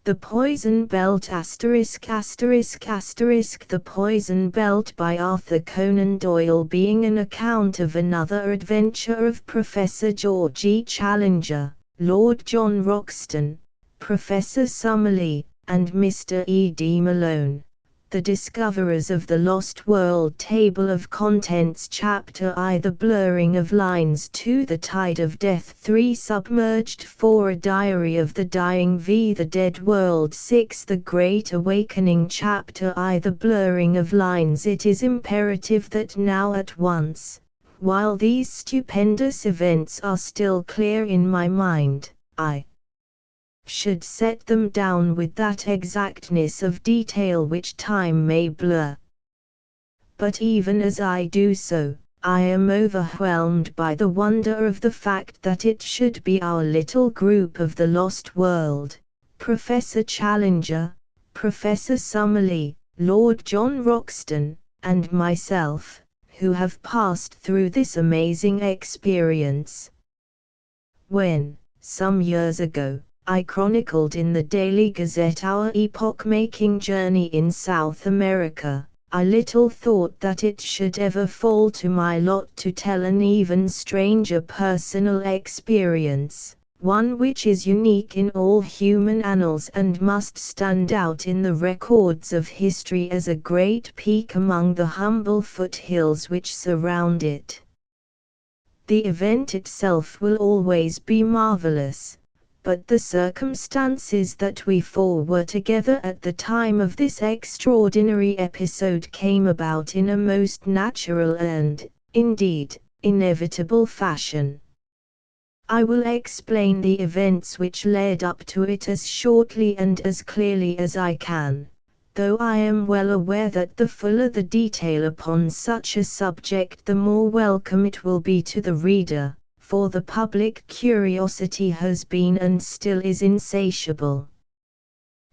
The Poison Belt ******* The Poison Belt by Arthur Conan Doyle, being an account of another adventure of Professor George E. Challenger, Lord John Roxton, Professor Summerlee, and Mr. E. D. Malone, the discoverers of the Lost World Table of Contents. Chapter I: The Blurring of Lines. 2 The Tide of Death. 3 Submerged. 4 A Diary of the Dying v the Dead World. 6 The Great Awakening. Chapter I: The Blurring of Lines. It is imperative that now at once, while these stupendous events are still clear in my mind, I should set them down with that exactness of detail which time may blur. But even as I do so, I am overwhelmed by the wonder of the fact that it should be our little group of the lost world, Professor Challenger, Professor Summerlee, Lord John Roxton, and myself, who have passed through this amazing experience. When, some years ago, I chronicled in the Daily Gazette our epoch-making journey in South America, I little thought that it should ever fall to my lot to tell an even stranger personal experience, one which is unique in all human annals and must stand out in the records of history as a great peak among the humble foothills which surround it. The event itself will always be marvelous, but the circumstances that we four were together at the time of this extraordinary episode came about in a most natural and, indeed, inevitable fashion. I will explain the events which led up to it as shortly and as clearly as I can, though I am well aware that the fuller the detail upon such a subject the more welcome it will be to the reader, for the public curiosity has been and still is insatiable.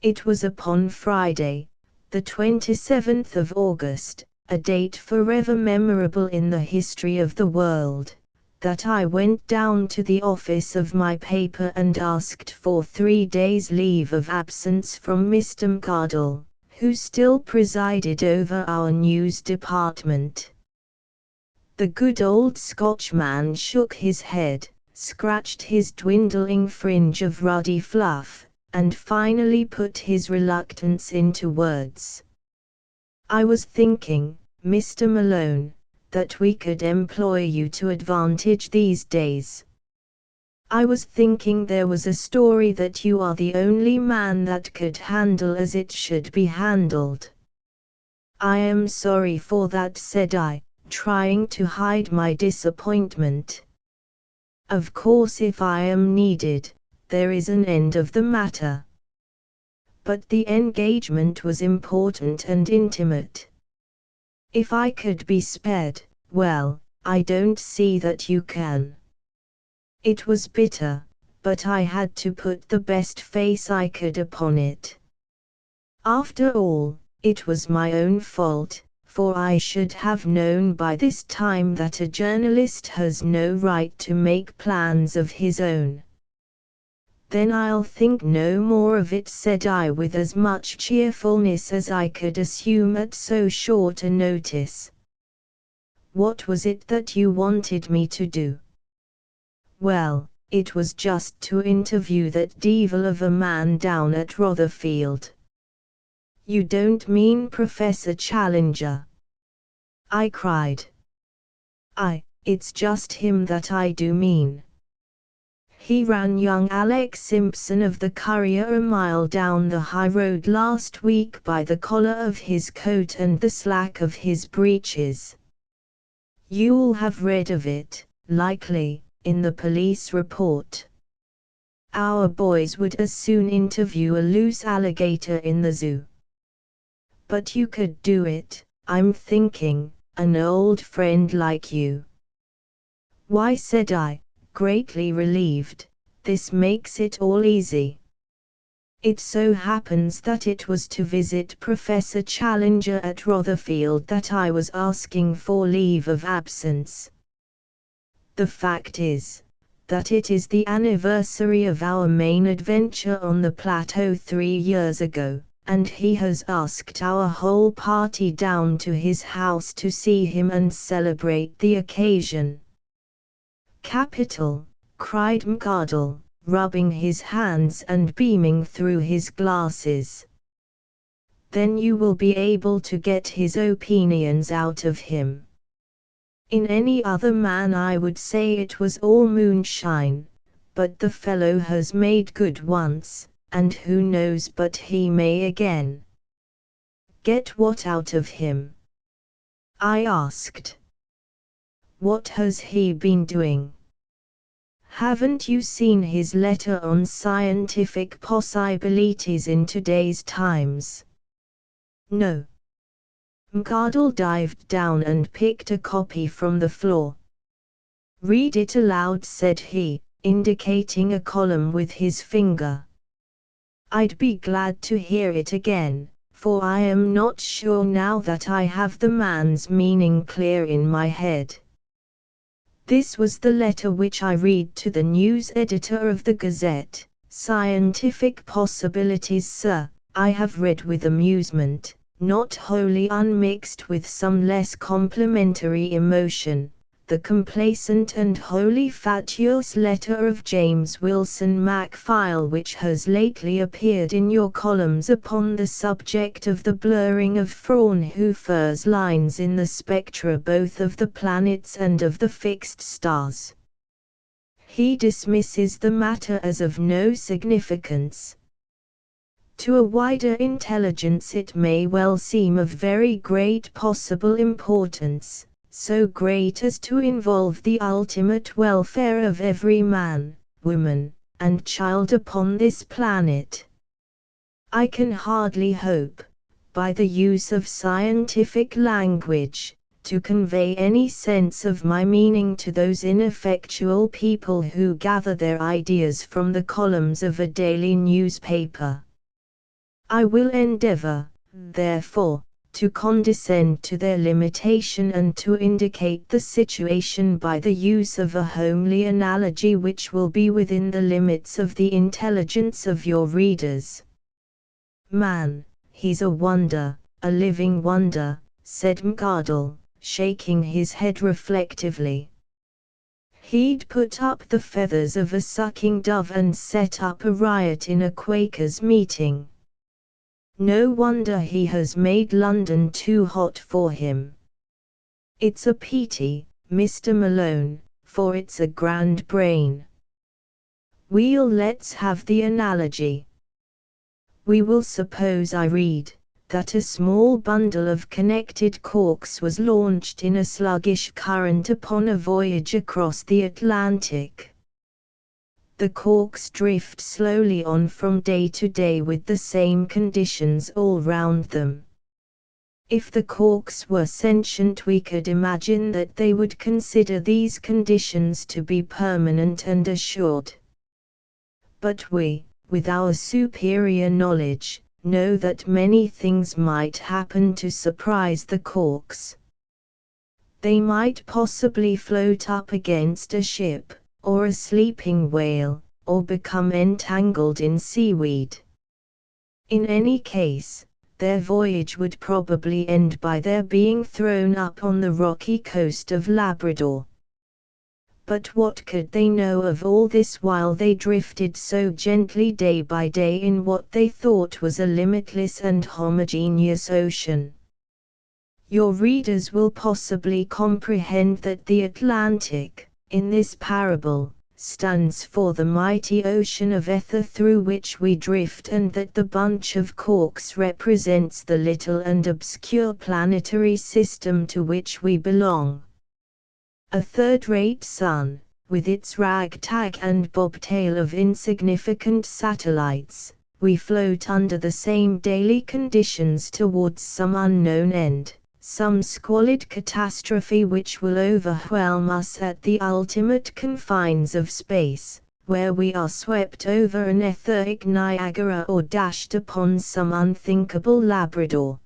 It was upon Friday, the 27th of August, a date forever memorable in the history of the world, that I went down to the office of my paper and asked for 3 days' leave of absence from Mr. McArdle, who still presided over our news department. The good old Scotchman shook his head, scratched his dwindling fringe of ruddy fluff, and finally put his reluctance into words. "I was thinking, Mr. Malone, that we could employ you to advantage these days. I was thinking there was a story that you are the only man that could handle as it should be handled." "I am sorry for that," said I, trying to hide my disappointment. "Of course, if I am needed, there is an end of the matter. But the engagement was important and intimate. If I could be spared, well, I don't see that you can." It was bitter, but I had to put the best face I could upon it. After all, it was my own fault, for I should have known by this time that a journalist has no right to make plans of his own. "Then I'll think no more of it," said I with as much cheerfulness as I could assume at so short a notice. "What was it that you wanted me to do?" "Well, it was just to interview that devil of a man down at Rotherfield." "You don't mean Professor Challenger?" I cried. It's just him that I do mean. He ran young Alex Simpson of the Courier a mile down the high road last week by the collar of his coat and the slack of his breeches. You'll have read of it, likely, in the police report. Our boys would as soon interview a loose alligator in the zoo. But you could do it, I'm thinking, an old friend like you. "Why," said I, greatly relieved, "this makes it all easy. It so happens that it was to visit Professor Challenger at Rotherfield that I was asking for leave of absence. The fact is, that it is the anniversary of our main adventure on the plateau 3 years ago, and he has asked our whole party down to his house to see him and celebrate the occasion." "Capital!" cried Mcardle, rubbing his hands and beaming through his glasses. "Then you will be able to get his opinions out of him. In any other man I would say it was all moonshine, but the fellow has made good once, and who knows but he may again." "Get what out of him?" I asked. "What has he been doing? Haven't you seen his letter on scientific possibilities in today's Times?" "No." Mcardle dived down and picked a copy from the floor. "Read it aloud," said he, indicating a column with his finger. "I'd be glad to hear it again, for I am not sure now that I have the man's meaning clear in my head. This was the letter which I read to the news editor of the Gazette. Scientific possibilities, sir, I have read with amusement, not wholly unmixed with some less complimentary emotion, the complacent and wholly fatuous letter of James Wilson Macphail which has lately appeared in your columns upon the subject of the blurring of Fraunhofer's lines in the spectra both of the planets and of the fixed stars. He dismisses the matter as of no significance. To a wider intelligence it may well seem of very great possible importance, so great as to involve the ultimate welfare of every man, woman, and child upon this planet. I can hardly hope, by the use of scientific language, to convey any sense of my meaning to those ineffectual people who gather their ideas from the columns of a daily newspaper. I will endeavor, therefore, to condescend to their limitation and to indicate the situation by the use of a homely analogy which will be within the limits of the intelligence of your readers. Man, he's a wonder, a living wonder, said Mcardle, shaking his head reflectively. He'd put up the feathers of a sucking dove and set up a riot in a Quakers' meeting. No wonder he has made London too hot for him. It's a pity, Mr. Malone, for it's a grand brain. Let's have the analogy. We will suppose, I read, that a small bundle of connected corks was launched in a sluggish current upon a voyage across the Atlantic. The corks drift slowly on from day to day with the same conditions all round them. If the corks were sentient, we could imagine that they would consider these conditions to be permanent and assured. But we, with our superior knowledge, know that many things might happen to surprise the corks. They might possibly float up against a ship, or a sleeping whale, or become entangled in seaweed. In any case, their voyage would probably end by their being thrown up on the rocky coast of Labrador. But what could they know of all this while they drifted so gently day by day in what they thought was a limitless and homogeneous ocean? Your readers will possibly comprehend that the Atlantic, in this parable, stands for the mighty ocean of ether through which we drift, and that the bunch of corks represents the little and obscure planetary system to which we belong. A third-rate sun, with its ragtag and bobtail of insignificant satellites, we float under the same daily conditions towards some unknown end. Some squalid catastrophe which will overwhelm us at the ultimate confines of space, where we are swept over an etheric Niagara or dashed upon some unthinkable Labrador.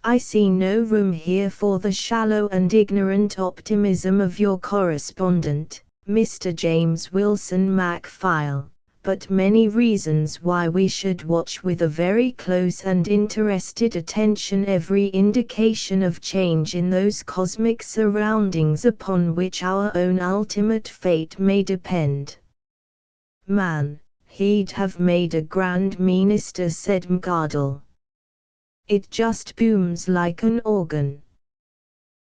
I see no room here for the shallow and ignorant optimism of your correspondent, Mr. James Wilson Macphail, but many reasons why we should watch with a very close and interested attention every indication of change in those cosmic surroundings upon which our own ultimate fate may depend. Man, he'd have made a grand minister, said McArdle. It just booms like an organ.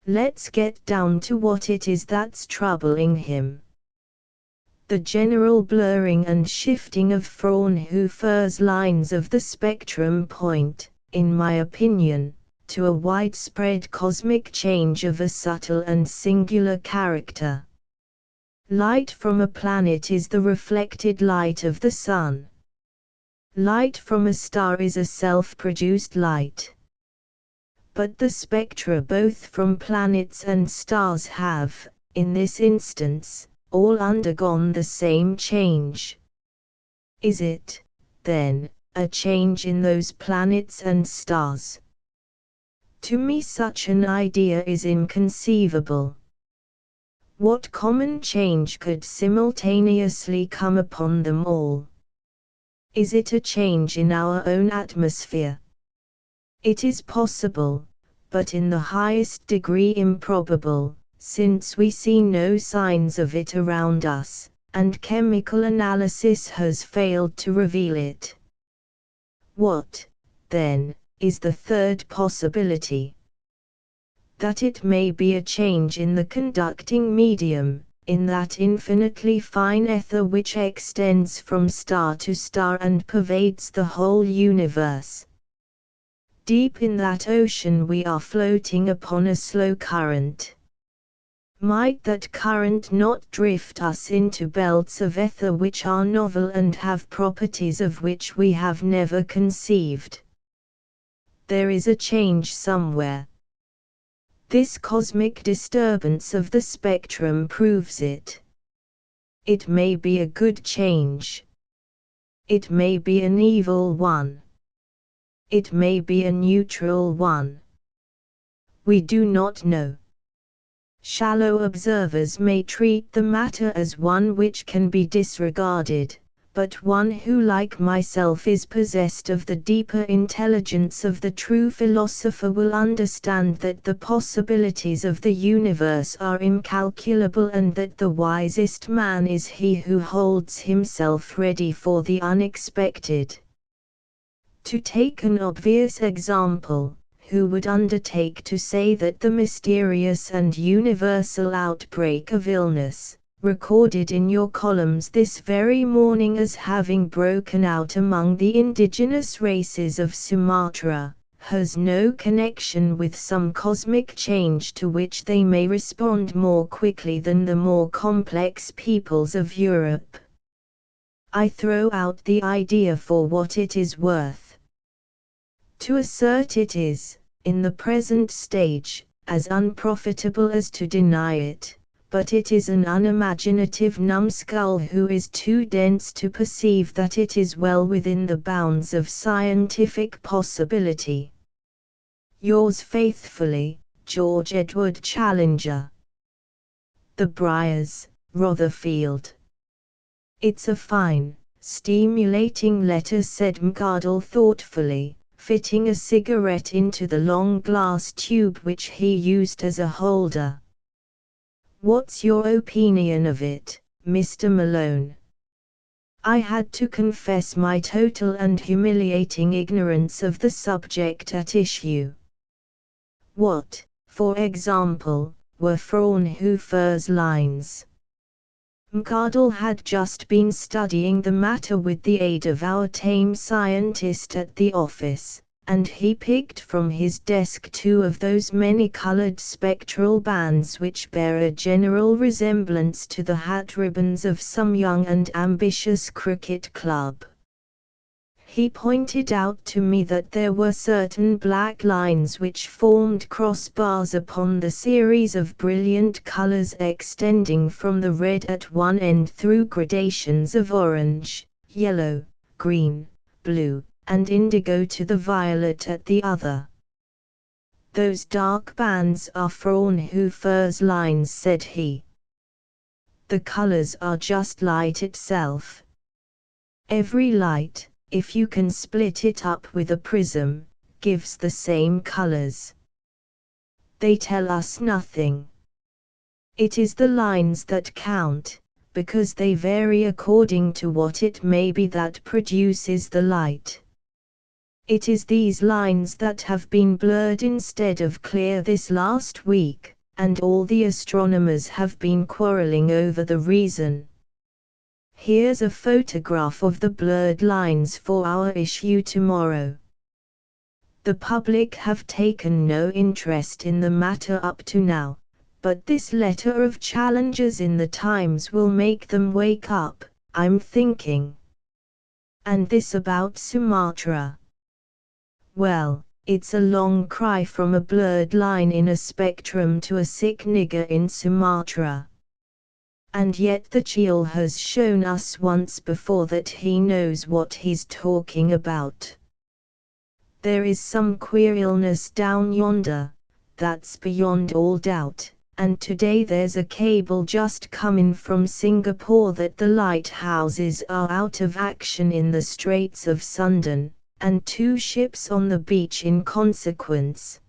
Let's get down to what it is that's troubling him. The general blurring and shifting of Fraunhofer's lines of the spectrum point, in my opinion, to a widespread cosmic change of a subtle and singular character. Light from a planet is the reflected light of the sun. Light from a star is a self-produced light. But the spectra both from planets and stars have, in this instance, all undergone the same change. Is it, then, a change in those planets and stars? To me such an idea is inconceivable. What common change could simultaneously come upon them all? Is it a change in our own atmosphere? It is possible, but in the highest degree improbable, since we see no signs of it around us, and chemical analysis has failed to reveal it. What, then, is the third possibility? That it may be a change in the conducting medium, in that infinitely fine ether which extends from star to star and pervades the whole universe. Deep in that ocean we are floating upon a slow current. Might that current not drift us into belts of ether which are novel and have properties of which we have never conceived? There is a change somewhere. This cosmic disturbance of the spectrum proves it. It may be a good change. It may be an evil one. It may be a neutral one. We do not know. Shallow observers may treat the matter as one which can be disregarded, but one who like myself is possessed of the deeper intelligence of the true philosopher will understand that the possibilities of the universe are incalculable and that the wisest man is he who holds himself ready for the unexpected. To take an obvious example, who would undertake to say that the mysterious and universal outbreak of illness, recorded in your columns this very morning as having broken out among the indigenous races of Sumatra, has no connection with some cosmic change to which they may respond more quickly than the more complex peoples of Europe? I throw out the idea for what it is worth. To assert it is, in the present stage, as unprofitable as to deny it, but it is an unimaginative numbskull who is too dense to perceive that it is well within the bounds of scientific possibility. Yours faithfully, George Edward Challenger. The Briars, Rotherfield. It's a fine, stimulating letter, said McArdle thoughtfully, fitting a cigarette into the long glass tube which he used as a holder. What's your opinion of it, Mr. Malone? I had to confess my total and humiliating ignorance of the subject at issue. What, for example, were Fraunhofer's lines? McArdle had just been studying the matter with the aid of our tame scientist at the office, and he picked from his desk two of those many-colored spectral bands which bear a general resemblance to the hat ribbons of some young and ambitious cricket club. He pointed out to me that there were certain black lines which formed crossbars upon the series of brilliant colors extending from the red at one end through gradations of orange, yellow, green, blue, and indigo to the violet at the other. Those dark bands are Fraunhofer's lines, said he. The colors are just light itself. Every light, if you can split it up with a prism, gives the same colors. They tell us nothing. It is the lines that count, because they vary according to what it may be that produces the light. It is these lines that have been blurred instead of clear this last week, and all the astronomers have been quarreling over the reason. Here's a photograph of the blurred lines for our issue tomorrow. The public have taken no interest in the matter up to now, but this letter of challenges in the Times will make them wake up, I'm thinking. And this about Sumatra. Well, it's a long cry from a blurred line in a spectrum to a sick nigger in Sumatra. And yet the Cheel has shown us once before that he knows what he's talking about. There is some queer illness down yonder, that's beyond all doubt, and today there's a cable just come in from Singapore that the lighthouses are out of action in the Straits of Sundan, and 2 ships on the beach in consequence.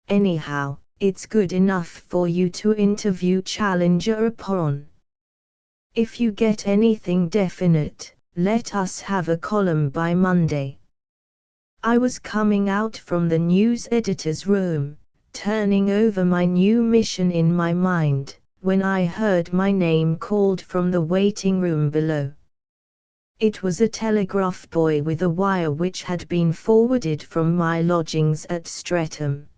Anyhow, it's good enough for you to interview Challenger upon. If you get anything definite, let us have a column by Monday. I was coming out from the news editor's room, turning over my new mission in my mind, when I heard my name called from the waiting room below. It was a telegraph boy with a wire which had been forwarded from my lodgings at Streatham.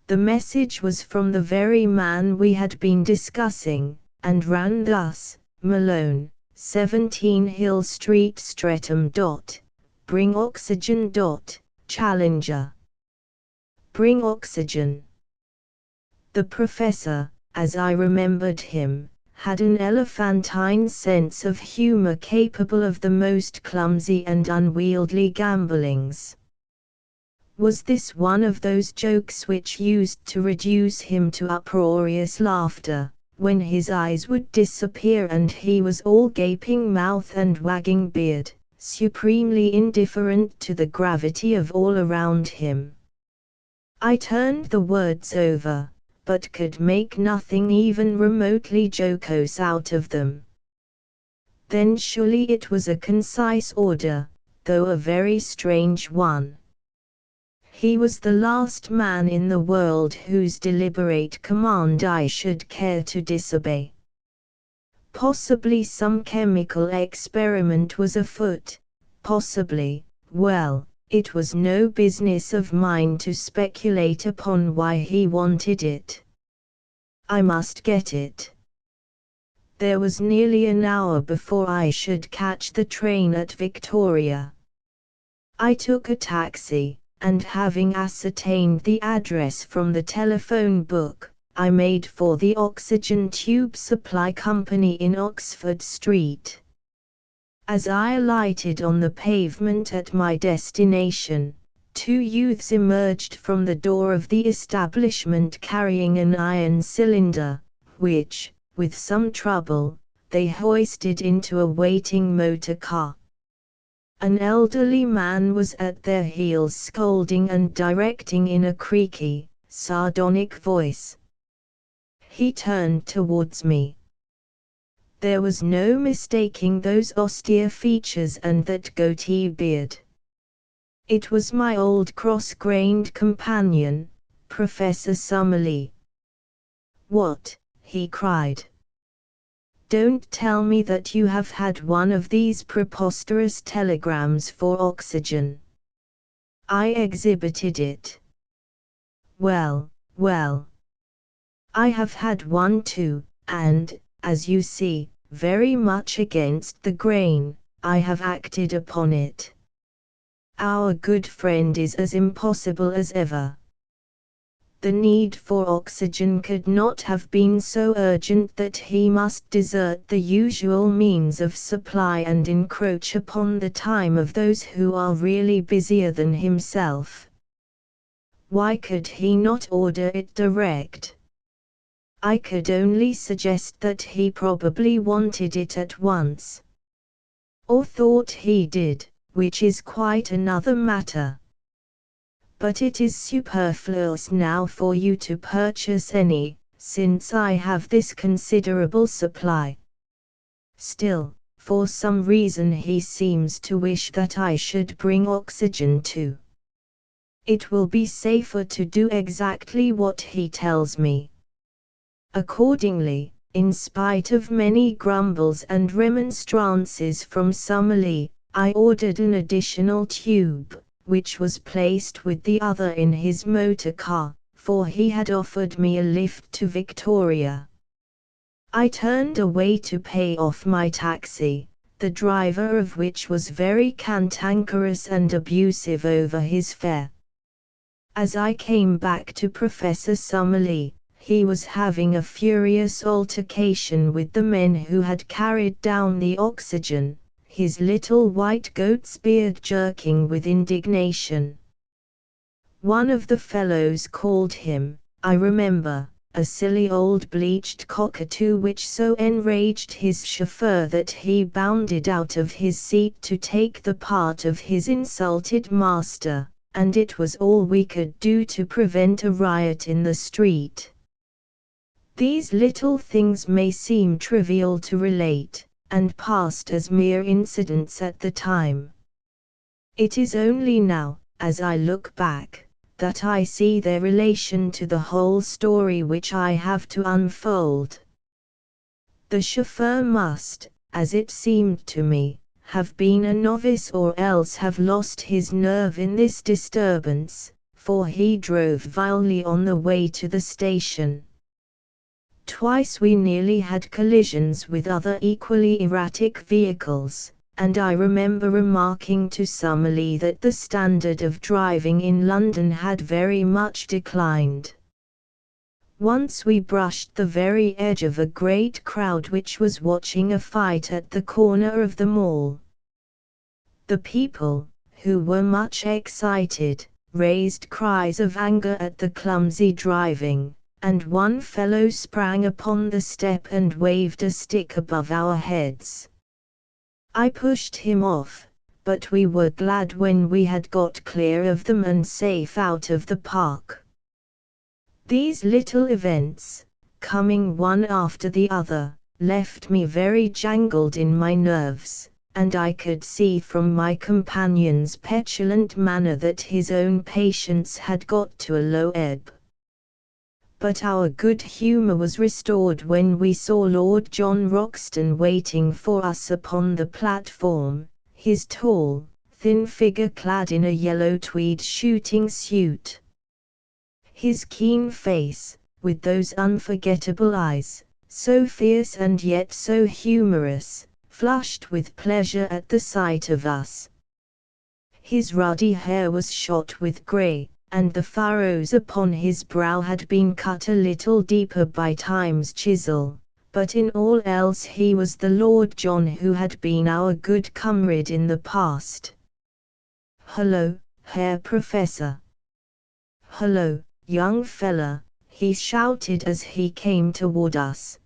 The message was from the very man we had been discussing, and ran thus: Malone, 17 Hill Street, Streatham. Bring oxygen. Challenger. Bring oxygen. The professor, as I remembered him, had an elephantine sense of humor capable of the most clumsy and unwieldy gambolings. Was this one of those jokes which used to reduce him to uproarious laughter, when his eyes would disappear and he was all gaping mouth and wagging beard, supremely indifferent to the gravity of all around him? I turned the words over, but could make nothing even remotely jocose out of them. Then surely it was a concise order, though a very strange one. He was the last man in the world whose deliberate command I should care to disobey. Possibly some chemical experiment was afoot, possibly, well, it was no business of mine to speculate upon why he wanted it. I must get it. There was nearly an hour before I should catch the train at Victoria. I took a taxi, and having ascertained the address from the telephone book, I made for the Oxygen Tube Supply Company in Oxford Street. As I alighted on the pavement at my destination, 2 youths emerged from the door of the establishment carrying an iron cylinder, which, with some trouble, they hoisted into a waiting motor car. An elderly man was at their heels scolding and directing in a creaky, sardonic voice. He turned towards me. There was no mistaking those austere features and that goatee beard. It was my old cross-grained companion, Professor Summerlee. "What?" he cried. "Don't tell me that you have had one of these preposterous telegrams for oxygen." I exhibited it. Well, well. I have had one too, and, as you see, very much against the grain, I have acted upon it. Our good friend is as impossible as ever. The need for oxygen could not have been so urgent that he must desert the usual means of supply and encroach upon the time of those who are really busier than himself. Why could he not order it direct? I could only suggest that he probably wanted it at once. Or thought he did, which is quite another matter. But it is superfluous now for you to purchase any, since I have this considerable supply. Still, for some reason he seems to wish that I should bring oxygen too. It will be safer to do exactly what he tells me. Accordingly, in spite of many grumbles and remonstrances from Summerlee, I ordered an additional tube, which was placed with the other in his motor car, for he had offered me a lift to Victoria. I turned away to pay off my taxi, the driver of which was very cantankerous and abusive over his fare. As I came back to Professor Summerlee, he was having a furious altercation with the men who had carried down the oxygen, his little white goat's beard jerking with indignation. One of the fellows called him, I remember, a silly old bleached cockatoo, which so enraged his chauffeur that he bounded out of his seat to take the part of his insulted master, and it was all we could do to prevent a riot in the street. These little things may seem trivial to relate, and passed as mere incidents at the time. It is only now, as I look back, that I see their relation to the whole story which I have to unfold. The chauffeur must, as it seemed to me, have been a novice or else have lost his nerve in this disturbance, for he drove vilely on the way to the station. Twice we nearly had collisions with other equally erratic vehicles, and I remember remarking to Summerlee that the standard of driving in London had very much declined. Once we brushed the very edge of a great crowd which was watching a fight at the corner of the mall. The people, who were much excited, raised cries of anger at the clumsy driving, and one fellow sprang upon the step and waved a stick above our heads. I pushed him off, but we were glad when we had got clear of them and safe out of the park. These little events, coming one after the other, left me very jangled in my nerves, and I could see from my companion's petulant manner that his own patience had got to a low ebb. But our good humour was restored when we saw Lord John Roxton waiting for us upon the platform, his tall, thin figure clad in a yellow tweed shooting suit. His keen face, with those unforgettable eyes, so fierce and yet so humorous, flushed with pleasure at the sight of us. His ruddy hair was shot with grey, and the furrows upon his brow had been cut a little deeper by time's chisel, but in all else he was the Lord John who had been our good comrade in the past. "Hullo, Herr Professor! Hullo, young fella!" he shouted as he came toward us.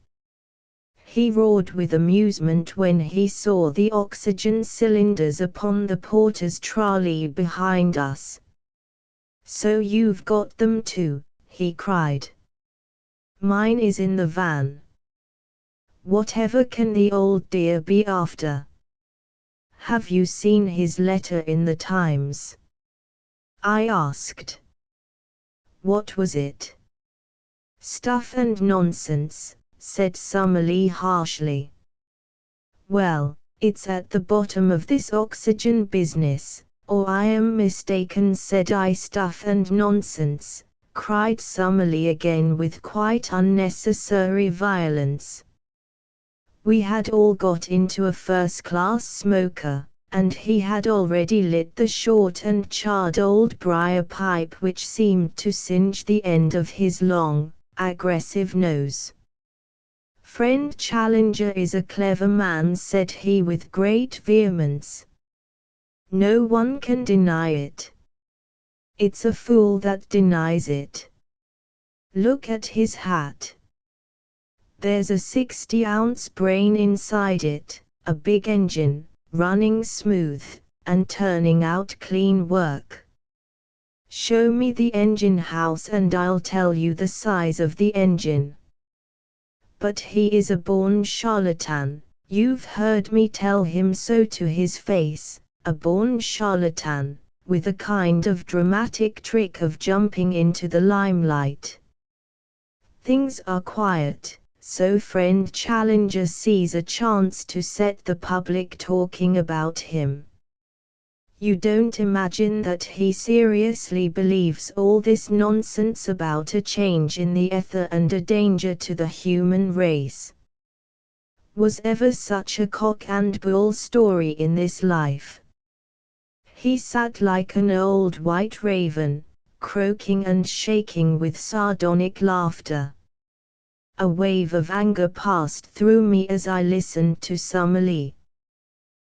He roared with amusement when he saw the oxygen cylinders upon the porter's trolley behind us. "So you've got them too," he cried. "Mine is in the van. Whatever can the old dear be after? Have you seen his letter in the Times?" I asked. "What was it?" "Stuff and nonsense," said Summerlee harshly. "Well, it's at the bottom of this oxygen business, or I am mistaken." "Said I stuff and nonsense?" cried Summerlee again with quite unnecessary violence. We had all got into a first-class smoker, and he had already lit the short and charred old briar pipe which seemed to singe the end of his long, aggressive nose. "Friend Challenger is a clever man," said he with great vehemence. "No one can deny it. It's a fool that denies it. Look at his hat. There's a 60-ounce brain inside it, a big engine, running smooth, and turning out clean work. Show me the engine house and I'll tell you the size of the engine. But he is a born charlatan, you've heard me tell him so to his face, a born charlatan, with a kind of dramatic trick of jumping into the limelight. Things are quiet, so friend Challenger sees a chance to set the public talking about him. You don't imagine that he seriously believes all this nonsense about a change in the ether and a danger to the human race. Was ever such a cock and bull story in this life? He sat like an old white raven, croaking and shaking with sardonic laughter. A wave of anger passed through me as I listened to Summerlee.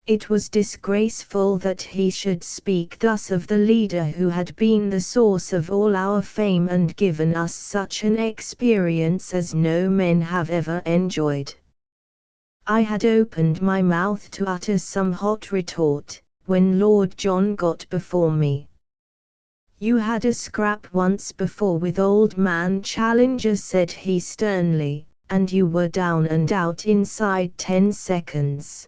It was disgraceful that he should speak thus of the leader who had been the source of all our fame and given us such an experience as no men have ever enjoyed. I had opened my mouth to utter some hot retort, when Lord John got before me. "You had a scrap once before with old man Challenger," said he sternly, "and you were down and out inside 10 seconds.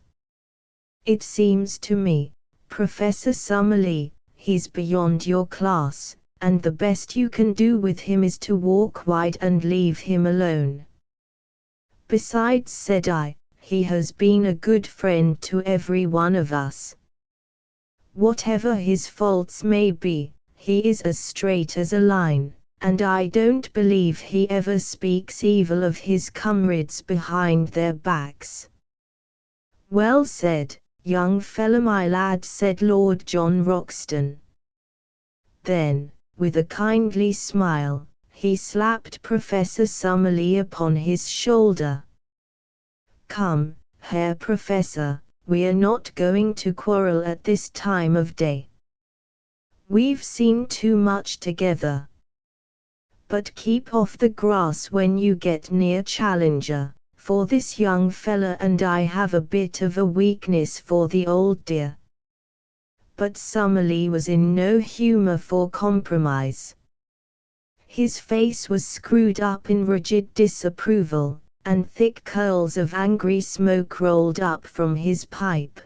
It seems to me, Professor Summerlee, he's beyond your class, and the best you can do with him is to walk wide and leave him alone." "Besides," said I, "he has been a good friend to every one of us. Whatever his faults may be, he is as straight as a line, and I don't believe he ever speaks evil of his comrades behind their backs." "Well said, young fellow my lad," said Lord John Roxton. Then, with a kindly smile, he slapped Professor Summerlee upon his shoulder. "Come, Herr Professor, we're not going to quarrel at this time of day. We've seen too much together. But keep off the grass when you get near Challenger, for this young fella and I have a bit of a weakness for the old dear." But Summerlee was in no humor for compromise. His face was screwed up in rigid disapproval, and thick curls of angry smoke rolled up from his pipe.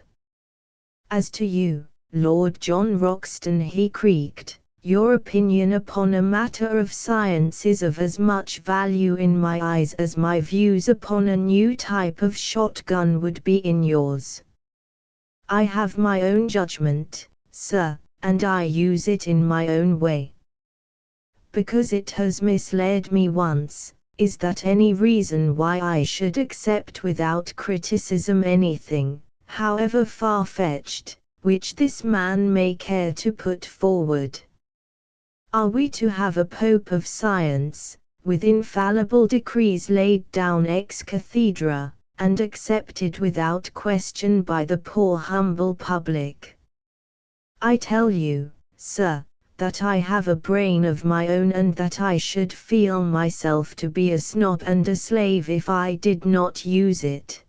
"As to you, Lord John Roxton," he creaked, "your opinion upon a matter of science is of as much value in my eyes as my views upon a new type of shotgun would be in yours. I have my own judgment, sir, and I use it in my own way. Because it has misled me once, is that any reason why I should accept without criticism anything, however far-fetched, which this man may care to put forward? Are we to have a pope of science, with infallible decrees laid down ex cathedra, and accepted without question by the poor humble public? I tell you, sir, that I have a brain of my own and that I should feel myself to be a snob and a slave if I did not use it.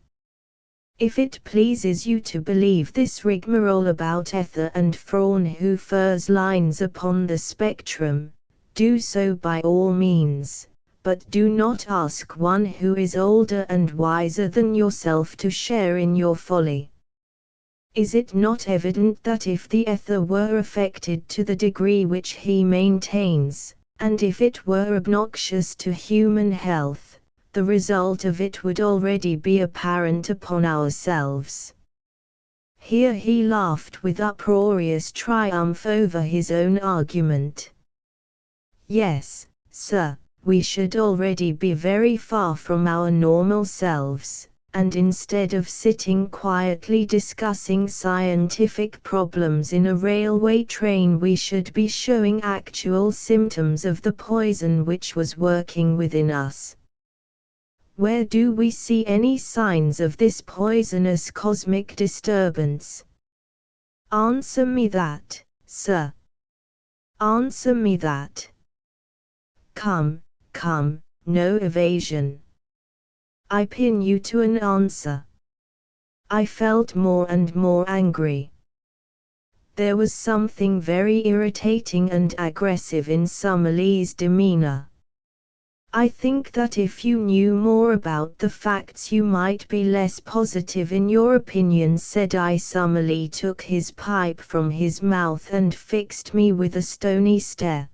If it pleases you to believe this rigmarole about ether and Fraunhofer's lines upon the spectrum, do so by all means, but do not ask one who is older and wiser than yourself to share in your folly. Is it not evident that if the ether were affected to the degree which he maintains, and if it were obnoxious to human health, the result of it would already be apparent upon ourselves?" Here he laughed with uproarious triumph over his own argument. "Yes, sir, we should already be very far from our normal selves, and instead of sitting quietly discussing scientific problems in a railway train we should be showing actual symptoms of the poison which was working within us. Where do we see any signs of this poisonous cosmic disturbance? Answer me that, sir. Answer me that. Come, come, no evasion. I pin you to an answer. I felt more and more angry. There was something very irritating and aggressive in Summerlee's demeanor. I think that if you knew more about the facts you might be less positive in your opinion, said I. Summerlee took his pipe from his mouth and fixed me with a stony stare.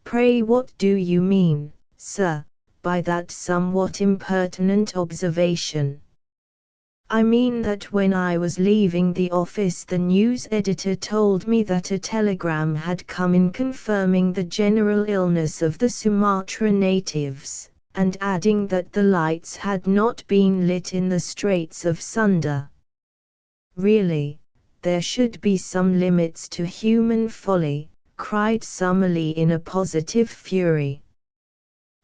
Pray, what do you mean, sir, by that somewhat impertinent observation? I mean that when I was leaving the office the news editor told me that a telegram had come in confirming the general illness of the Sumatra natives, and adding that the lights had not been lit in the Straits of Sunda. Really, there should be some limits to human folly, cried Summerlee in a positive fury.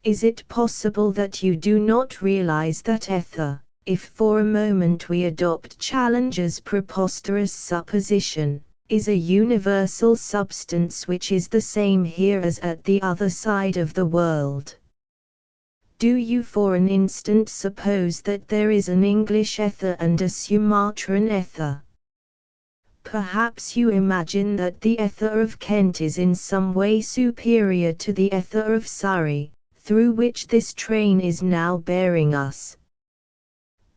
Is it possible that you do not realize that ether, if for a moment we adopt Challenger's preposterous supposition, is a universal substance which is the same here as at the other side of the world? Do you for an instant suppose that there is an English ether and a Sumatran ether? Perhaps you imagine that the ether of Kent is in some way superior to the ether of Surrey, through which this train is now bearing us.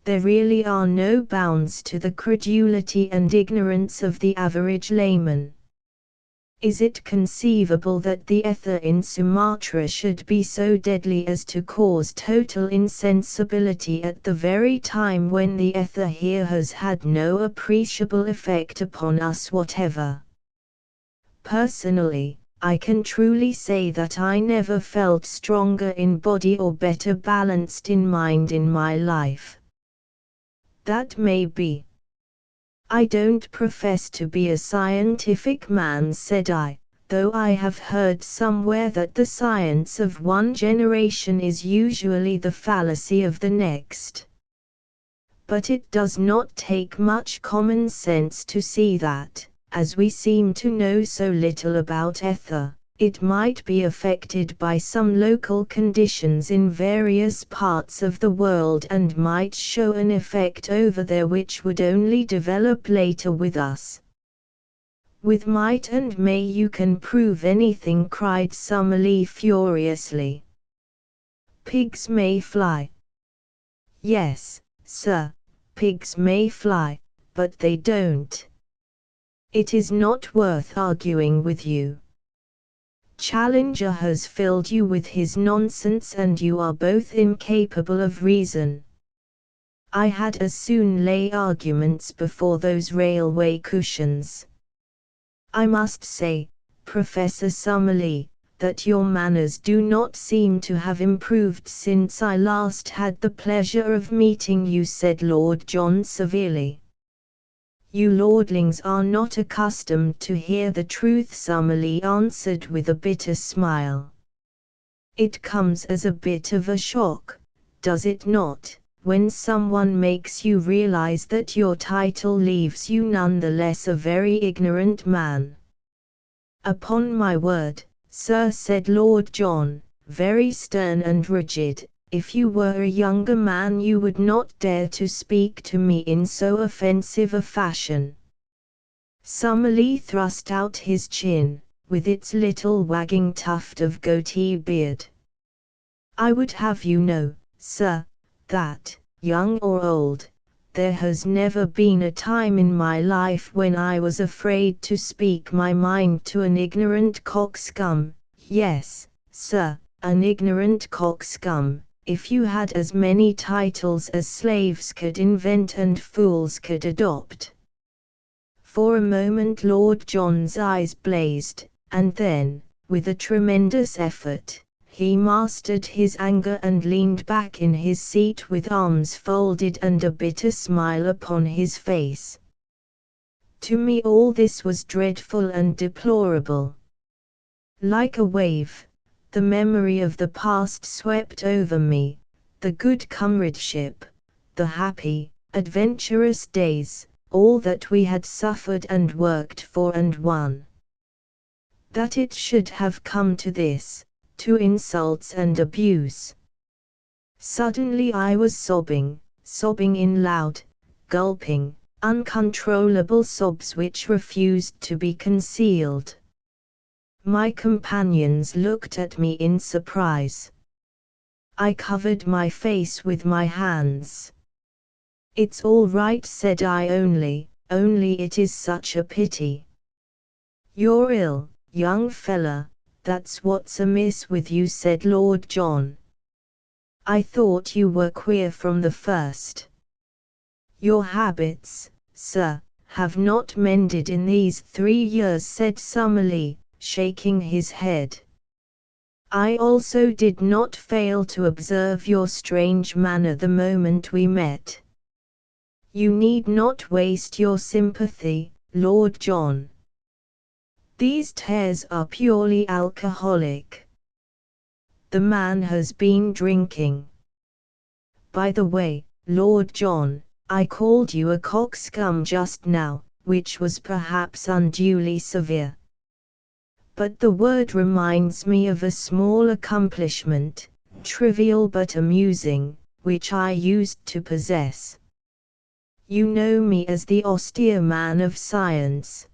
There really are no bounds to the credulity and ignorance of the average layman. Is it conceivable that the ether in Sumatra should be so deadly as to cause total insensibility at the very time when the ether here has had no appreciable effect upon us whatever? Personally, I can truly say that I never felt stronger in body or better balanced in mind in my life. That may be. I don't profess to be a scientific man, said I, though I have heard somewhere that the science of one generation is usually the fallacy of the next. But it does not take much common sense to see that, as we seem to know so little about ether, it might be affected by some local conditions in various parts of the world and might show an effect over there which would only develop later with us. With might and may you can prove anything, cried Summerlee furiously. Pigs may fly. Yes, sir, pigs may fly, but they don't. It is not worth arguing with you. Challenger has filled you with his nonsense and you are both incapable of reason. I had as soon lay arguments before those railway cushions. I must say, Professor Summerlee, that your manners do not seem to have improved since I last had the pleasure of meeting you, said Lord John severely. You lordlings are not accustomed to hear the truth, Summerlee answered with a bitter smile. It comes as a bit of a shock, does it not, when someone makes you realize that your title leaves you none the less a very ignorant man? Upon my word, sir, said Lord John, very stern and rigid, if you were a younger man you would not dare to speak to me in so offensive a fashion. Summerlee thrust out his chin, with its little wagging tuft of goatee beard. I would have you know, sir, that, young or old, there has never been a time in my life when I was afraid to speak my mind to an ignorant coxcomb. Yes, sir, an ignorant coxcomb. If you had as many titles as slaves could invent and fools could adopt. For a moment Lord John's eyes blazed, and then, with a tremendous effort, he mastered his anger and leaned back in his seat with arms folded and a bitter smile upon his face. To me all this was dreadful and deplorable. Like a wave, the memory of the past swept over me, the good comradeship, the happy, adventurous days, all that we had suffered and worked for and won. That it should have come to this, to insults and abuse. Suddenly I was sobbing in loud, gulping, uncontrollable sobs which refused to be concealed. My companions looked at me in surprise. I covered my face with my hands. "It's all right," said I, only it is such a pity. "You're ill, young fella, that's what's amiss with you," said Lord John. "I thought you were queer from the first. Your habits, sir, have not mended in these 3 years," said Summerlee, shaking his head. "I also did not fail to observe your strange manner the moment we met. You need not waste your sympathy, Lord John. These tears are purely alcoholic. The man has been drinking. By the way, Lord John, I called you a coxcomb just now, which was perhaps unduly severe. But the word reminds me of a small accomplishment, trivial but amusing, which I used to possess. You know me as the austere man of science.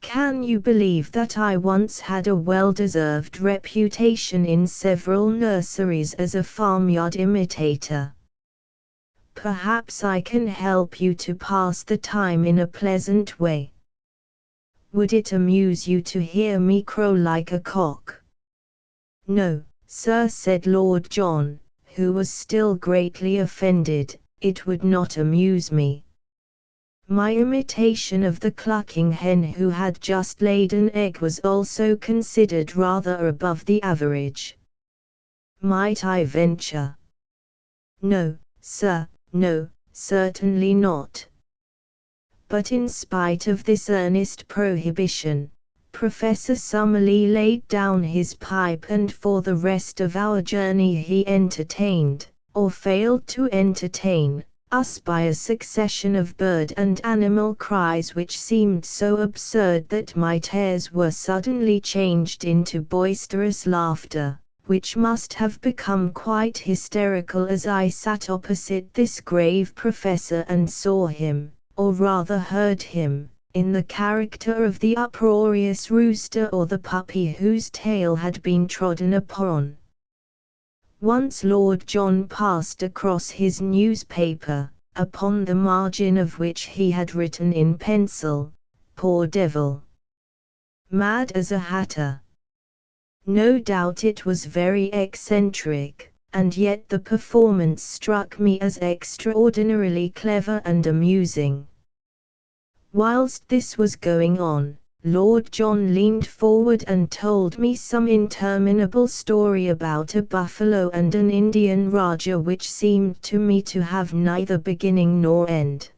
Can you believe that I once had a well-deserved reputation in several nurseries as a farmyard imitator? Perhaps I can help you to pass the time in a pleasant way. Would it amuse you to hear me crow like a cock?" "No, sir," said Lord John, who was still greatly offended, "it would not amuse me. My imitation of the clucking hen who had just laid an egg was also considered rather above the average. Might I venture?" "No, sir, no, certainly not." But in spite of this earnest prohibition, Professor Summerlee laid down his pipe, and for the rest of our journey he entertained, or failed to entertain, us by a succession of bird and animal cries which seemed so absurd that my tears were suddenly changed into boisterous laughter, which must have become quite hysterical as I sat opposite this grave professor and saw him, or rather heard him, in the character of the uproarious rooster or the puppy whose tail had been trodden upon. Once Lord John passed across his newspaper, upon the margin of which he had written in pencil, "Poor devil. Mad as a hatter." No doubt it was very eccentric, and yet the performance struck me as extraordinarily clever and amusing. Whilst this was going on, Lord John leaned forward and told me some interminable story about a buffalo and an Indian Raja which seemed to me to have neither beginning nor end.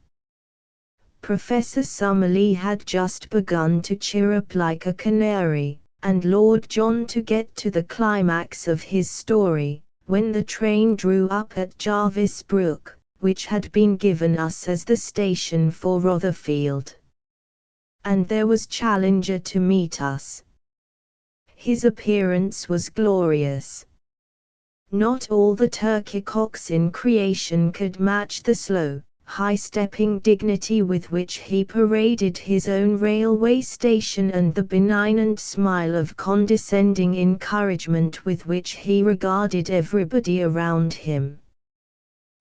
Professor Summerlee had just begun to chirrup like a canary, and Lord John to get to the climax of his story, when the train drew up at Jarvis Brook, which had been given us as the station for Rotherfield. And there was Challenger to meet us. His appearance was glorious. Not all the turkey-cocks in creation could match the slow, high-stepping dignity with which he paraded his own railway station and the benignant smile of condescending encouragement with which he regarded everybody around him.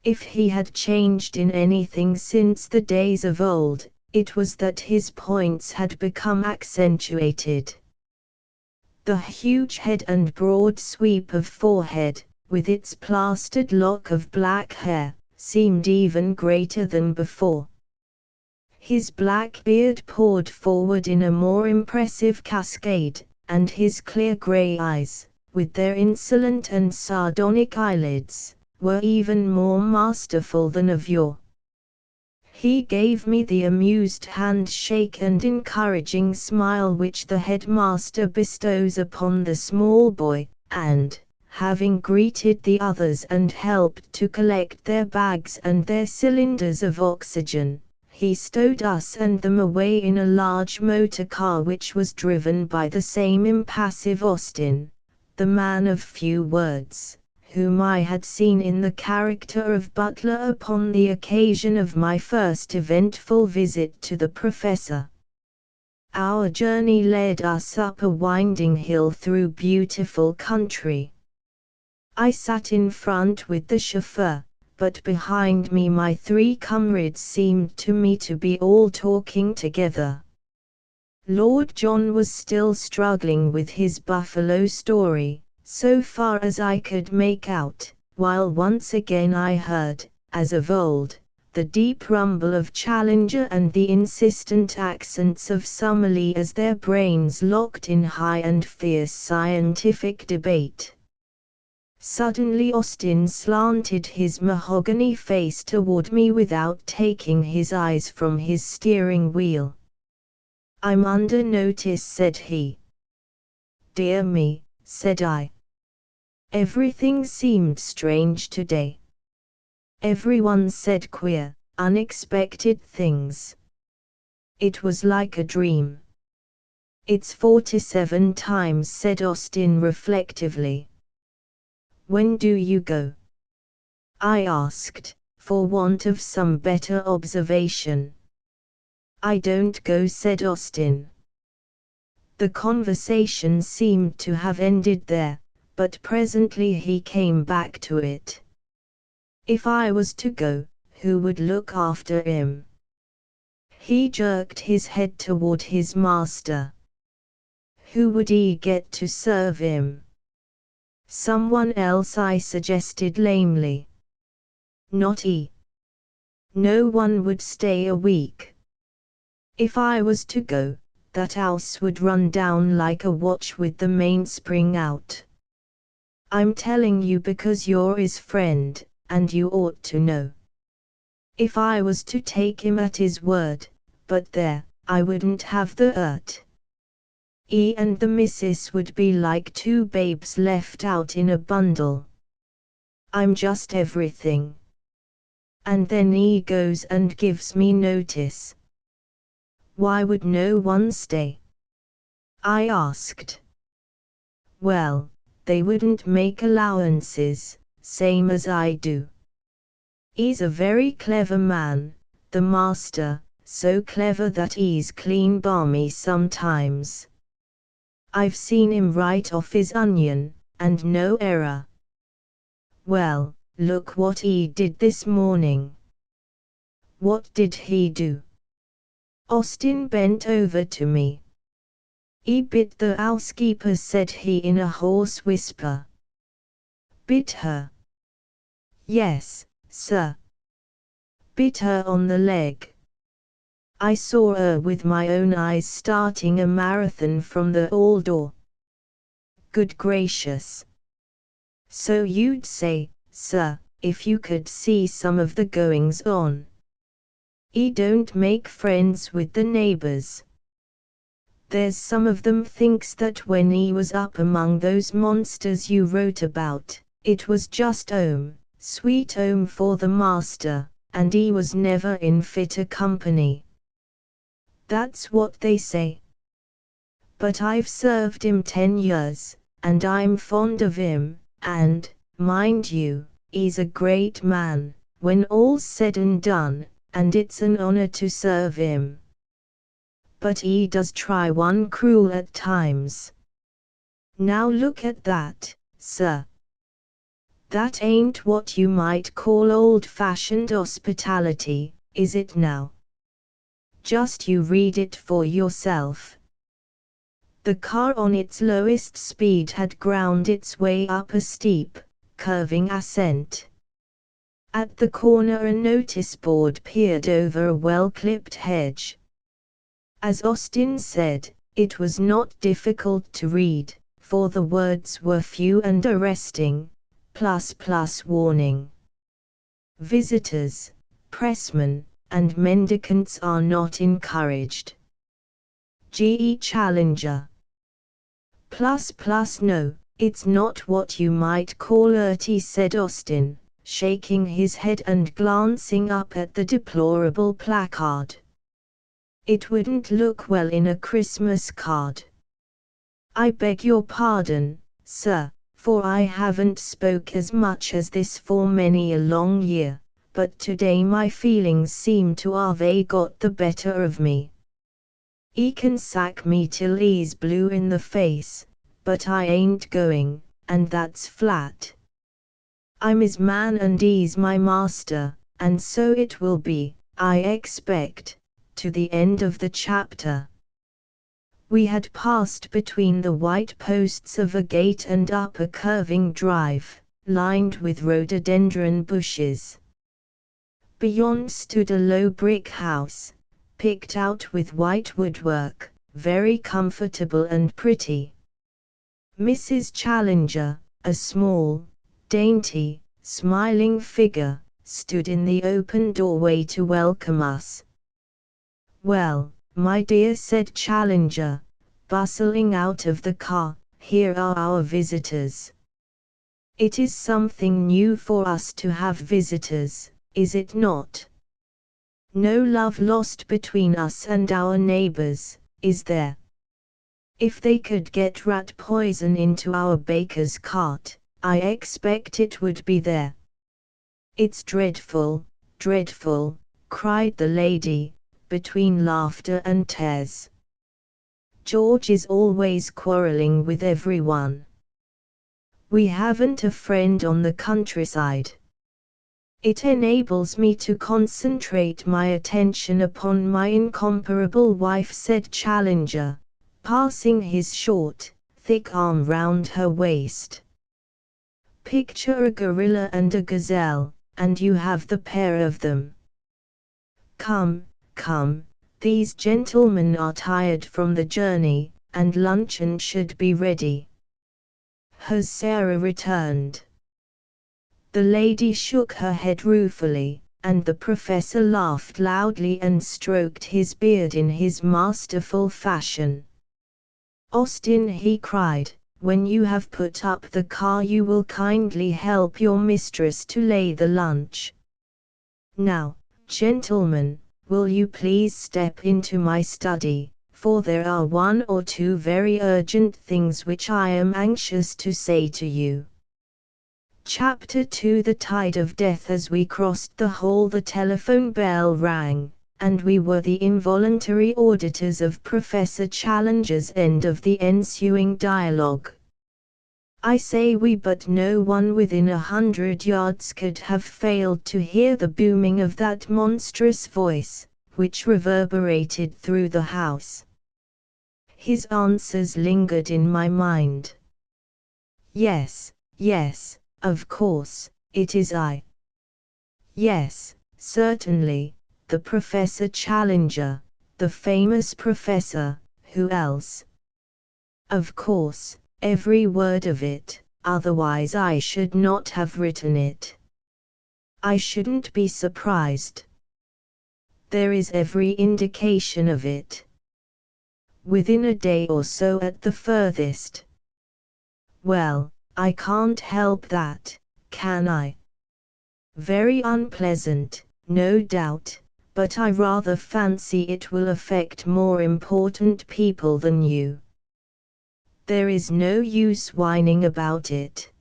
If he had changed in anything since the days of old, it was that his points had become accentuated. The huge head and broad sweep of forehead, with its plastered lock of black hair, seemed even greater than before. His black beard poured forward in a more impressive cascade, and his clear grey eyes, with their insolent and sardonic eyelids, were even more masterful than of yore. He gave me the amused handshake and encouraging smile which the headmaster bestows upon the small boy, and, having greeted the others and helped to collect their bags and their cylinders of oxygen, he stowed us and them away in a large motor car which was driven by the same impassive Austin, the man of few words, whom I had seen in the character of butler upon the occasion of my first eventful visit to the professor. Our journey led us up a winding hill through beautiful country. I sat in front with the chauffeur, but behind me my 3 comrades seemed to me to be all talking together. Lord John was still struggling with his buffalo story, so far as I could make out, while once again I heard, as of old, the deep rumble of Challenger and the insistent accents of Summerlee as their brains locked in high and fierce scientific debate. Suddenly Austin slanted his mahogany face toward me without taking his eyes from his steering wheel. "I'm under notice," said he. "Dear me," said I. Everything seemed strange today. Everyone said queer, unexpected things. It was like a dream. "It's 47 times," said Austin reflectively. "When do you go?" I asked, for want of some better observation. "I don't go," said Austin. The conversation seemed to have ended there, but presently he came back to it. If I was to go, who would look after him? He jerked his head toward his master. Who would he get to serve him? Someone else, I suggested lamely. Not he. No one would stay a week. If I was to go, that house would run down like a watch with the mainspring out. I'm telling you because you're his friend, and you ought to know. If I was to take him at his word, but there, I wouldn't have the hurt. He and the missus would be like 2 babes left out in a bundle. I'm just everything. And then he goes and gives me notice. Why would no one stay? I asked. Well, they wouldn't make allowances, same as I do. He's a very clever man, the master, so clever that he's clean balmy sometimes. I've seen him right off his onion, and no error. Well, look what he did this morning. What did he do? Austin bent over to me. He bit the housekeeper, said he in a hoarse whisper. Bit her? Yes, sir. Bit her on the leg. I saw her with my own eyes starting a marathon from the hall door. Good gracious. So you'd say, sir, if you could see some of the goings on. He don't make friends with the neighbors. There's some of them thinks that when he was up among those monsters you wrote about, it was just sweet home for the master, and he was never in fitter company. That's what they say. But I've served him 10 years, and I'm fond of him, and, mind you, he's a great man, when all's said and done, and it's an honor to serve him. But he does try one cruel at times. Now look at that, sir. That ain't what you might call old-fashioned hospitality, is it now? Just you read it for yourself. The car on its lowest speed had ground its way up a steep, curving ascent. At the corner a notice board peered over a well-clipped hedge. As Austin said, it was not difficult to read, for the words were few and arresting, ++ warning. Visitors, pressmen, and mendicants are not encouraged. G.E. Challenger. No, it's not what you might call earty, said Austin, shaking his head and glancing up at the deplorable placard. It wouldn't look well in a Christmas card. I beg your pardon, sir, for I haven't spoke as much as this for many a long year, but today my feelings seem to have got the better of me. 'E can sack me till 'e's blue in the face, but I ain't going, and that's flat. I'm 'is man and 'e's my master, and so it will be, I expect, to the end of the chapter. We had passed between the white posts of a gate and up a curving drive, lined with rhododendron bushes. Beyond stood a low brick house, picked out with white woodwork, very comfortable and pretty. Mrs. Challenger, a small, dainty, smiling figure, stood in the open doorway to welcome us. "Well, my dear," said Challenger, bustling out of the car, "here are our visitors. It is something new for us to have visitors, is it not? No love lost between us and our neighbors, is there? If they could get rat poison into our baker's cart, I expect it would be there." "It's dreadful, dreadful," cried the lady, between laughter and tears. "George is always quarreling with everyone. We haven't a friend on the countryside. It enables me to concentrate my attention upon my incomparable wife," said Challenger, passing his short, thick arm round her waist. "Picture a gorilla and a gazelle, and you have the pair of them. Come, come, these gentlemen are tired from the journey, and luncheon should be ready." "Has Sarah returned?" The lady shook her head ruefully, and the professor laughed loudly and stroked his beard in his masterful fashion. "Austin," he cried, "when you have put up the car you will kindly help your mistress to lay the lunch. Now, gentlemen, will you please step into my study, for there are one or two very urgent things which I am anxious to say to you." Chapter 2. The tide of death. As we crossed the hall the telephone bell rang, and we were the involuntary auditors of Professor Challenger's end of the ensuing dialogue. I say we, but no one within 100 yards could have failed to hear the booming of that monstrous voice, which reverberated through the house. His answers lingered in my mind. "Yes, yes, of course, it is I." "Yes, certainly, the Professor Challenger, the famous professor, who else?" "Of course, every word of it, otherwise I should not have written it." "I shouldn't be surprised. There is every indication of it. Within a day or so at the furthest." "Well, I can't help that, can I? Very unpleasant, no doubt, but I rather fancy it will affect more important people than you." "There is no use whining about it."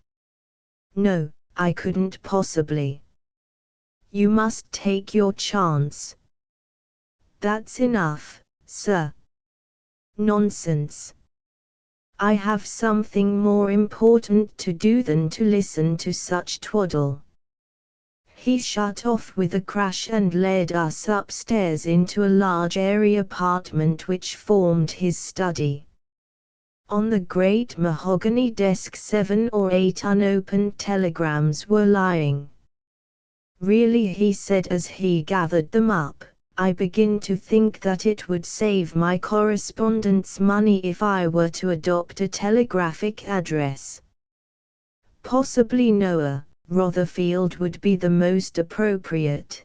"No, I couldn't possibly." "You must take your chance." "That's enough, sir." "Nonsense. I have something more important to do than to listen to such twaddle." He shut off with a crash and led us upstairs into a large airy apartment which formed his study. On the great mahogany desk 7 or 8 unopened telegrams were lying. "Really," he said as he gathered them up, "I begin to think that it would save my correspondence money if I were to adopt a telegraphic address. Possibly Noah, Rotherfield would be the most appropriate."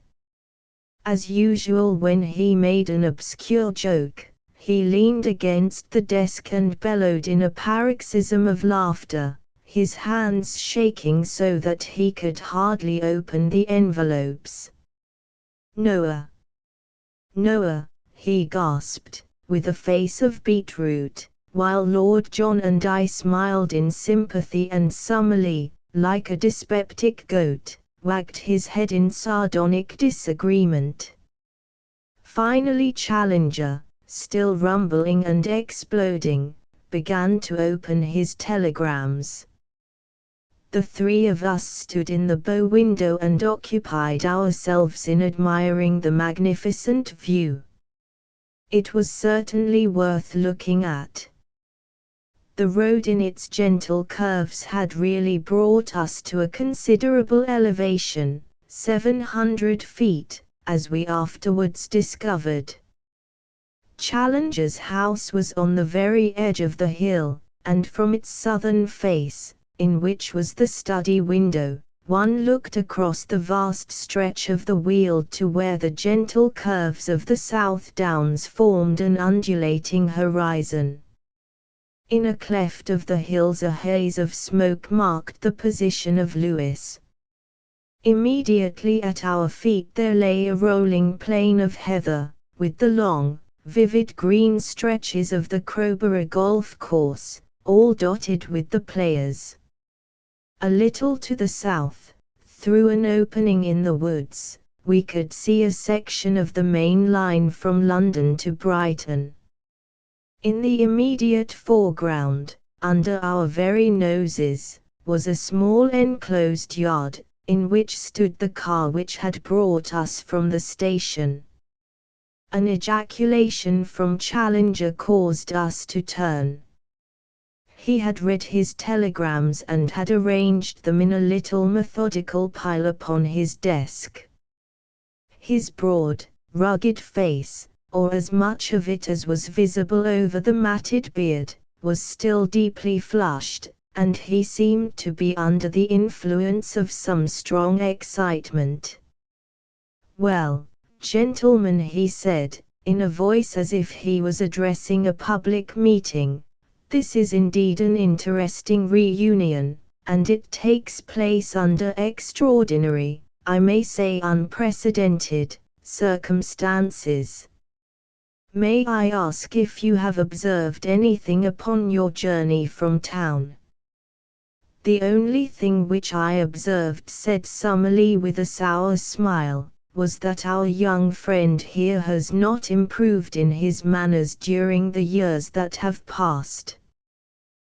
As usual, when he made an obscure joke, he leaned against the desk and bellowed in a paroxysm of laughter, his hands shaking so that he could hardly open the envelopes. "Noah! Noah!" he gasped, with a face of beetroot, while Lord John and I smiled in sympathy, and Summerlee, like a dyspeptic goat, wagged his head in sardonic disagreement. Finally Challenger, still rumbling and exploding, began to open his telegrams. The three of us stood in the bow window and occupied ourselves in admiring the magnificent view. It was certainly worth looking at. The road in its gentle curves had really brought us to a considerable elevation, 700 feet, as we afterwards discovered. Challenger's house was on the very edge of the hill, and from its southern face, in which was the study window, one looked across the vast stretch of the Weald to where the gentle curves of the South Downs formed an undulating horizon. In a cleft of the hills a haze of smoke marked the position of Lewis. Immediately at our feet there lay a rolling plain of heather, with the long, vivid green stretches of the Crowborough golf course, all dotted with the players. A little to the south, through an opening in the woods, we could see a section of the main line from London to Brighton. In the immediate foreground, under our very noses, was a small enclosed yard, in which stood the car which had brought us from the station. An ejaculation from Challenger caused us to turn. He had read his telegrams and had arranged them in a little methodical pile upon his desk. His broad, rugged face, or as much of it as was visible over the matted beard, was still deeply flushed, and he seemed to be under the influence of some strong excitement. "Well, gentlemen," he said, in a voice as if he was addressing a public meeting, "this is indeed an interesting reunion, and it takes place under extraordinary, I may say unprecedented, circumstances. May I ask if you have observed anything upon your journey from town?" "The only thing which I observed," said Summerlee with a sour smile, "was that our young friend here has not improved in his manners during the years that have passed.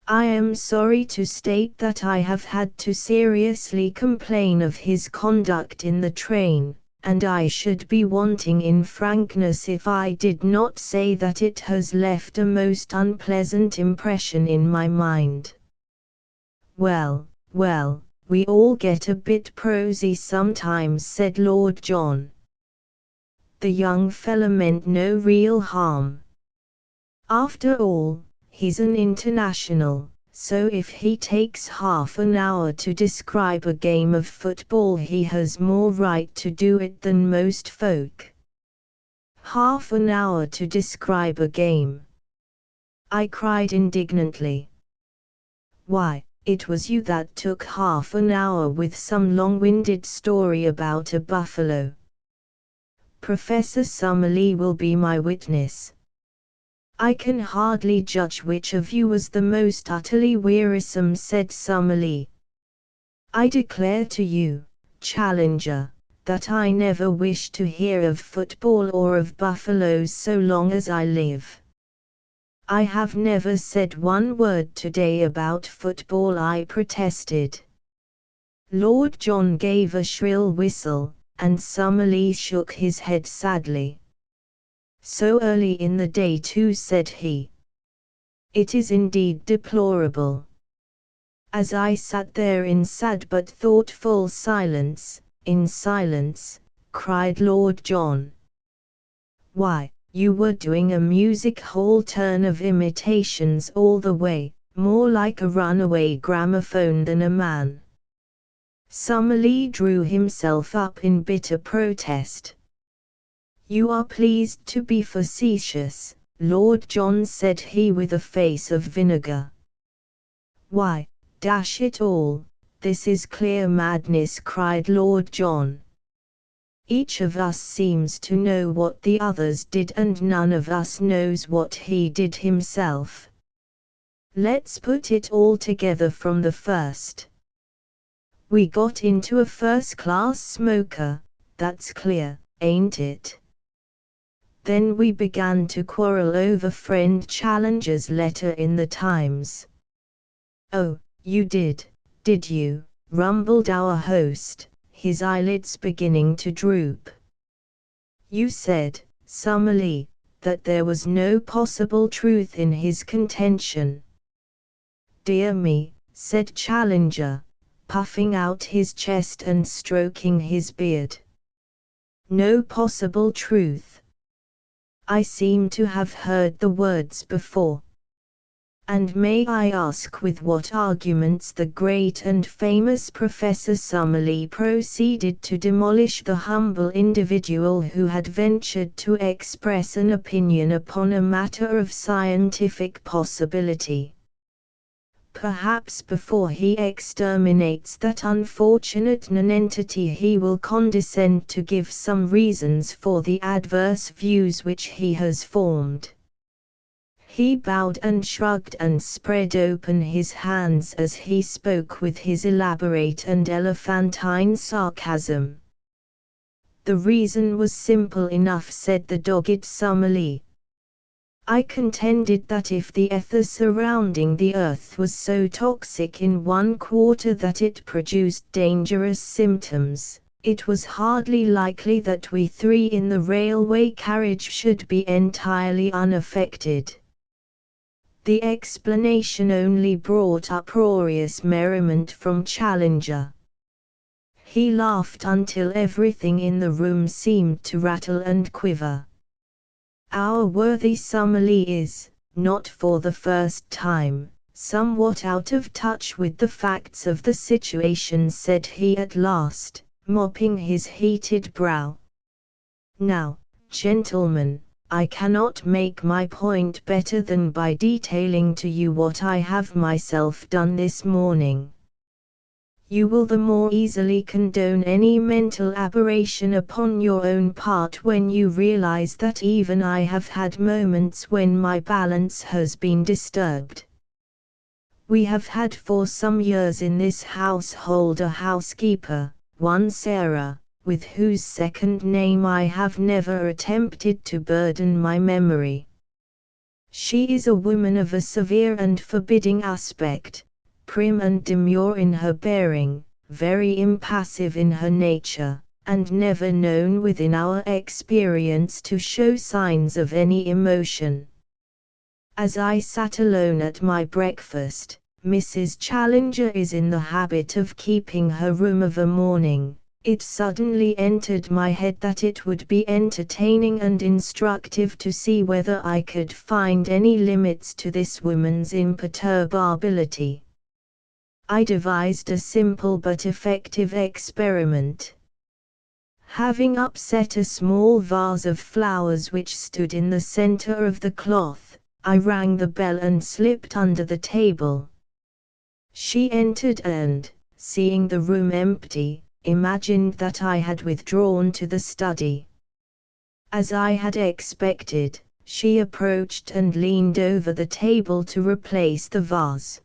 I am sorry to state that I have had to seriously complain of his conduct in the train, and I should be wanting in frankness if I did not say that it has left a most unpleasant impression in my mind." "Well, well, we all get a bit prosy sometimes," said Lord John. "The young fella meant no real harm. After all, he's an international, so if he takes half an hour to describe a game of football he has more right to do it than most folk." "Half an hour to describe a game!" I cried indignantly. "Why, it was you that took half an hour with some long-winded story about a buffalo. Professor Summerlee will be my witness. I can hardly judge which of you was the most utterly wearisome," said Summerlee. "I declare to you, Challenger, that I never wish to hear of football or of buffaloes so long as I live. I have never said one word today about football," I protested. Lord John gave a shrill whistle, and Summerlee shook his head sadly. "So early in the day too," said he. "It is indeed deplorable." As I sat there in sad but thoughtful silence, cried Lord John, "Why, you were doing a music-hall turn of imitations all the way, more like a runaway gramophone than a man." Summerlee drew himself up in bitter protest. "You are pleased to be facetious, Lord John," said he with a face of vinegar. "Why, dash it all, this is clear madness," cried Lord John. "Each of us seems to know what the others did and none of us knows what he did himself. Let's put it all together from the first. We got into a first-class smoker, that's clear, ain't it? Then we began to quarrel over friend Challenger's letter in the Times. Oh, you did you? Rumbled our host, his eyelids beginning to droop. You said, Summerlee, that there was no possible truth in his contention. Dear me, said Challenger, puffing out his chest and stroking his beard. No possible truth. I seem to have heard the words before. And may I ask with what arguments the great and famous Professor Summerlee proceeded to demolish the humble individual who had ventured to express an opinion upon a matter of scientific possibility? Perhaps before he exterminates that unfortunate nonentity he will condescend to give some reasons for the adverse views which he has formed. He bowed and shrugged and spread open his hands as he spoke with his elaborate and elephantine sarcasm. The reason was simple enough, said the dogged Summerlee. I contended that if the ether surrounding the earth was so toxic in one quarter that it produced dangerous symptoms, it was hardly likely that we three in the railway carriage should be entirely unaffected. The explanation only brought uproarious merriment from Challenger. He laughed until everything in the room seemed to rattle and quiver. Our worthy Summerlee is, not for the first time, somewhat out of touch with the facts of the situation, said he at last, mopping his heated brow. Now, gentlemen, I cannot make my point better than by detailing to you what I have myself done this morning. You will the more easily condone any mental aberration upon your own part when you realize that even I have had moments when my balance has been disturbed. We have had for some years in this household a housekeeper, one Sarah, with whose second name I have never attempted to burden my memory. She is a woman of a severe and forbidding aspect, prim and demure in her bearing, very impassive in her nature, and never known within our experience to show signs of any emotion. As I sat alone at my breakfast, Mrs. Challenger is in the habit of keeping her room of a morning. It suddenly entered my head that it would be entertaining and instructive to see whether I could find any limits to this woman's imperturbability. I devised a simple but effective experiment. Having upset a small vase of flowers which stood in the center of the cloth, I rang the bell and slipped under the table. She entered and, seeing the room empty, imagined that I had withdrawn to the study. As I had expected, she approached and leaned over the table to replace the vase.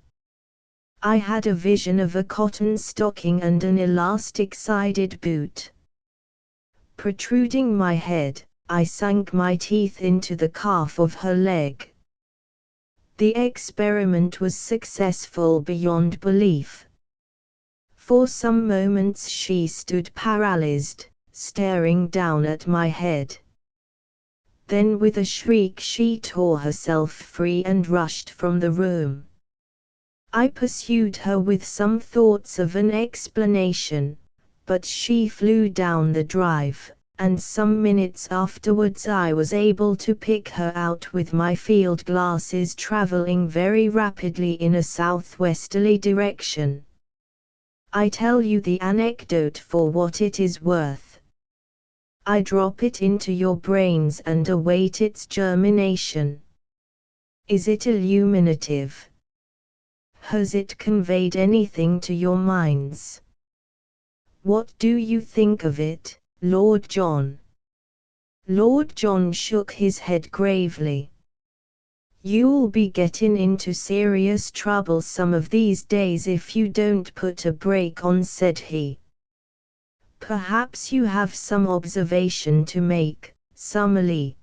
I had a vision of a cotton stocking and an elastic-sided boot. Protruding my head, I sank my teeth into the calf of her leg. The experiment was successful beyond belief. For some moments she stood paralyzed, staring down at my head. Then with a shriek she tore herself free and rushed from the room. I pursued her with some thoughts of an explanation, but she flew down the drive, and some minutes afterwards I was able to pick her out with my field glasses traveling very rapidly in a southwesterly direction. I tell you the anecdote for what it is worth. I drop it into your brains and await its germination. Is it illuminative? Has it conveyed anything to your minds? What do you think of it, Lord John? Lord John shook his head gravely. "You'll be gettin' into serious trouble some of these days if you don't put a brake on," said he. "Perhaps you have some observation to make, Summerlee.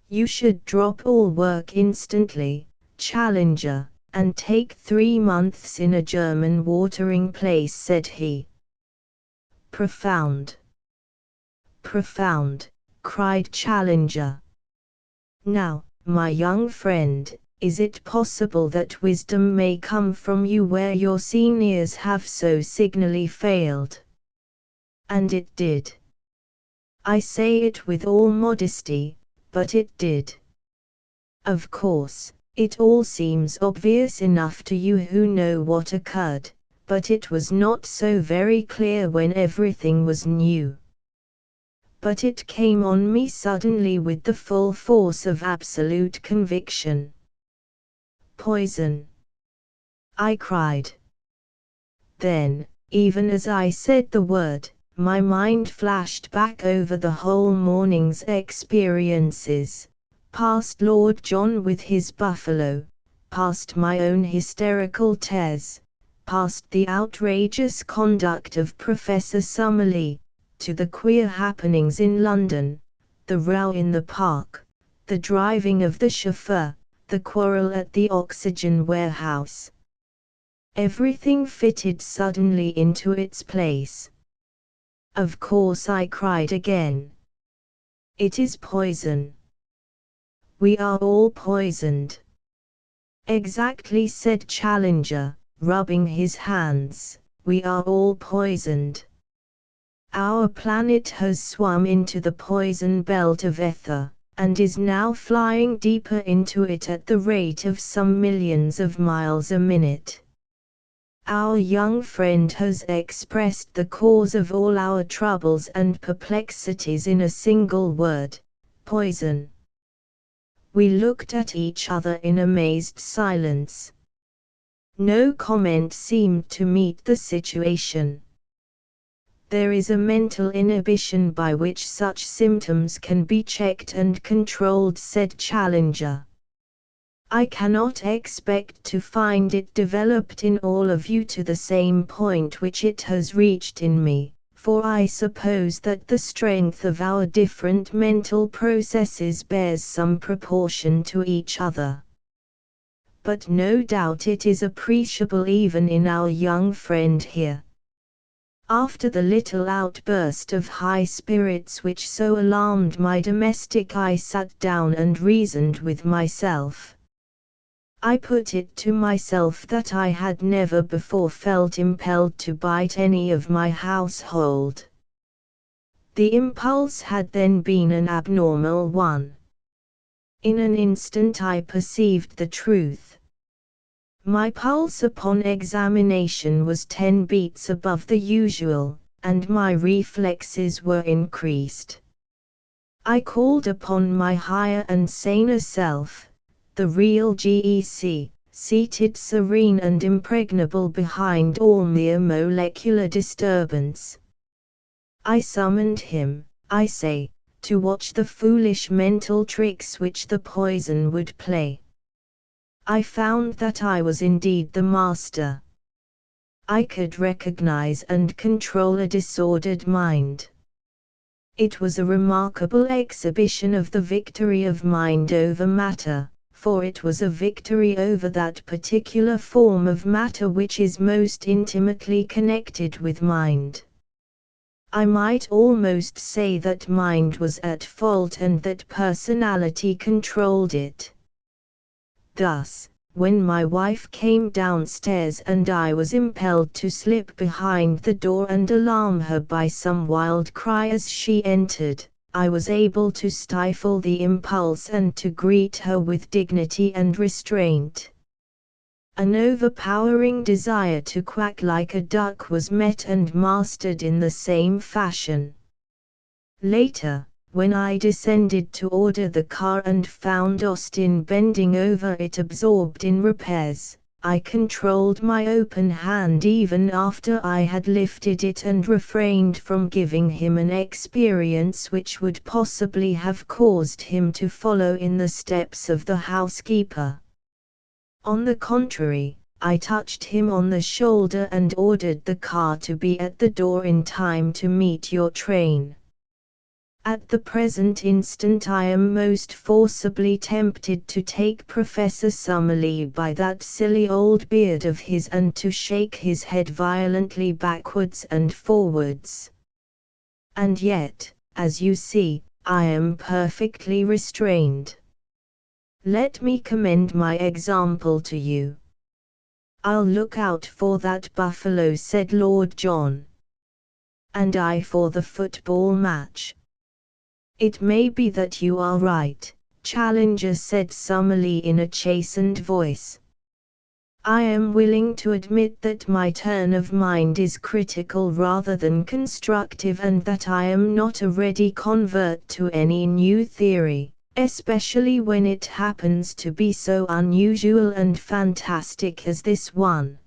You should drop all work instantly, Challenger, and take 3 months in a German watering place," said he. "Profound! Profound!" cried Challenger. "Now, my young friend, is it possible that wisdom may come from you where your seniors have so signally failed?" And it did. I say it with all modesty, but it did. Of course, it all seems obvious enough to you who know what occurred, but it was not so very clear when everything was new. But it came on me suddenly with the full force of absolute conviction. "Poison!" I cried. Then, even as I said the word, my mind flashed back over the whole morning's experiences, past Lord John with his buffalo, past my own hysterical tears, past the outrageous conduct of Professor Summerlee, to the queer happenings in London, the row in the park, the driving of the chauffeur, the quarrel at the oxygen warehouse. Everything fitted suddenly into its place. Of course, I cried again. "It is poison. We are all poisoned." "Exactly," said Challenger, rubbing his hands, "we are all poisoned. Our planet has swum into the poison belt of ether, and is now flying deeper into it at the rate of some millions of miles a minute. Our young friend has expressed the cause of all our troubles and perplexities in a single word: poison." We looked at each other in amazed silence. No comment seemed to meet the situation. There is a mental inhibition by which such symptoms can be checked and controlled, said Challenger. I cannot expect to find it developed in all of you to the same point which it has reached in me, for I suppose that the strength of our different mental processes bears some proportion to each other. But no doubt it is appreciable even in our young friend here. After the little outburst of high spirits which so alarmed my domestic, I sat down and reasoned with myself. I put it to myself that I had never before felt impelled to bite any of my household. The impulse had then been an abnormal one. In an instant I perceived the truth. My pulse upon examination was 10 beats above the usual, and my reflexes were increased. I called upon my higher and saner self, the real GEC, seated serene and impregnable behind all mere molecular disturbance. I summoned him, I say, to watch the foolish mental tricks which the poison would play. I found that I was indeed the master. I could recognize and control a disordered mind. It was a remarkable exhibition of the victory of mind over matter, for it was a victory over that particular form of matter which is most intimately connected with mind. I might almost say that mind was at fault and that personality controlled it. Thus, when my wife came downstairs and I was impelled to slip behind the door and alarm her by some wild cry as she entered, I was able to stifle the impulse and to greet her with dignity and restraint. An overpowering desire to quack like a duck was met and mastered in the same fashion. Later, when I descended to order the car and found Austin bending over it absorbed in repairs, I controlled my open hand even after I had lifted it and refrained from giving him an experience which would possibly have caused him to follow in the steps of the housekeeper. On the contrary, I touched him on the shoulder and ordered the car to be at the door in time to meet your train. At the present instant I am most forcibly tempted to take Professor Summerlee by that silly old beard of his and to shake his head violently backwards and forwards. And yet, as you see, I am perfectly restrained. Let me commend my example to you. I'll look out for that buffalo, said Lord John. And I for the football match. It may be that you are right, Challenger, said Summerlee in a chastened voice. I am willing to admit that my turn of mind is critical rather than constructive and that I am not a ready convert to any new theory, especially when it happens to be so unusual and fantastic as this one.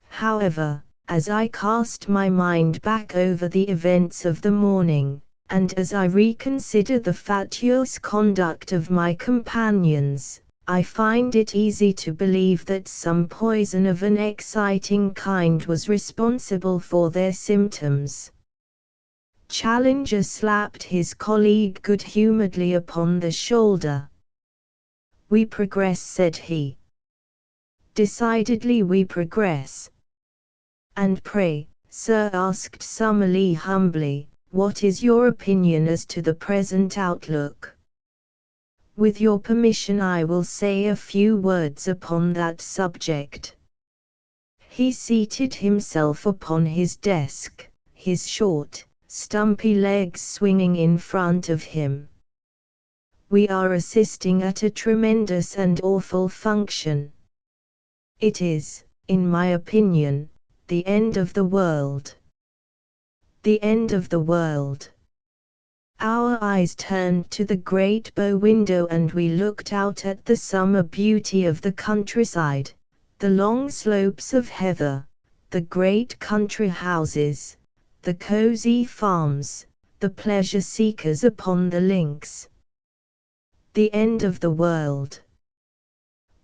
However, as I cast my mind back over the events of the morning, and as I reconsider the fatuous conduct of my companions, I find it easy to believe that some poison of an exciting kind was responsible for their symptoms. Challenger slapped his colleague good-humoredly upon the shoulder. We progress, said he. Decidedly we progress. And pray, sir, asked Summerlee humbly, what is your opinion as to the present outlook? With your permission I will say a few words upon that subject. He seated himself upon his desk, his short, stumpy legs swinging in front of him. We are assisting at a tremendous and awful function. It is, in my opinion, the end of the world. The end of the world. Our eyes turned to the great bow window and we looked out at the summer beauty of the countryside, the long slopes of heather, the great country houses, the cozy farms, the pleasure seekers upon the links. The end of the world.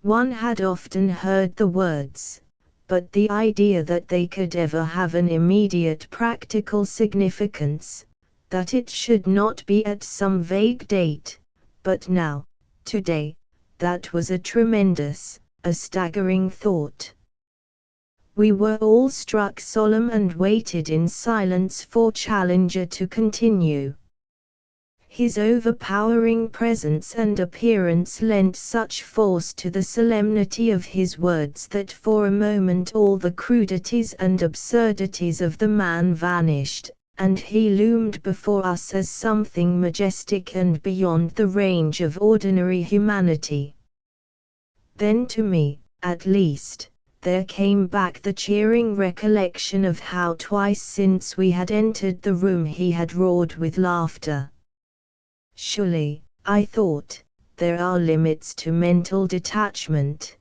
One had often heard the words, but the idea that they could ever have an immediate practical significance, that it should not be at some vague date, but now, today, that was a tremendous, a staggering thought. We were all struck solemn and waited in silence for Challenger to continue. His overpowering presence and appearance lent such force to the solemnity of his words that for a moment all the crudities and absurdities of the man vanished, and he loomed before us as something majestic and beyond the range of ordinary humanity. Then to me, at least, there came back the cheering recollection of how twice since we had entered the room he had roared with laughter. Surely, I thought, there are limits to mental detachment.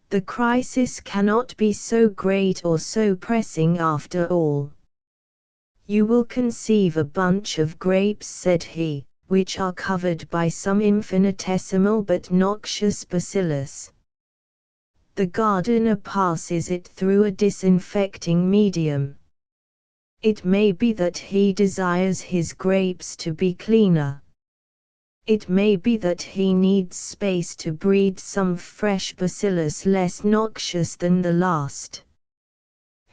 The crisis cannot be so great or so pressing after all. You will conceive a bunch of grapes, said he, which are covered by some infinitesimal but noxious bacillus. The gardener passes it through a disinfecting medium. It may be that he desires his grapes to be cleaner. It may be that he needs space to breed some fresh bacillus less noxious than the last.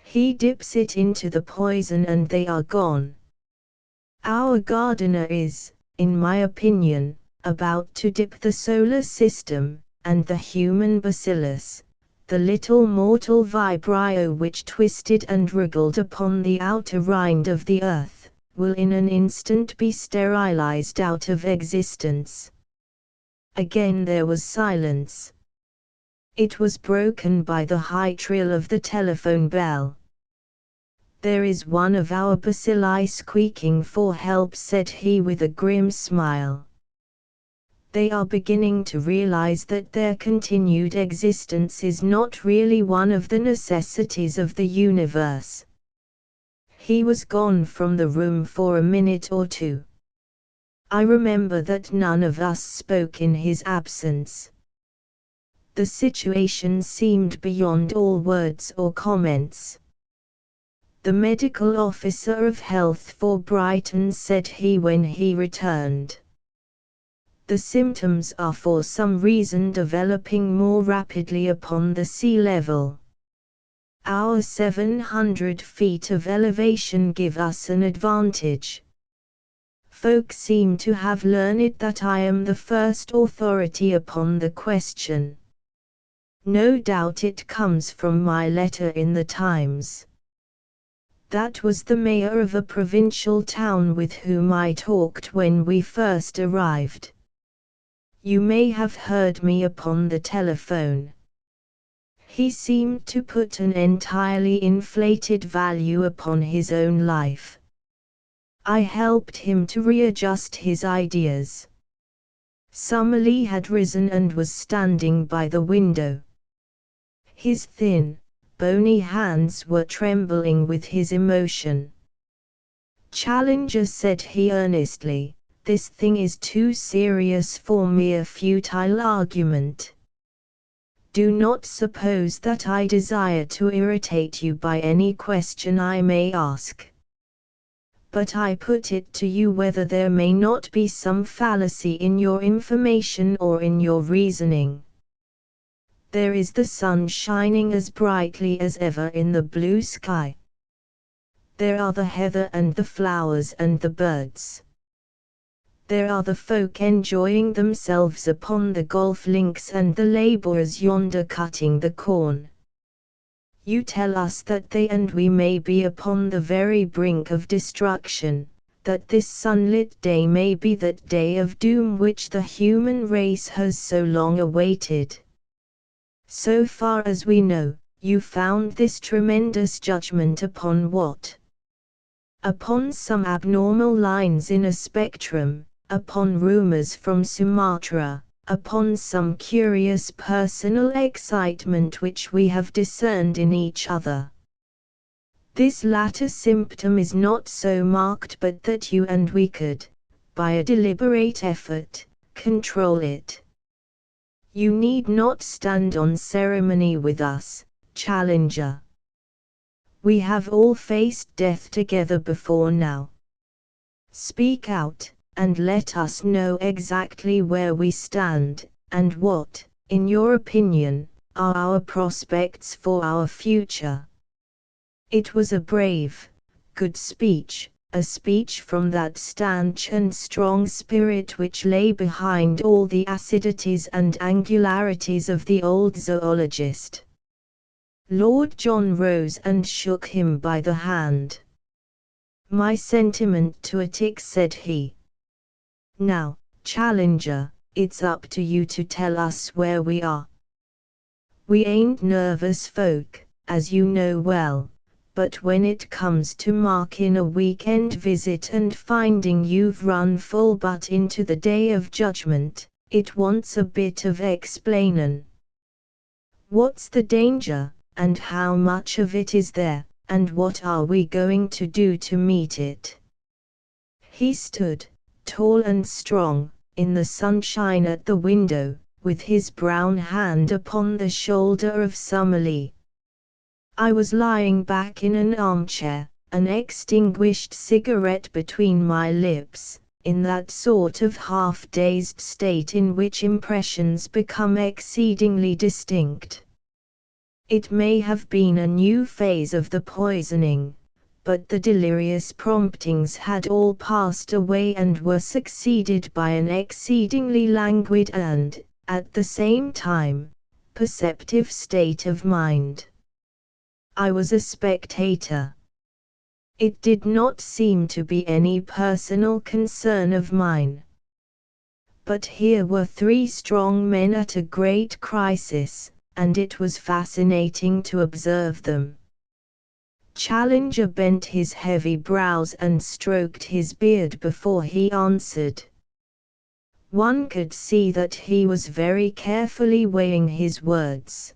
He dips it into the poison and they are gone. Our gardener is, in my opinion, about to dip the solar system, and the human bacillus, the little mortal vibrio which twisted and wriggled upon the outer rind of the earth, will in an instant be sterilized out of existence. Again there was silence. It was broken by the high trill of the telephone bell. There is one of our bacilli squeaking for help, said he with a grim smile. They are beginning to realize that their continued existence is not really one of the necessities of the universe. He was gone from the room for a minute or two. I remember that none of us spoke in his absence. The situation seemed beyond all words or comments. The medical officer of health for Brighton said when he returned. The symptoms are for some reason developing more rapidly upon the sea level. Our 700 feet of elevation give us an advantage. Folk seem to have learned that I am the first authority upon the question. No doubt it comes from my letter in the Times. That was the mayor of a provincial town with whom I talked when we first arrived. You may have heard me upon the telephone. He seemed to put an entirely inflated value upon his own life. I helped him to readjust his ideas. Summerlee had risen and was standing by the window. His thin, bony hands were trembling with his emotion. Challenger, said he earnestly, this thing is too serious for mere futile argument. Do not suppose that I desire to irritate you by any question I may ask. But I put it to you whether there may not be some fallacy in your information or in your reasoning. There is the sun shining as brightly as ever in the blue sky. There are the heather and the flowers and the birds. There are the folk enjoying themselves upon the golf links and the labourers yonder cutting the corn. You tell us that they and we may be upon the very brink of destruction, that this sunlit day may be that day of doom which the human race has so long awaited. So far as we know, you found this tremendous judgment upon what? Upon some abnormal lines in a spectrum, upon rumors from Sumatra, upon some curious personal excitement which we have discerned in each other. This latter symptom is not so marked but that you and we could, by a deliberate effort, control it. You need not stand on ceremony with us, Challenger. We have all faced death together before now. Speak out, and let us know exactly where we stand, and what, in your opinion, are our prospects for our future. It was a brave, good speech, a speech from that stanch and strong spirit which lay behind all the acidities and angularities of the old zoologist. Lord John rose and shook him by the hand. My sentiment to a tick, said he. Now, Challenger, it's up to you to tell us where we are. We ain't nervous folk, as you know well. But when it comes to marking a weekend visit and finding you've run full butt into the day of judgment, it wants a bit of explainin'. What's the danger, and how much of it is there, and what are we going to do to meet it? He stood, tall and strong, in the sunshine at the window, with his brown hand upon the shoulder of Summerlee. I was lying back in an armchair, an extinguished cigarette between my lips, in that sort of half-dazed state in which impressions become exceedingly distinct. It may have been a new phase of the poisoning, but the delirious promptings had all passed away and were succeeded by an exceedingly languid and, at the same time, perceptive state of mind. I was a spectator. It did not seem to be any personal concern of mine. But here were three strong men at a great crisis, and it was fascinating to observe them. Challenger bent his heavy brows and stroked his beard before he answered. One could see that he was very carefully weighing his words.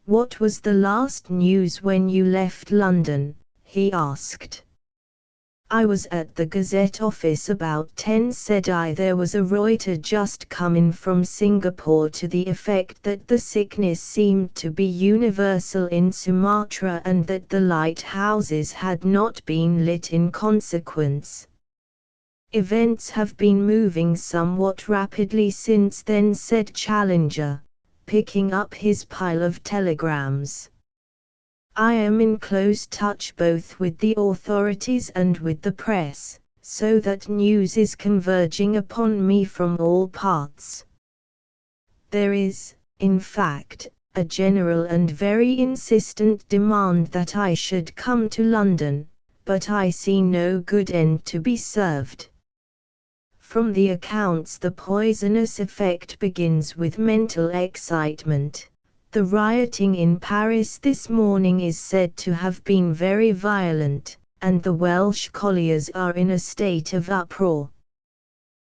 "What was the last news when you left London?" he asked. "I was at the Gazette office about 10, said I. There was a Reuter just come in from Singapore to the effect that the sickness seemed to be universal in Sumatra and that the lighthouses had not been lit in consequence. Events have been moving somewhat rapidly since then," said Challenger, picking up his pile of telegrams. "I am in close touch both with the authorities and with the press, so that news is converging upon me from all parts. There is, in fact, a general and very insistent demand that I should come to London, but I see no good end to be served. From the accounts, the poisonous effect begins with mental excitement. The rioting in Paris this morning is said to have been very violent, and the Welsh colliers are in a state of uproar.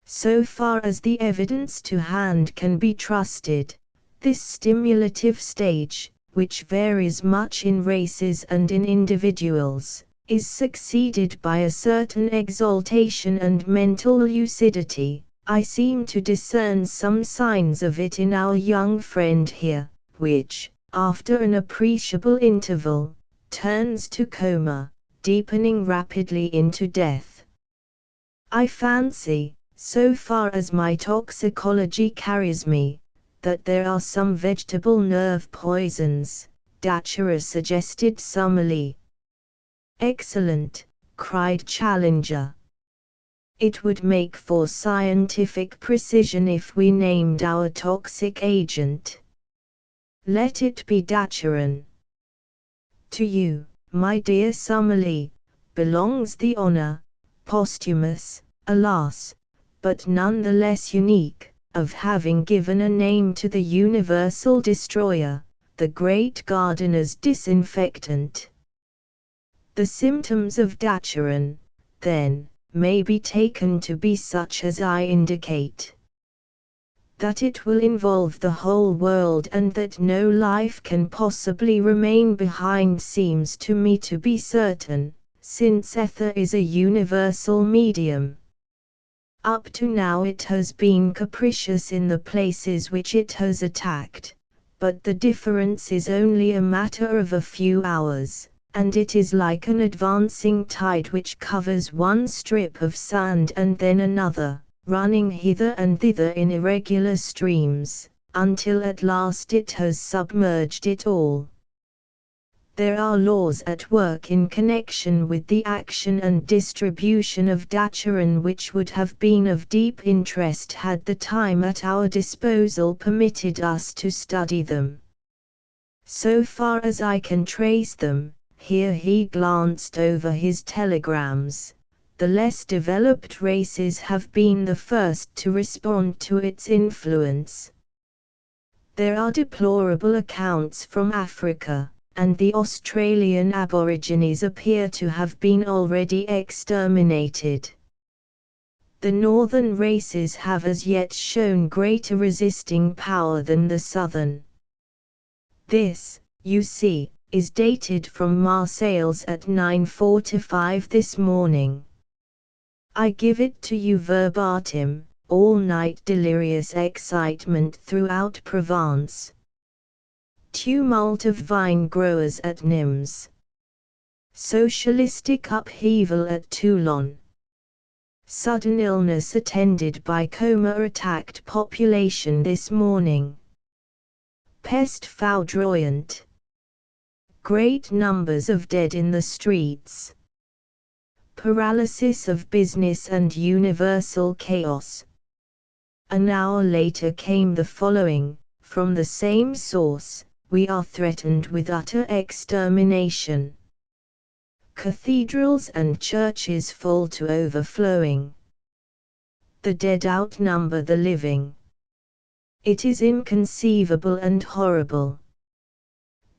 So far as the evidence to hand can be trusted, this stimulative stage, which varies much in races and in individuals, is succeeded by a certain exaltation and mental lucidity. I seem to discern some signs of it in our young friend here, which, after an appreciable interval, turns to coma, deepening rapidly into death. I fancy, so far as my toxicology carries me, that there are some vegetable nerve poisons," Dachera suggested summily. "Excellent," cried Challenger. "It would make for scientific precision if we named our toxic agent. Let it be Dacheron. To you, my dear Summerlee, belongs the honor, posthumous, alas, but none the less unique, of having given a name to the universal destroyer, the great gardener's disinfectant. The symptoms of Dacheron, then, may be taken to be such as I indicate. That it will involve the whole world and that no life can possibly remain behind seems to me to be certain, since ether is a universal medium. Up to now it has been capricious in the places which it has attacked, but the difference is only a matter of a few hours. And it is like an advancing tide which covers one strip of sand and then another, running hither and thither in irregular streams, until at last it has submerged it all. There are laws at work in connection with the action and distribution of Dacheron which would have been of deep interest had the time at our disposal permitted us to study them. So far as I can trace them," here he glanced over his telegrams, "the less developed races have been the first to respond to its influence. There are deplorable accounts from Africa, and the Australian aborigines appear to have been already exterminated. The northern races have as yet shown greater resisting power than the southern. This, you see, is dated from Marseilles at 9:45 this morning. I give it to you verbatim, all-night delirious excitement throughout Provence. Tumult of vine growers at Nimes. Socialistic upheaval at Toulon. Sudden illness attended by coma-attacked population this morning. Peste foudroyante. Great numbers of dead in the streets. Paralysis of business and universal chaos." An hour later came the following, from the same source: "We are threatened with utter extermination. Cathedrals and churches full to overflowing. The dead outnumber the living. It is inconceivable and horrible.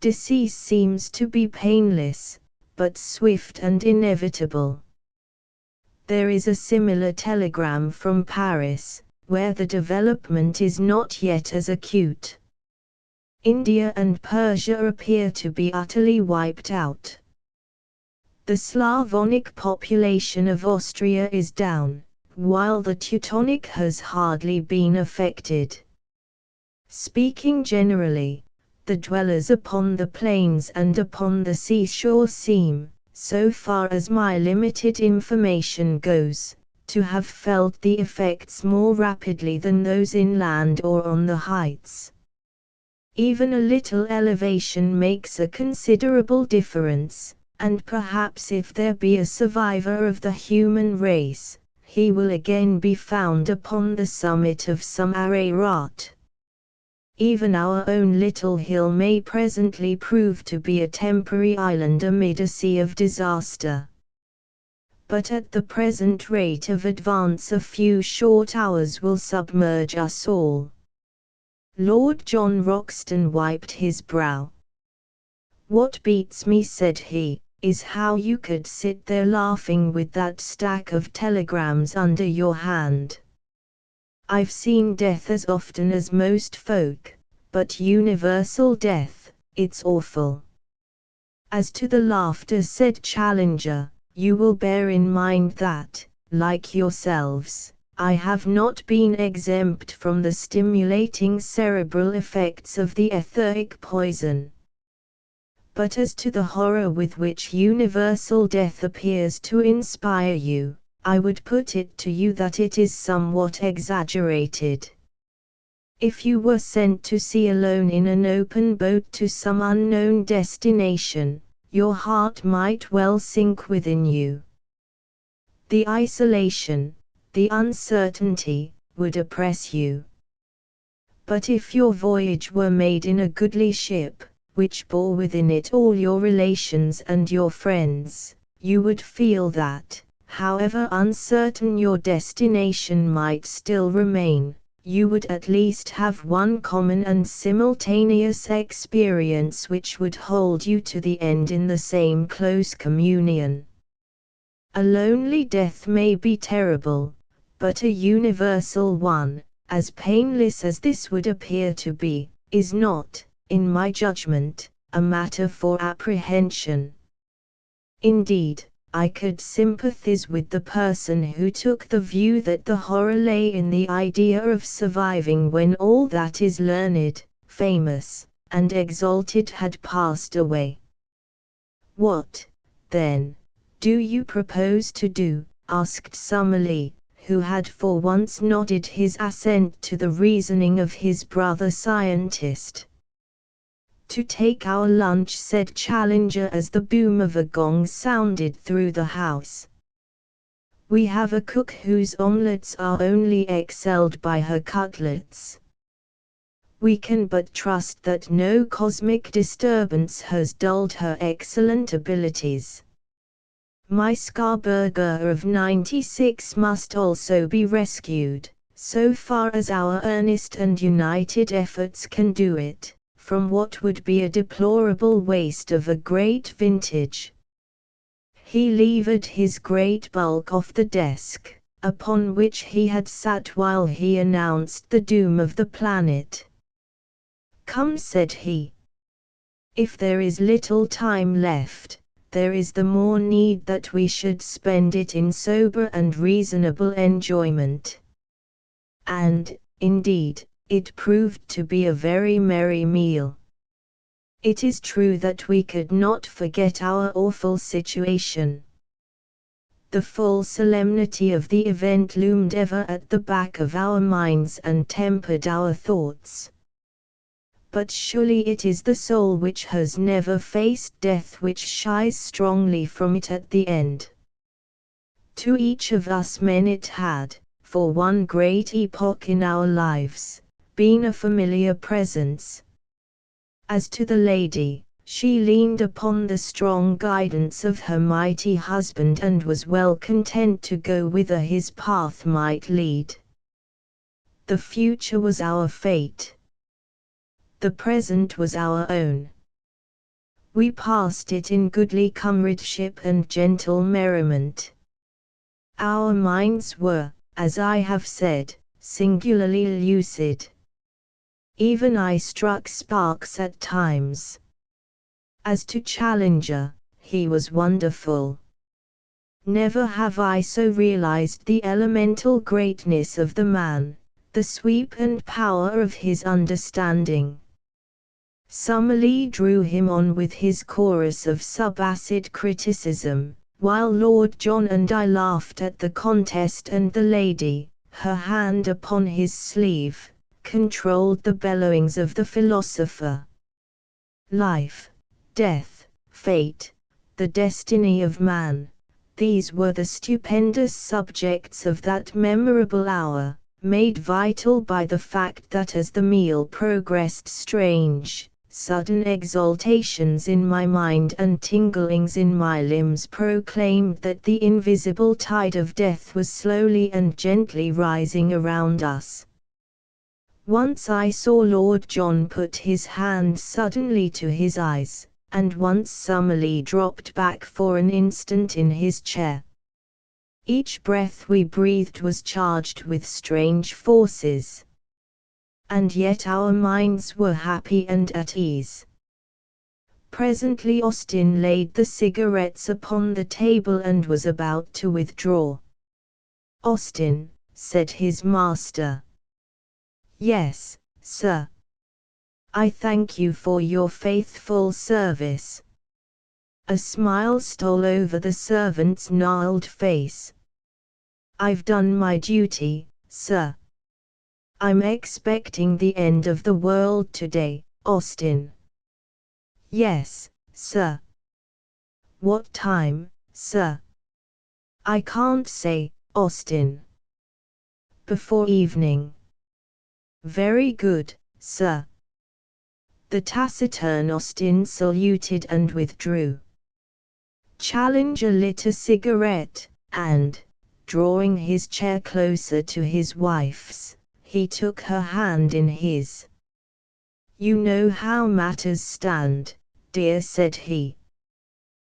Decease seems to be painless, but swift and inevitable." There is a similar telegram from Paris, where the development is not yet as acute. India and Persia appear to be utterly wiped out. The Slavonic population of Austria is down, while the Teutonic has hardly been affected. Speaking generally, the dwellers upon the plains and upon the seashore seem, so far as my limited information goes, to have felt the effects more rapidly than those inland or on the heights. Even a little elevation makes a considerable difference, and perhaps if there be a survivor of the human race, he will again be found upon the summit of some Ararat. Even our own little hill may presently prove to be a temporary island amid a sea of disaster. But at the present rate of advance a few short hours will submerge us all. Lord John Roxton wiped his brow. "What beats me," said he, "is how you could sit there laughing with that stack of telegrams under your hand. I've seen death as often as most folk, but universal death, it's awful." "As to the laughter," said Challenger, "you will bear in mind that, like yourselves, I have not been exempt from the stimulating cerebral effects of the etheric poison. But as to the horror with which universal death appears to inspire you, I would put it to you that it is somewhat exaggerated. If you were sent to sea alone in an open boat to some unknown destination, your heart might well sink within you. The isolation, the uncertainty, would oppress you. But if your voyage were made in a goodly ship, which bore within it all your relations and your friends, you would feel that, however uncertain your destination might still remain, you would at least have one common and simultaneous experience which would hold you to the end in the same close communion. A lonely death may be terrible, but a universal one, as painless as this would appear to be, is not, in my judgment, a matter for apprehension. Indeed, I could sympathize with the person who took the view that the horror lay in the idea of surviving when all that is learned, famous, and exalted had passed away. "What, then, do you propose to do?" asked Summerlee, who had for once nodded his assent to the reasoning of his brother scientist. "To take our lunch," said Challenger as the boom of a gong sounded through the house. "We have a cook whose omelettes are only excelled by her cutlets. We can but trust that no cosmic disturbance has dulled her excellent abilities. My Scarburger of '96 must also be rescued, so far as our earnest and united efforts can do it, from what would be a deplorable waste of a great vintage." He levered his great bulk off the desk, upon which he had sat while he announced the doom of the planet. "Come," said he. "If there is little time left, there is the more need that we should spend it in sober and reasonable enjoyment." And, indeed, it proved to be a very merry meal. It is true that we could not forget our awful situation. The full solemnity of the event loomed ever at the back of our minds and tempered our thoughts. But surely it is the soul which has never faced death which shies strongly from it at the end. To each of us men it had, for one great epoch in our lives, been a familiar presence. As to the lady, she leaned upon the strong guidance of her mighty husband and was well content to go whither his path might lead. The future was our fate. The present was our own. We passed it in goodly comradeship and gentle merriment. Our minds were, as I have said, singularly lucid. Even I struck sparks at times. As to Challenger, he was wonderful. Never have I so realized the elemental greatness of the man, the sweep and power of his understanding. Summerlee drew him on with his chorus of subacid criticism, while Lord John and I laughed at the contest, and the lady, her hand upon his sleeve, controlled the bellowings of the philosopher. Life, death, fate, the destiny of man, these were the stupendous subjects of that memorable hour, made vital by the fact that as the meal progressed strange, sudden exaltations in my mind and tinglings in my limbs proclaimed that the invisible tide of death was slowly and gently rising around us. Once I saw Lord John put his hand suddenly to his eyes, and once Summerlee dropped back for an instant in his chair. Each breath we breathed was charged with strange forces. And yet our minds were happy and at ease. Presently Austin laid the cigarettes upon the table and was about to withdraw. "Austin," said his master. "Yes, sir." "I thank you for your faithful service." A smile stole over the servant's gnarled face. "I've done my duty, sir. I'm expecting the end of the world today, Austin." "Yes, sir." "What time, sir?" "I can't say, Austin." "Before evening." "Very good, sir." The taciturn Austin saluted and withdrew. Challenger lit a cigarette, and, drawing his chair closer to his wife's, he took her hand in his. "You know how matters stand, dear," said he.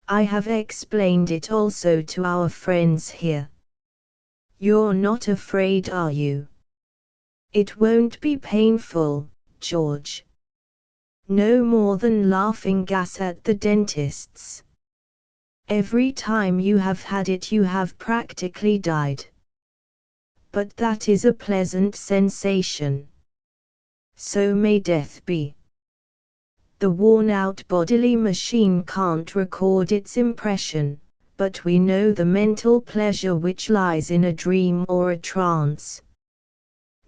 "I have explained it also to our friends here. You're not afraid, are you?" "It won't be painful, George." "No more than laughing gas at the dentist's. Every time you have had it you have practically died. But that is a pleasant sensation. So may death be. The worn-out bodily machine can't record its impression, but we know the mental pleasure which lies in a dream or a trance.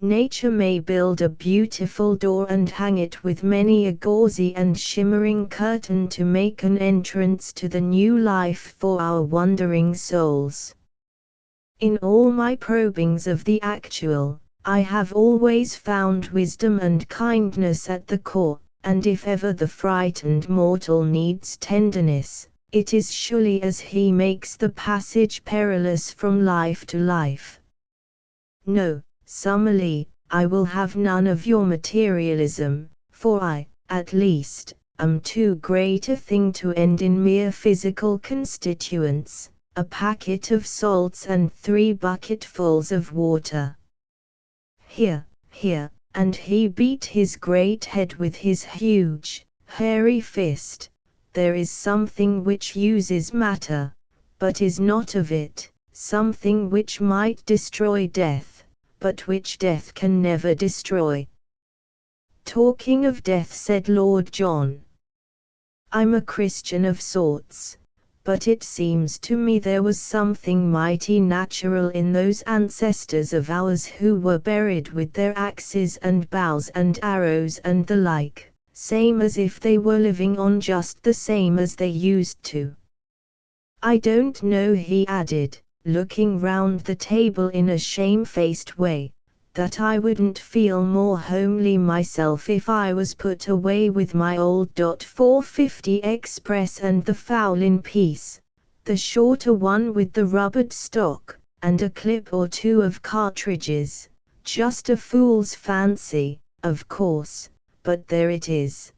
Nature may build a beautiful door and hang it with many a gauzy and shimmering curtain to make an entrance to the new life for our wandering souls. In all my probings of the actual, I have always found wisdom and kindness at the core, and if ever the frightened mortal needs tenderness, it is surely as he makes the passage perilous from life to life. No, Summerlee, I will have none of your materialism, for I, at least, am too great a thing to end in mere physical constituents, a packet of salts and 3 bucketfuls of water. Here, here, and he beat his great head with his huge, hairy fist, there is something which uses matter, but is not of it, something which might destroy death, but which death can never destroy. "Talking of death," said Lord John, "I'm a Christian of sorts, but it seems to me there was something mighty natural in those ancestors of ours who were buried with their axes and bows and arrows and the like, same as if they were living on just the same as they used to. I don't know," he added, looking round the table in a shamefaced way, "that I wouldn't feel more homely myself if I was put away with my old .450 Express and the fowl in piece, the shorter one with the rubbered stock, and a clip or two of cartridges, just a fool's fancy, of course, but there it is.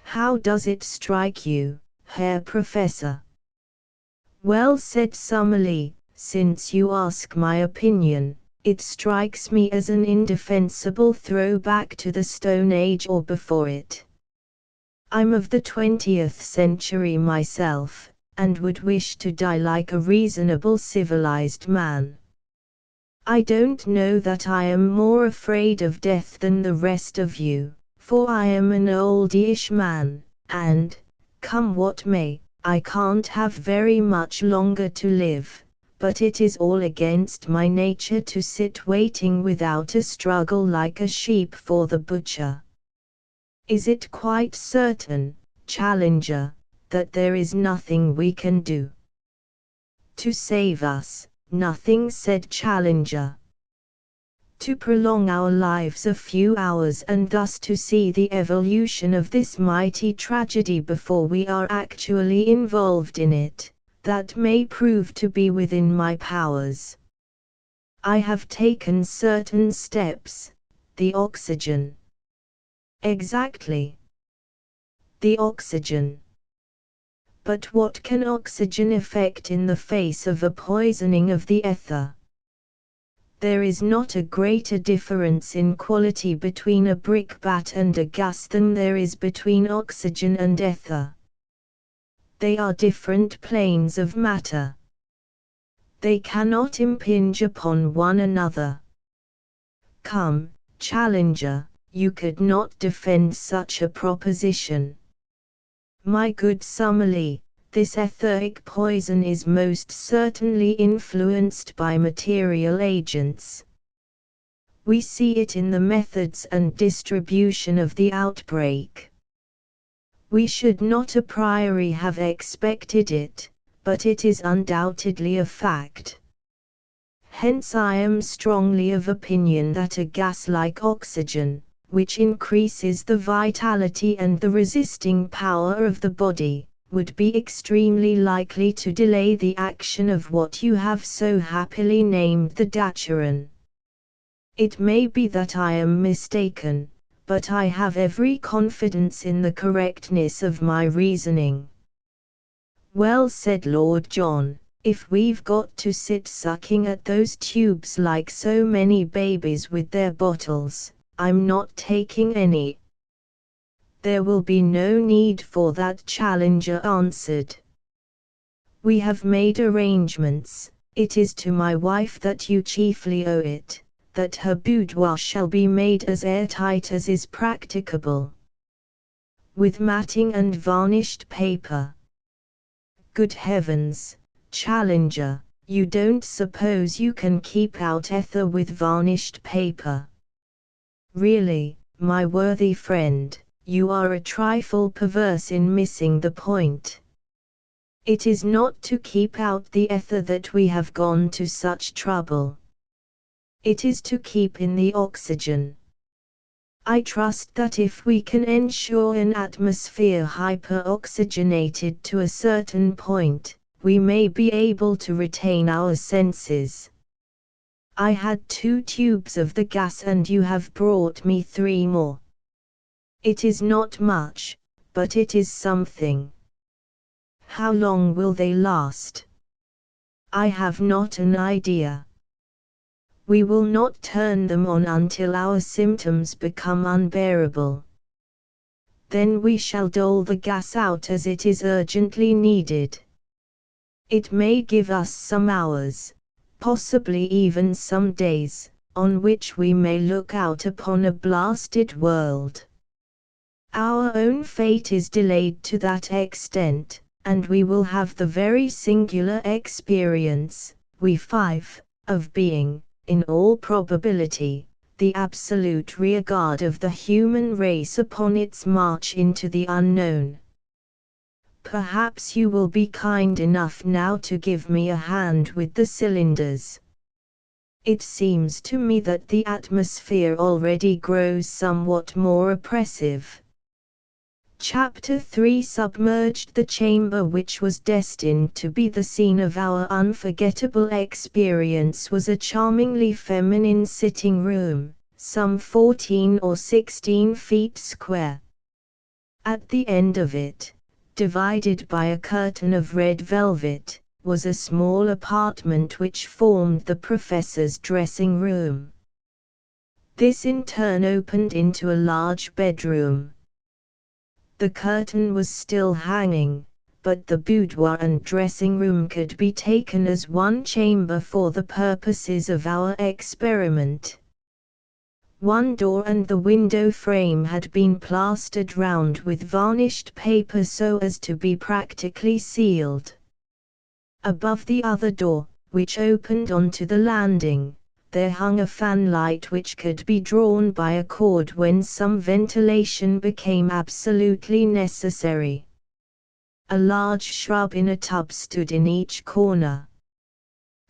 How does it strike you, Herr Professor?" "Well," said Summerlee, "since you ask my opinion, It strikes me as an indefensible throwback to the Stone Age or before it. I'm of the 20th century myself, and would wish to die like a reasonable civilized man. I don't know that I am more afraid of death than the rest of you, for I am an old-ish man, and, come what may, I can't have very much longer to live, but it is all against my nature to sit waiting without a struggle like a sheep for the butcher. Is it quite certain, Challenger, that there is nothing we can do to save us? Nothing, said Challenger. To prolong our lives a few hours and thus to see the evolution of this mighty tragedy before we are actually involved in it, that may prove to be within my powers. I have taken certain steps. The oxygen. Exactly. The oxygen. But what can oxygen effect in the face of a poisoning of the ether? There is not a greater difference in quality between a brickbat and a gas than there is between oxygen and ether. They are different planes of matter. They cannot impinge upon one another. Come, Challenger, you could not defend such a proposition. My good Summerlee, this etheric poison is most certainly influenced by material agents. We see it in the methods and distribution of the outbreak. We should not a priori have expected it, but it is undoubtedly a fact. Hence I am strongly of opinion that a gas like oxygen, which increases the vitality and the resisting power of the body, would be extremely likely to delay the action of what you have so happily named the daturon. It may be that I am mistaken, but I have every confidence in the correctness of my reasoning. Well, said Lord John, if we've got to sit sucking at those tubes like so many babies with their bottles, I'm not taking any. There will be no need for that, Challenger answered. We have made arrangements. It is to my wife that you chiefly owe it, that her boudoir shall be made as airtight as is practicable, with matting and varnished paper. Good heavens, Challenger, you don't suppose you can keep out ether with varnished paper? Really, my worthy friend, you are a trifle perverse in missing the point. It is not to keep out the ether that we have gone to such trouble. It is to keep in the oxygen. I trust that if we can ensure an atmosphere hyper-oxygenated to a certain point, we may be able to retain our senses. I had 2 tubes of the gas and you have brought me 3 more. It is not much, but it is something. How long will they last? I have not an idea. We will not turn them on until our symptoms become unbearable. Then we shall dole the gas out as it is urgently needed. It may give us some hours, possibly even some days, on which we may look out upon a blasted world. Our own fate is delayed to that extent, and we will have the very singular experience, we 5, of being, in all probability, the absolute rearguard of the human race upon its march into the unknown. Perhaps you will be kind enough now to give me a hand with the cylinders. It seems to me that the atmosphere already grows somewhat more oppressive. Chapter 3 submerged. The chamber which was destined to be the scene of our unforgettable experience was a charmingly feminine sitting room, some 14 or 16 feet square. At the end of it, divided by a curtain of red velvet, was a small apartment which formed the professor's dressing room. This in turn opened into a large bedroom. The curtain was still hanging, but the boudoir and dressing room could be taken as one chamber for the purposes of our experiment. One door and the window frame had been plastered round with varnished paper so as to be practically sealed. Above the other door, which opened onto the landing, there hung a fan light which could be drawn by a cord when some ventilation became absolutely necessary. A large shrub in a tub stood in each corner.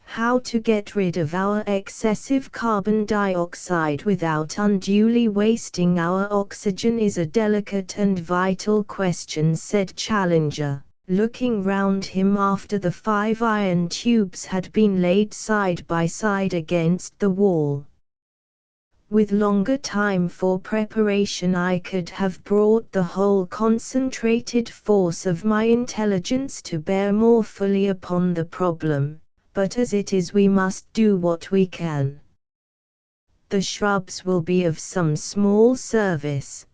How to get rid of our excessive carbon dioxide without unduly wasting our oxygen is a delicate and vital question, said Challenger, looking round him after the 5 iron tubes had been laid side by side against the wall. With longer time for preparation I could have brought the whole concentrated force of my intelligence to bear more fully upon the problem, but as it is we must do what we can. The shrubs will be of some small service.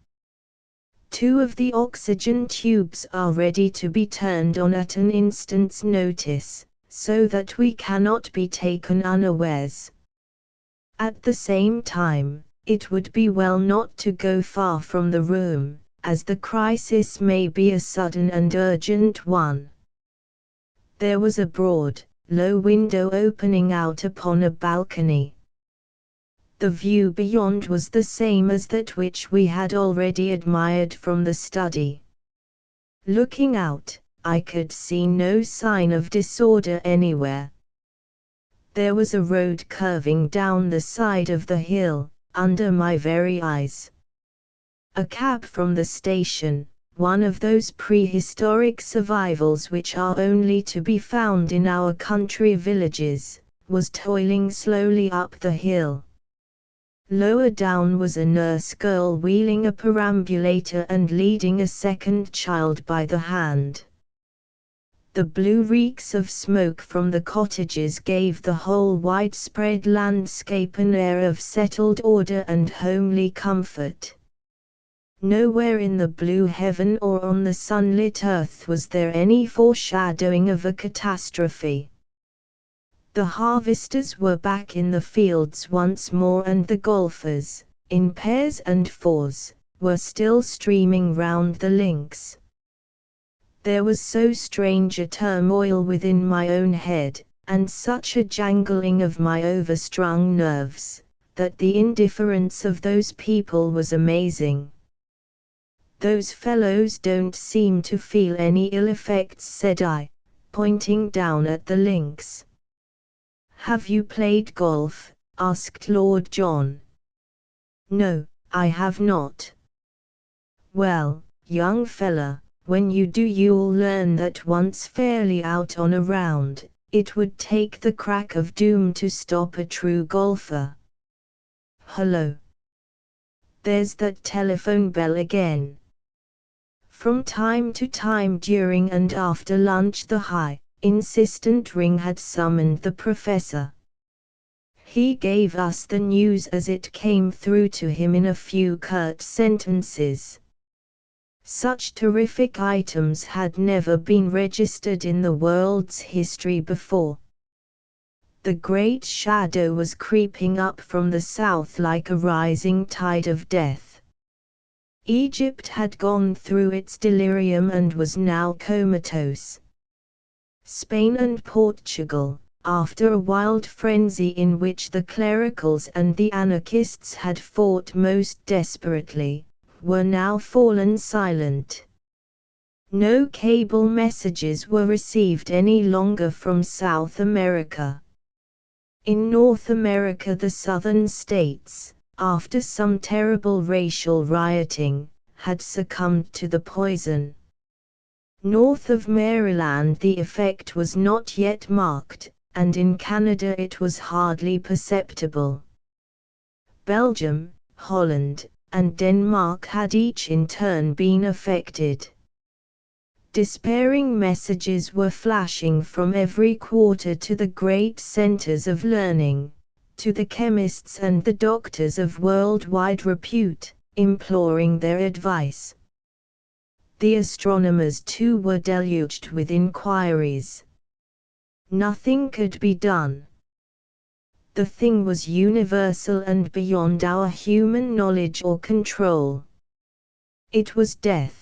2 of the oxygen tubes are ready to be turned on at an instant's notice, so that we cannot be taken unawares. At the same time, it would be well not to go far from the room, as the crisis may be a sudden and urgent one. There was a broad, low window opening out upon a balcony. The view beyond was the same as that which we had already admired from the study. Looking out, I could see no sign of disorder anywhere. There was a road curving down the side of the hill, under my very eyes. A cab from the station, one of those prehistoric survivals which are only to be found in our country villages, was toiling slowly up the hill. Lower down was a nurse girl wheeling a perambulator and leading a second child by the hand. The blue reeks of smoke from the cottages gave the whole widespread landscape an air of settled order and homely comfort. Nowhere in the blue heaven or on the sunlit earth was there any foreshadowing of a catastrophe. The harvesters were back in the fields once more, and the golfers, in pairs and fours, were still streaming round the links. There was so strange a turmoil within my own head, and such a jangling of my overstrung nerves, that the indifference of those people was amazing. "Those fellows don't seem to feel any ill effects," said I, pointing down at the links. "Have you played golf?" asked Lord John. "No, I have not." "Well, young fella, when you do you'll learn that once fairly out on a round, it would take the crack of doom to stop a true golfer. Hullo! There's that telephone bell again." From time to time during and after lunch the high, insistent ring had summoned the professor. He gave us the news as it came through to him in a few curt sentences. Such terrific items had never been registered in the world's history before. The great shadow was creeping up from the south like a rising tide of death. Egypt had gone through its delirium and was now comatose. Spain and Portugal, after a wild frenzy in which the clericals and the anarchists had fought most desperately, were now fallen silent. No cable messages were received any longer from South America. In North America the southern states, after some terrible racial rioting, had succumbed to the poison. North of Maryland the effect was not yet marked, and in Canada it was hardly perceptible. Belgium, Holland, and Denmark had each in turn been affected. Despairing messages were flashing from every quarter to the great centers of learning, to the chemists and the doctors of worldwide repute, imploring their advice. The astronomers too were deluged with inquiries. Nothing could be done. The thing was universal and beyond our human knowledge or control. It was death,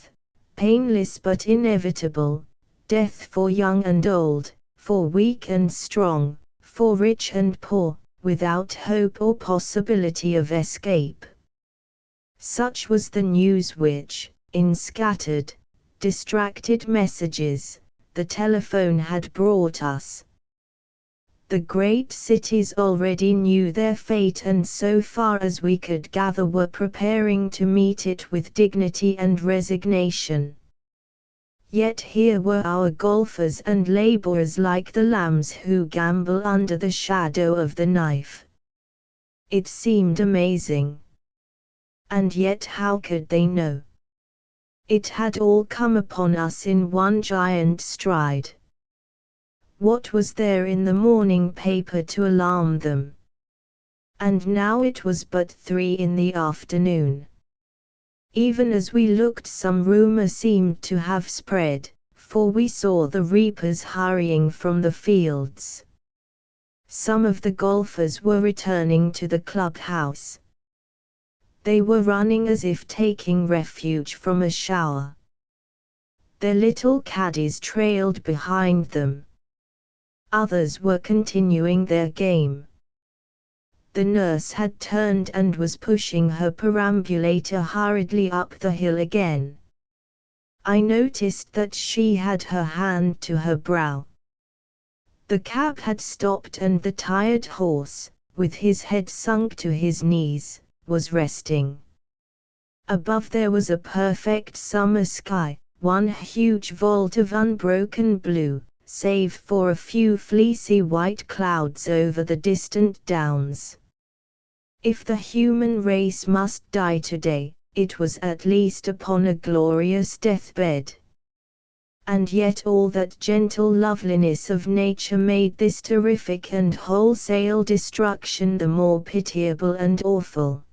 painless but inevitable, death for young and old, for weak and strong, for rich and poor, without hope or possibility of escape. Such was the news which, in scattered, distracted messages, the telephone had brought us. The great cities already knew their fate and so far as we could gather were preparing to meet it with dignity and resignation. Yet here were our golfers and laborers like the lambs who gamble under the shadow of the knife. It seemed amazing. And yet how could they know? It had all come upon us in one giant stride. What was there in the morning paper to alarm them? And now it was but 3 in the afternoon. Even as we looked, some rumor seemed to have spread, for we saw the reapers hurrying from the fields. Some of the golfers were returning to the clubhouse. They were running as if taking refuge from a shower. Their little caddies trailed behind them. Others were continuing their game. The nurse had turned and was pushing her perambulator hurriedly up the hill again. I noticed that she had her hand to her brow. The cab had stopped and the tired horse, with his head sunk to his knees, was resting. Above there was a perfect summer sky, one huge vault of unbroken blue, save for a few fleecy white clouds over the distant downs. If the human race must die today, it was at least upon a glorious deathbed. And yet all that gentle loveliness of nature made this terrific and wholesale destruction the more pitiable and awful.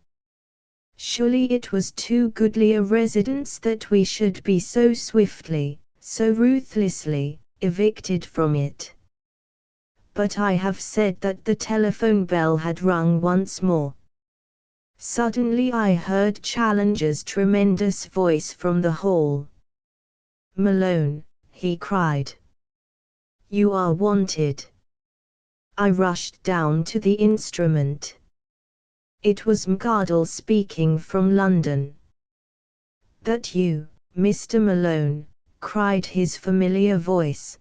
Surely it was too goodly a residence that we should be so swiftly, so ruthlessly, evicted from it. But I have said that the telephone bell had rung once more. Suddenly I heard Challenger's tremendous voice from the hall. "Malone," he cried. "You are wanted." I rushed down to the instrument. It was Mcardle speaking from London. "That you, Mr. Malone?" cried his familiar voice.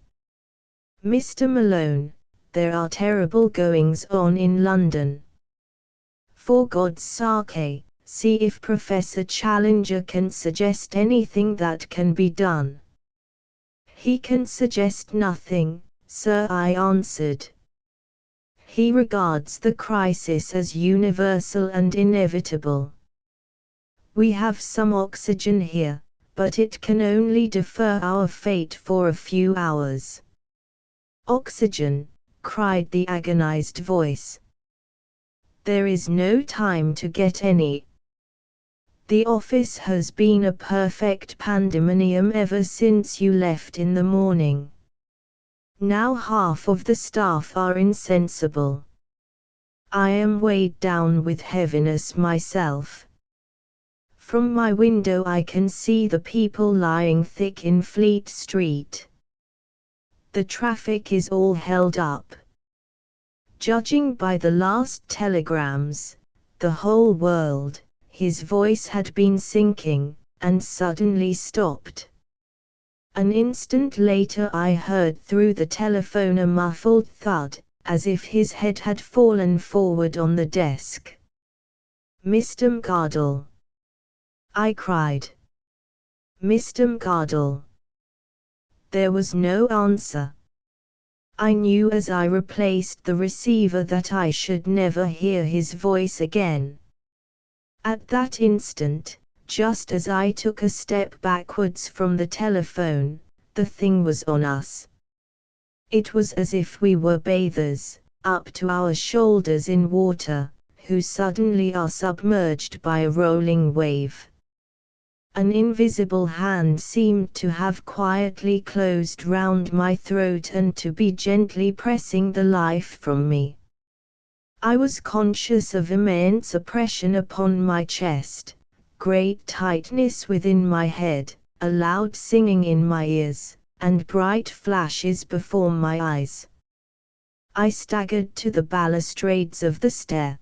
"Mr. Malone, there are terrible goings-on in London. For God's sake, see if Professor Challenger can suggest anything that can be done." "He can suggest nothing, sir," I answered. "He regards the crisis as universal and inevitable. We have some oxygen here, but it can only defer our fate for a few hours." "Oxygen!" cried the agonized voice. "There is no time to get any. The office has been a perfect pandemonium ever since you left in the morning. Now half of the staff are insensible. I am weighed down with heaviness myself. From my window I can see the people lying thick in Fleet Street. The traffic is all held up. Judging by the last telegrams, the whole world," his voice had been sinking, and suddenly stopped. An instant later I heard through the telephone a muffled thud, as if his head had fallen forward on the desk. "Mr. Mcardle!" I cried. "Mr. Mcardle!" There was no answer. I knew as I replaced the receiver that I should never hear his voice again. At that instant, just as I took a step backwards from the telephone, the thing was on us. It was as if we were bathers, up to our shoulders in water, who suddenly are submerged by a rolling wave. An invisible hand seemed to have quietly closed round my throat and to be gently pressing the life from me. I was conscious of immense oppression upon my chest, great tightness within my head, a loud singing in my ears, and bright flashes before my eyes. I staggered to the balustrades of the stair.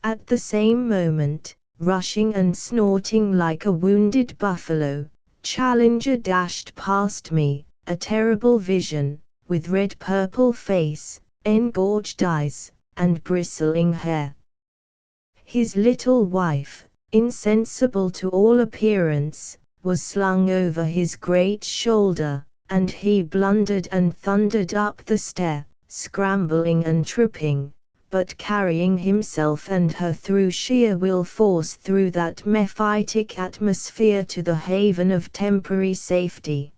At the same moment, rushing and snorting like a wounded buffalo, Challenger dashed past me, a terrible vision, with red-purple face, engorged eyes, and bristling hair. His little wife, insensible to all appearance, was slung over his great shoulder, and he blundered and thundered up the stair, scrambling and tripping, but carrying himself and her through sheer will force through that mephitic atmosphere to the haven of temporary safety.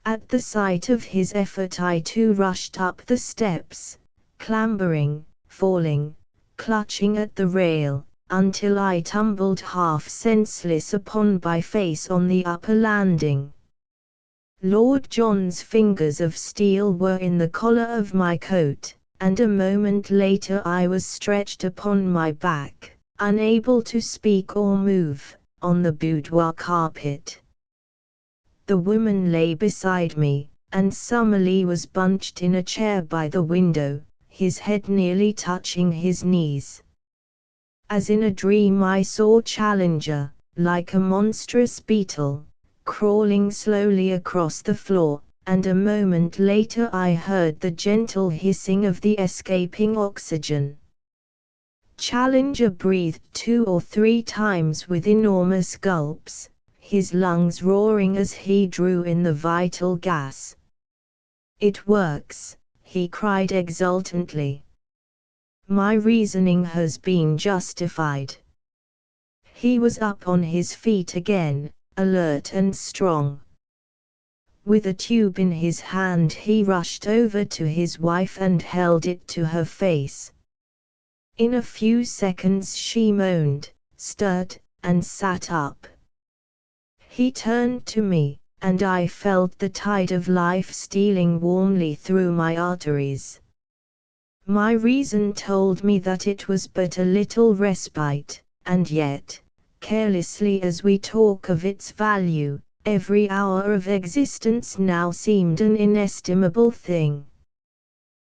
At the sight of his effort I too rushed up the steps, clambering, falling, clutching at the rail, until I tumbled half senseless upon my face on the upper landing. Lord John's fingers of steel were in the collar of my coat, and a moment later I was stretched upon my back, unable to speak or move, on the boudoir carpet. The woman lay beside me, and Summerlee was bunched in a chair by the window, his head nearly touching his knees. As in a dream I saw Challenger, like a monstrous beetle, crawling slowly across the floor, and a moment later I heard the gentle hissing of the escaping oxygen. Challenger breathed 2 or 3 times with enormous gulps, his lungs roaring as he drew in the vital gas. "It works," he cried exultantly. "My reasoning has been justified." He was up on his feet again, alert and strong. With a tube in his hand he rushed over to his wife and held it to her face. In a few seconds she moaned, stirred, and sat up. He turned to me, and I felt the tide of life stealing warmly through my arteries. My reason told me that it was but a little respite, and yet, carelessly as we talk of its value, every hour of existence now seemed an inestimable thing.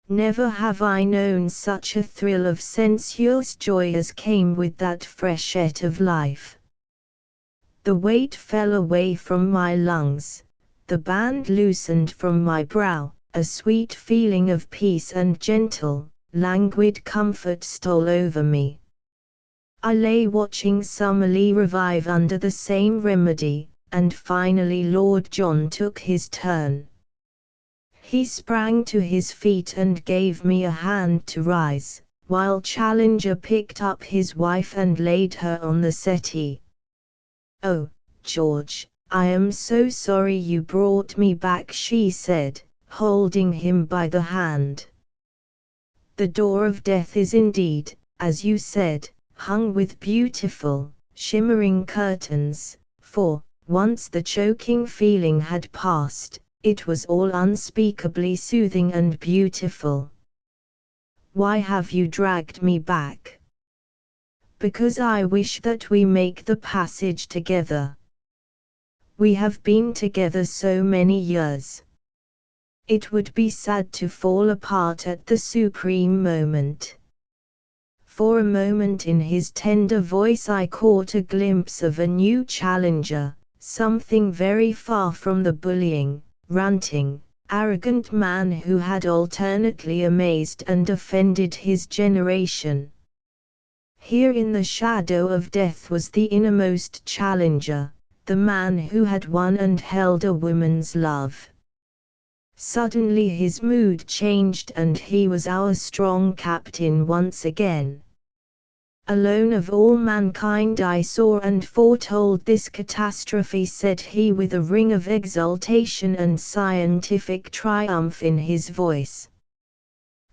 Never have I known such a thrill of sensuous joy as came with that freshet of life. The weight fell away from my lungs, the band loosened from my brow, a sweet feeling of peace and gentle, languid comfort stole over me. I lay watching Summerlee revive under the same remedy, and finally Lord John took his turn. He sprang to his feet and gave me a hand to rise, while Challenger picked up his wife and laid her on the settee. "Oh, George, I am so sorry you brought me back," she said, holding him by the hand. "The door of death is indeed, as you said, hung with beautiful, shimmering curtains, for, once the choking feeling had passed, it was all unspeakably soothing and beautiful. Why have you dragged me back?" "Because I wish that we make the passage together. We have been together so many years. It would be sad to fall apart at the supreme moment." For a moment in his tender voice I caught a glimpse of a new Challenger, something very far from the bullying, ranting, arrogant man who had alternately amazed and offended his generation. Here in the shadow of death was the innermost Challenger, the man who had won and held a woman's love. Suddenly his mood changed and he was our strong captain once again. Alone of all mankind I saw and foretold this catastrophe, said he with a ring of exultation and scientific triumph in his voice.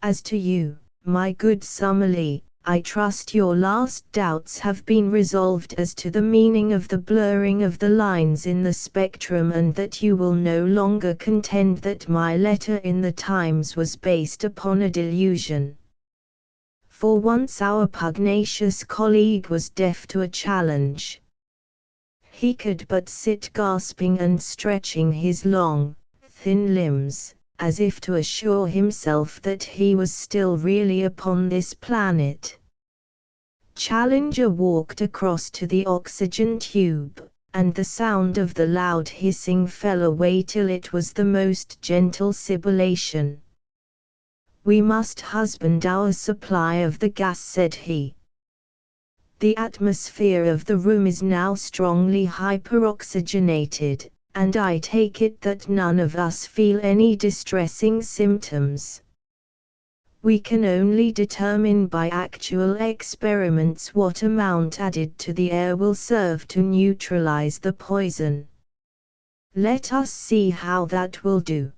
As to you, my good Summerlee, I trust your last doubts have been resolved as to the meaning of the blurring of the lines in the spectrum, and that you will no longer contend that my letter in the Times was based upon a delusion. For once our pugnacious colleague was deaf to a challenge. He could but sit gasping and stretching his long, thin limbs, as if to assure himself that he was still really upon this planet. Challenger walked across to the oxygen tube, and the sound of the loud hissing fell away till it was the most gentle sibilation. We must husband our supply of the gas, said he. The atmosphere of the room is now strongly hyperoxygenated, and I take it that none of us feel any distressing symptoms. We can only determine by actual experiments what amount added to the air will serve to neutralize the poison. Let us see how that will do.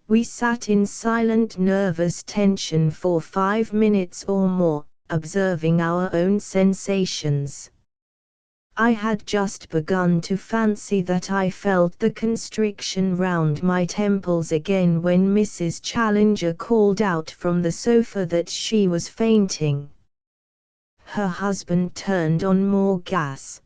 We sat in silent nervous tension for 5 minutes or more, observing our own sensations. I had just begun to fancy that I felt the constriction round my temples again when Mrs. Challenger called out from the sofa that she was fainting. Her husband turned on more gas.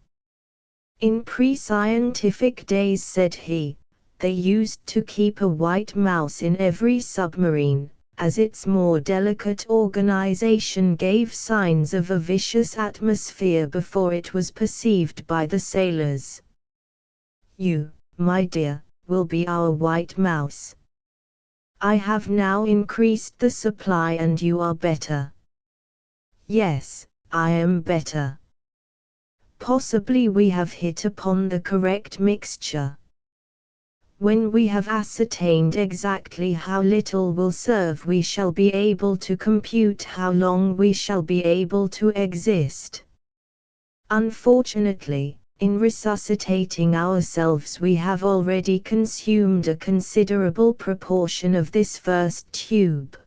In pre-scientific days, said he, they used to keep a white mouse in every submarine, as its more delicate organization gave signs of a vicious atmosphere before it was perceived by the sailors. You, my dear, will be our white mouse. I have now increased the supply and you are better. Yes, I am better. Possibly we have hit upon the correct mixture. When we have ascertained exactly how little will serve, we shall be able to compute how long we shall be able to exist. Unfortunately, in resuscitating ourselves we have already consumed a considerable proportion of this first tube.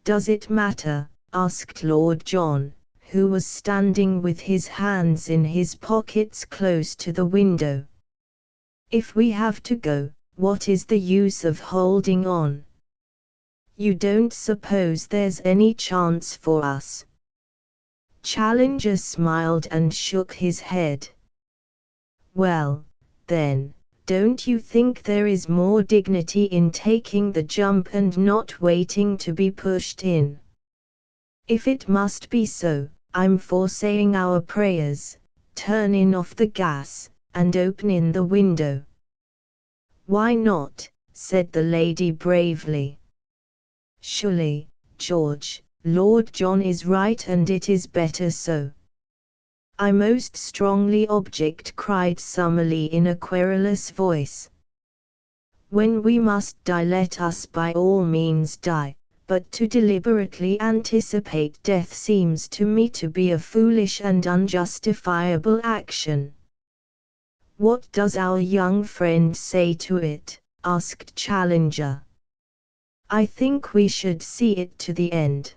Does it matter? Asked Lord John, who was standing with his hands in his pockets close to the window. If we have to go, what is the use of holding on? You don't suppose there's any chance for us? Challenger smiled and shook his head. Well, then, don't you think there is more dignity in taking the jump and not waiting to be pushed in? If it must be so, I'm for saying our prayers, turning off the gas, and opening the window. Why not? Said the lady bravely. Surely, George, Lord John is right and it is better so. I most strongly object, cried Summerlee in a querulous voice. When we must die, let us by all means die, but to deliberately anticipate death seems to me to be a foolish and unjustifiable action. What does our young friend say to it? Asked Challenger. I think we should see it to the end.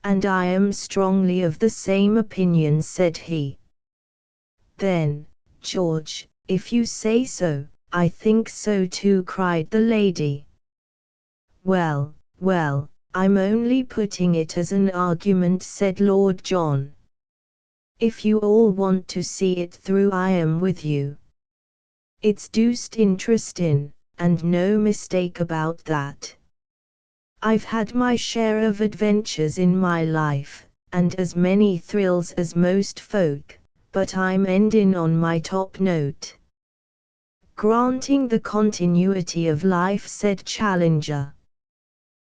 And I am strongly of the same opinion, said he. Then, George, if you say so, I think so too, cried the lady. Well, well, I'm only putting it as an argument, said Lord John. If you all want to see it through, I am with you. It's deuced interesting, and no mistake about that. I've had my share of adventures in my life, and as many thrills as most folk, but I'm ending on my top note. Granting the continuity of life, said Challenger.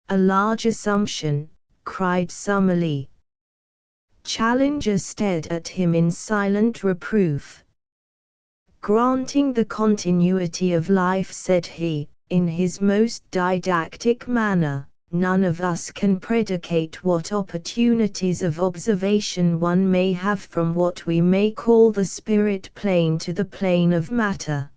A large assumption, cried Summerlee. Challenger stared at him in silent reproof. Granting the continuity of life, said he, in his most didactic manner, none of us can predicate what opportunities of observation one may have from what we may call the spirit plane to the plane of matter.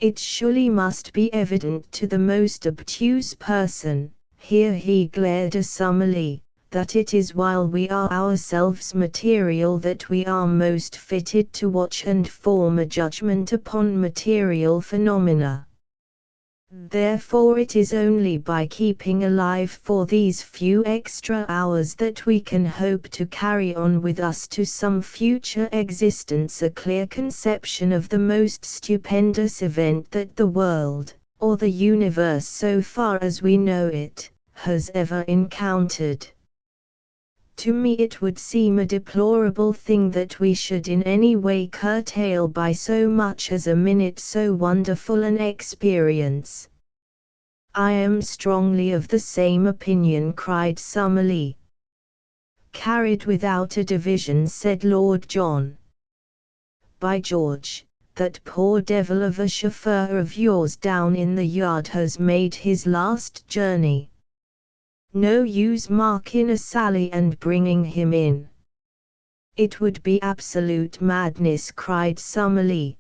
It surely must be evident to the most obtuse person, here he glared assumingly, that it is while we are ourselves material that we are most fitted to watch and form a judgment upon material phenomena. Therefore it is only by keeping alive for these few extra hours that we can hope to carry on with us to some future existence a clear conception of the most stupendous event that the world, or the universe so far as we know it, has ever encountered. To me it would seem a deplorable thing that we should in any way curtail by so much as a minute so wonderful an experience. I am strongly of the same opinion, cried Summerlee. Carried without a division, said Lord John. By George, that poor devil of a chauffeur of yours down in the yard has made his last journey. No use marking a sally and bringing him in. It would be absolute madness, cried Summerlee.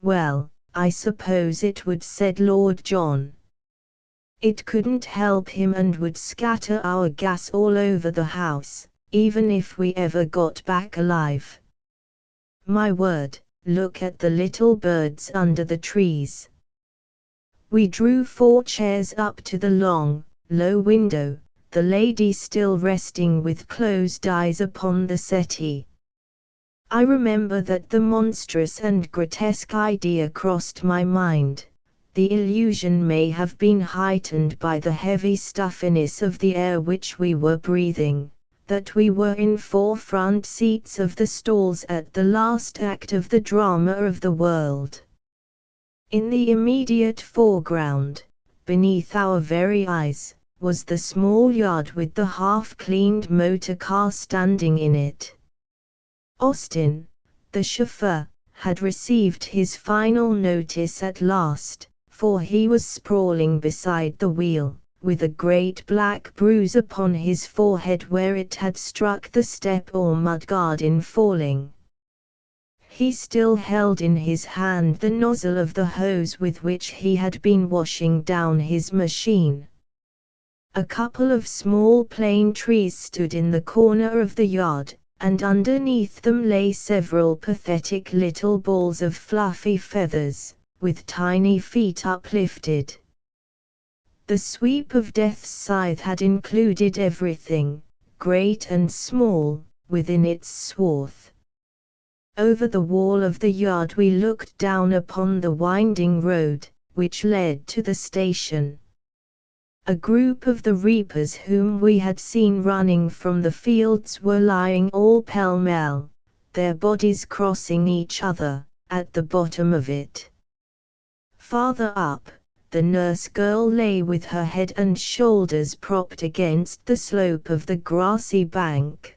Well, I suppose it would, said Lord John. It couldn't help him and would scatter our gas all over the house, even if we ever got back alive. My word, look at the little birds under the trees. We drew 4 chairs up to the long, low window, the lady still resting with closed eyes upon the settee. I remember that the monstrous and grotesque idea crossed my mind. The illusion may have been heightened by the heavy stuffiness of the air which we were breathing, that we were in 4 front seats of the stalls at the last act of the drama of the world. In the immediate foreground, beneath our very eyes, was the small yard with the half-cleaned motor car standing in it. Austin, the chauffeur, had received his final notice at last, for he was sprawling beside the wheel, with a great black bruise upon his forehead where it had struck the step or mudguard in falling. He still held in his hand the nozzle of the hose with which he had been washing down his machine. A couple of small plane trees stood in the corner of the yard, and underneath them lay several pathetic little balls of fluffy feathers, with tiny feet uplifted. The sweep of death's scythe had included everything, great and small, within its swath. Over the wall of the yard we looked down upon the winding road, which led to the station. A group of the reapers whom we had seen running from the fields were lying all pell-mell, their bodies crossing each other, at the bottom of it. Farther up, the nurse girl lay with her head and shoulders propped against the slope of the grassy bank.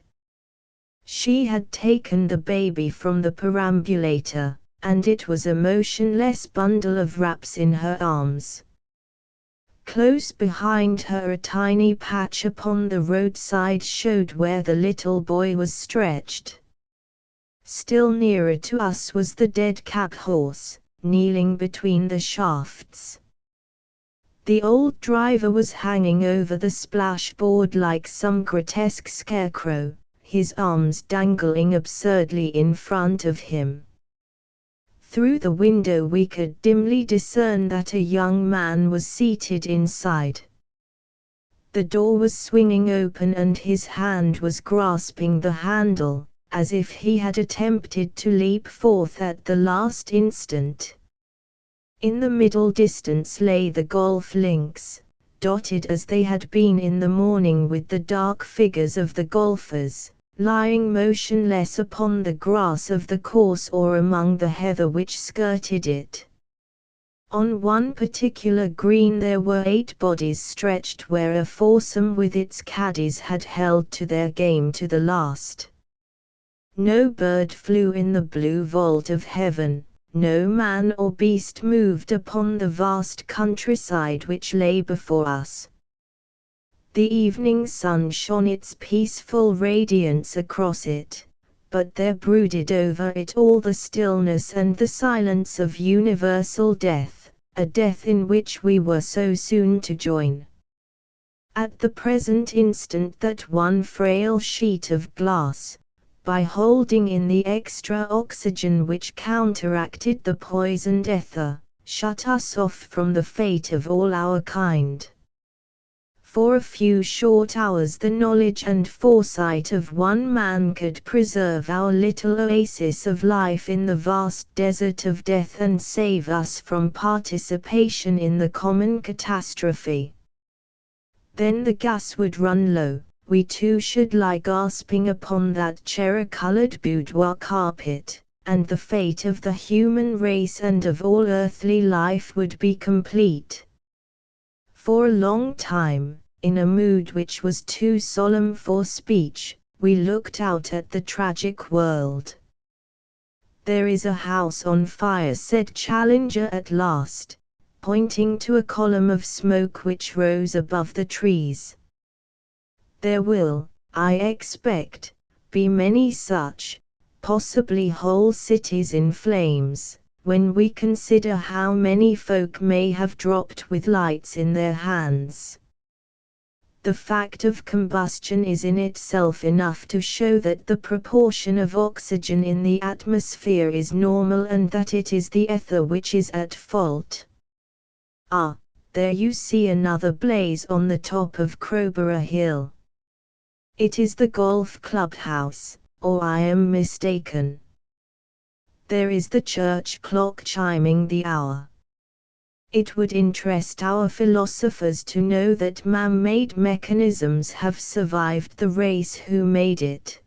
She had taken the baby from the perambulator, and it was a motionless bundle of wraps in her arms. Close behind her a tiny patch upon the roadside showed where the little boy was stretched. Still nearer to us was the dead cab horse, kneeling between the shafts. The old driver was hanging over the splashboard like some grotesque scarecrow, his arms dangling absurdly in front of him. Through the window we could dimly discern that a young man was seated inside. The door was swinging open and his hand was grasping the handle, as if he had attempted to leap forth at the last instant. In the middle distance lay the golf links, dotted as they had been in the morning with the dark figures of the golfers, lying motionless upon the grass of the course or among the heather which skirted it. On one particular green there were 8 bodies stretched where a foursome with its caddies had held to their game to the last. No bird flew in the blue vault of heaven, no man or beast moved upon the vast countryside which lay before us. The evening sun shone its peaceful radiance across it, but there brooded over it all the stillness and the silence of universal death, a death in which we were so soon to join. At the present instant that one frail sheet of glass, by holding in the extra oxygen which counteracted the poisoned ether, shut us off from the fate of all our kind. For a few short hours the knowledge and foresight of one man could preserve our little oasis of life in the vast desert of death and save us from participation in the common catastrophe. Then the gas would run low, we too should lie gasping upon that cherry-colored boudoir carpet, and the fate of the human race and of all earthly life would be complete. For a long time, in a mood which was too solemn for speech, we looked out at the tragic world. "There is a house on fire," said Challenger at last, pointing to a column of smoke which rose above the trees. "There will, I expect, be many such, possibly whole cities in flames, when we consider how many folk may have dropped with lights in their hands." The fact of combustion is in itself enough to show that the proportion of oxygen in the atmosphere is normal and that it is the ether which is at fault. Ah, there you see another blaze on the top of Crowborough Hill. It is the golf club house, or I am mistaken. There is the church clock chiming the hour. It would interest our philosophers to know that man-made mechanisms have survived the race who made it.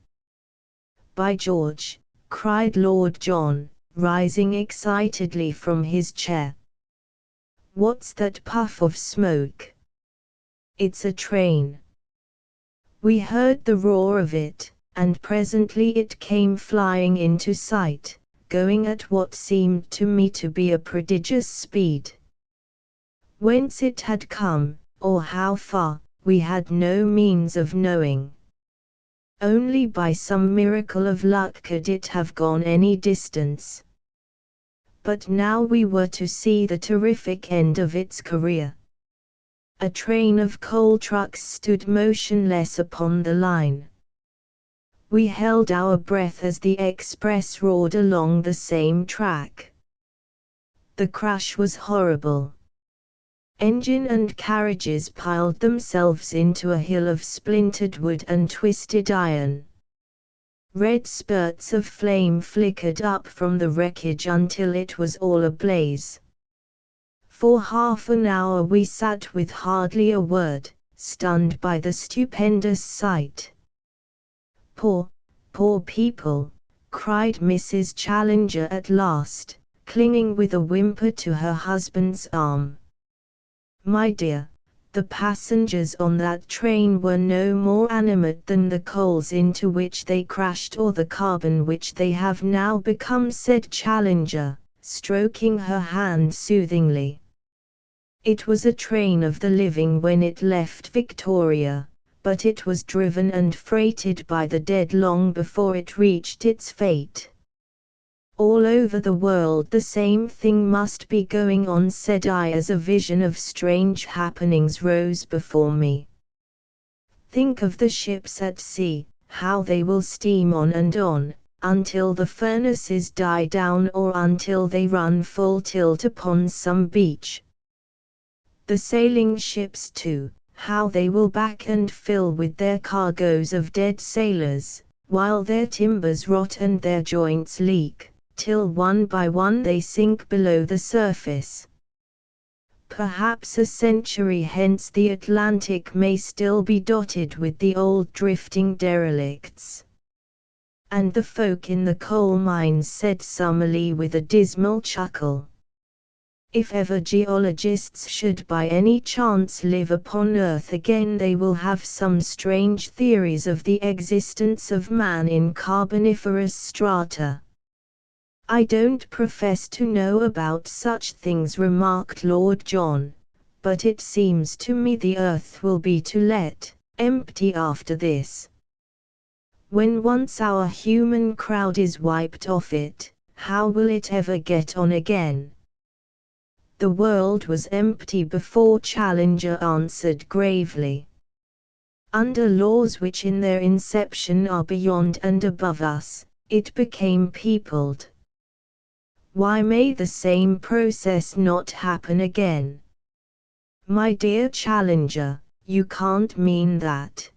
"By George!" cried Lord John, rising excitedly from his chair. "What's that puff of smoke?" "It's a train." We heard the roar of it, and presently it came flying into sight, going at what seemed to me to be a prodigious speed. Whence it had come, or how far, we had no means of knowing. Only by some miracle of luck could it have gone any distance. But now we were to see the terrific end of its career. A train of coal trucks stood motionless upon the line. We held our breath as the express roared along the same track. The crash was horrible. Engine and carriages piled themselves into a hill of splintered wood and twisted iron. Red spurts of flame flickered up from the wreckage until it was all ablaze. For half an hour we sat with hardly a word, stunned by the stupendous sight. "Poor, poor people," cried Mrs. Challenger at last, clinging with a whimper to her husband's arm. "My dear, the passengers on that train were no more animate than the coals into which they crashed or the carbon which they have now become," said Challenger, stroking her hand soothingly. "It was a train of the living when it left Victoria, but it was driven and freighted by the dead long before it reached its fate." "All over the world the same thing must be going on," said I as a vision of strange happenings rose before me. "Think of the ships at sea, how they will steam on, until the furnaces die down or until they run full tilt upon some beach. The sailing ships too, how they will back and fill with their cargoes of dead sailors, while their timbers rot and their joints leak, till one by one they sink below the surface. Perhaps a century hence the Atlantic may still be dotted with the old drifting derelicts." And the folk in the coal mines said summily with a dismal chuckle, "If ever geologists should by any chance live upon Earth again they will have some strange theories of the existence of man in carboniferous strata." "I don't profess to know about such things," remarked Lord John, but it seems to me the earth will be to let empty after this. When once our human crowd is wiped off it, how will it ever get on again? The world was empty before, Challenger answered gravely. Under laws which in their inception are beyond and above us, it became peopled. Why may the same process not happen again? My dear Challenger, you can't mean that.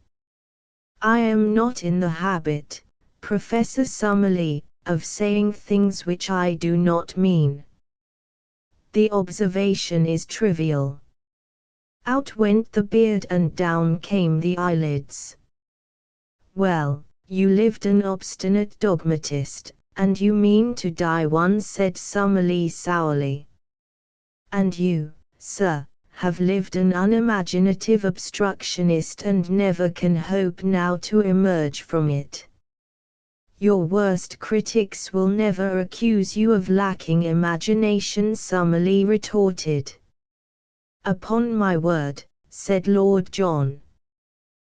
I am not in the habit, Professor Summerlee, of saying things which I do not mean. The observation is trivial. Out went the beard and down came the eyelids. Well, you lived an obstinate dogmatist, and you mean to die one, said Summerlee sourly. And you, sir, have lived an unimaginative obstructionist and never can hope now to emerge from it. Your worst critics will never accuse you of lacking imagination, Summerlee retorted. Upon my word, said Lord John.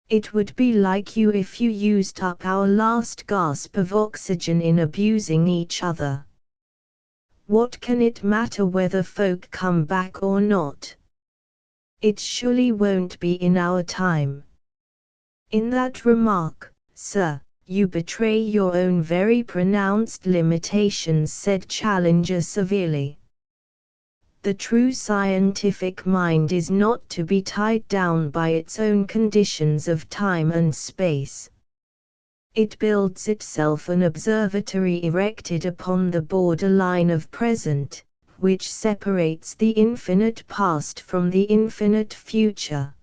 It would be like you if you used up our last gasp of oxygen in abusing each other. What can it matter whether folk come back or not? It surely won't be in our time. In that remark, sir, you betray your own very pronounced limitations, said Challenger severely. The true scientific mind is not to be tied down by its own conditions of time and space. It builds itself an observatory erected upon the borderline of present, which separates the infinite past from the infinite future.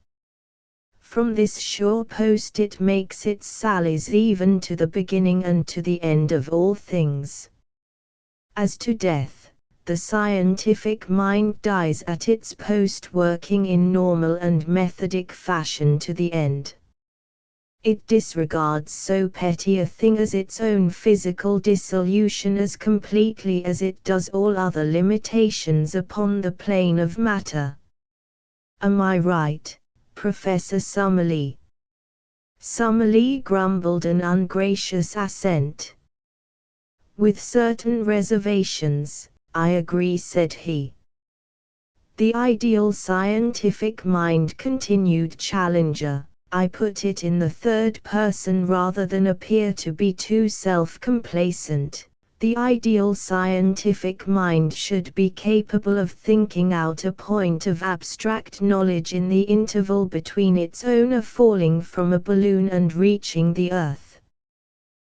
From this sure post it makes its sallies even to the beginning and to the end of all things. As to death, the scientific mind dies at its post, working in normal and methodic fashion to the end. It disregards so petty a thing as its own physical dissolution as completely as it does all other limitations upon the plane of matter. Am I right, Professor Summerlee? Summerlee grumbled an ungracious assent. With certain reservations, I agree, said he. The ideal scientific mind, continued Challenger, I put it in the third person rather than appear to be too self-complacent. The ideal scientific mind should be capable of thinking out a point of abstract knowledge in the interval between its owner falling from a balloon and reaching the earth.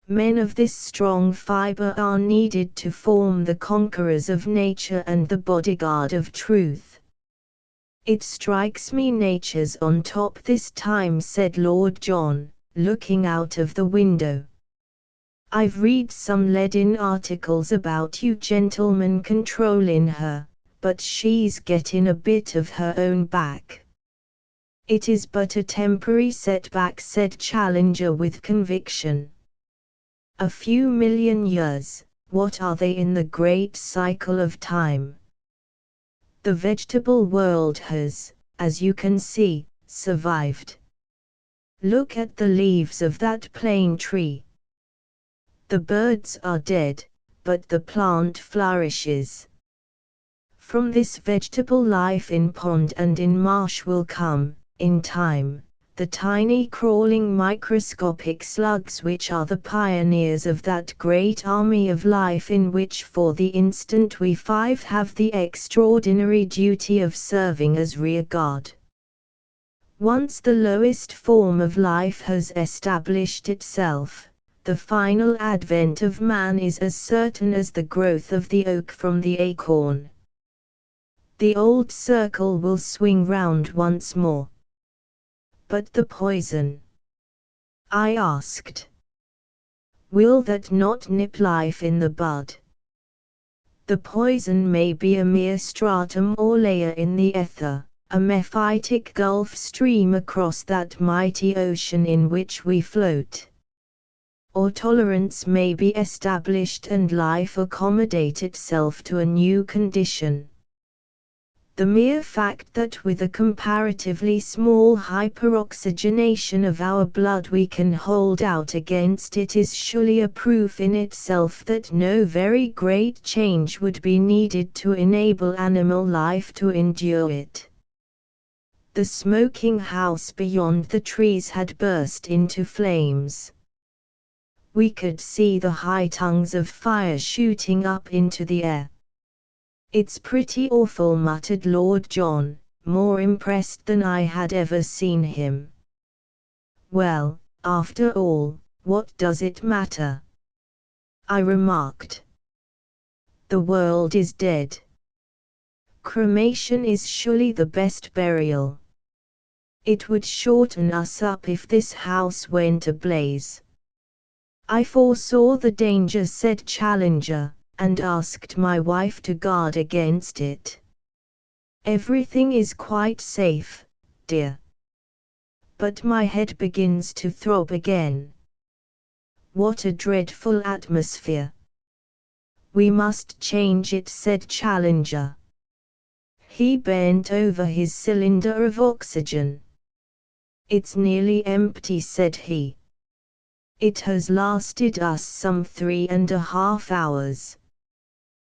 Men of this strong fiber are needed to form the conquerors of nature and the bodyguard of truth. It strikes me nature's on top this time, said Lord John, looking out of the window. I've read some leadin articles about you gentlemen controlling her, but she's getting a bit of her own back. It is but a temporary setback, said Challenger with conviction. A few million years, what are they in the great cycle of time? The vegetable world has, as you can see, survived. Look at the leaves of that plane tree. The birds are dead, but the plant flourishes. From this vegetable life in pond and in marsh will come, in time, the tiny crawling microscopic slugs which are the pioneers of that great army of life in which for the instant we five have the extraordinary duty of serving as rear guard. Once the lowest form of life has established itself, the final advent of man is as certain as the growth of the oak from the acorn. The old circle will swing round once more. But the poison? I asked. Will that not nip life in the bud? The poison may be a mere stratum or layer in the ether, a mephitic gulf stream across that mighty ocean in which we float. Or tolerance may be established and life accommodate itself to a new condition. The mere fact that with a comparatively small hyperoxygenation of our blood we can hold out against it is surely a proof in itself that no very great change would be needed to enable animal life to endure it. The smoking house beyond the trees had burst into flames. We could see the high tongues of fire shooting up into the air. "It's pretty awful," muttered Lord John, more impressed than I had ever seen him. "Well, after all, what does it matter?" I remarked. "The world is dead. Cremation is surely the best burial. It would shorten us up if this house went ablaze." "I foresaw the danger," said Challenger, "and asked my wife to guard against it. Everything is quite safe, dear. But my head begins to throb again. What a dreadful atmosphere." "We must change it," said Challenger. He bent over his cylinder of oxygen. "It's nearly empty," said he. "It has lasted us some 3.5 hours.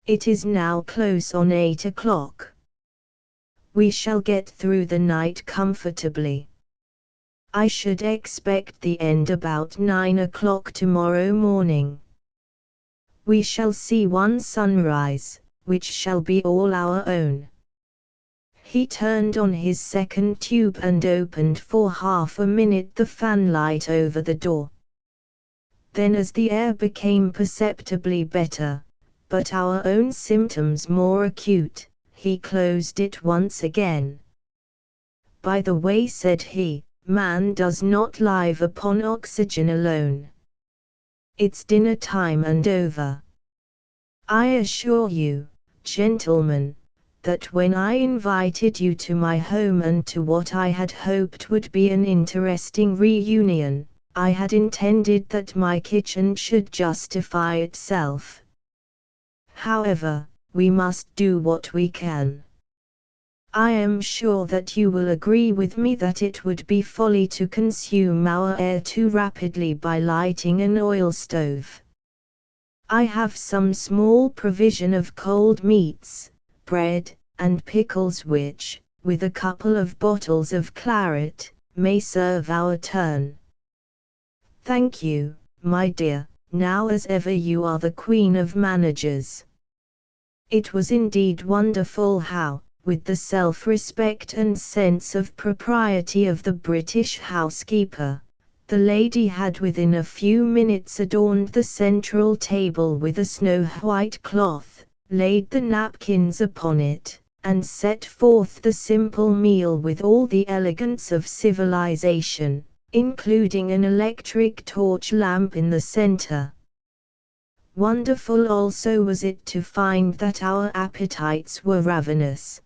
It is now close on 8 o'clock. We shall get through the night comfortably. I should expect the end about 9 o'clock tomorrow morning. We shall see one sunrise, which shall be all our own." He turned on his second tube and opened for half a minute the fanlight over the door. Then, as the air became perceptibly better, but our own symptoms more acute, he closed it once again. "By the way," said he, "man does not live upon oxygen alone. It's dinner time and over. I assure you, gentlemen, that when I invited you to my home and to what I had hoped would be an interesting reunion, I had intended that my kitchen should justify itself. However, we must do what we can. I am sure that you will agree with me that it would be folly to consume our air too rapidly by lighting an oil stove. I have some small provision of cold meats, bread, and pickles which, with a couple of bottles of claret, may serve our turn." "Thank you, my dear, now as ever you are the queen of managers." It was indeed wonderful how, with the self-respect and sense of propriety of the British housekeeper, the lady had within a few minutes adorned the central table with a snow-white cloth, laid the napkins upon it, and set forth the simple meal with all the elegance of civilization, including an electric torch lamp in the center. Wonderful also was it to find that our appetites were ravenous.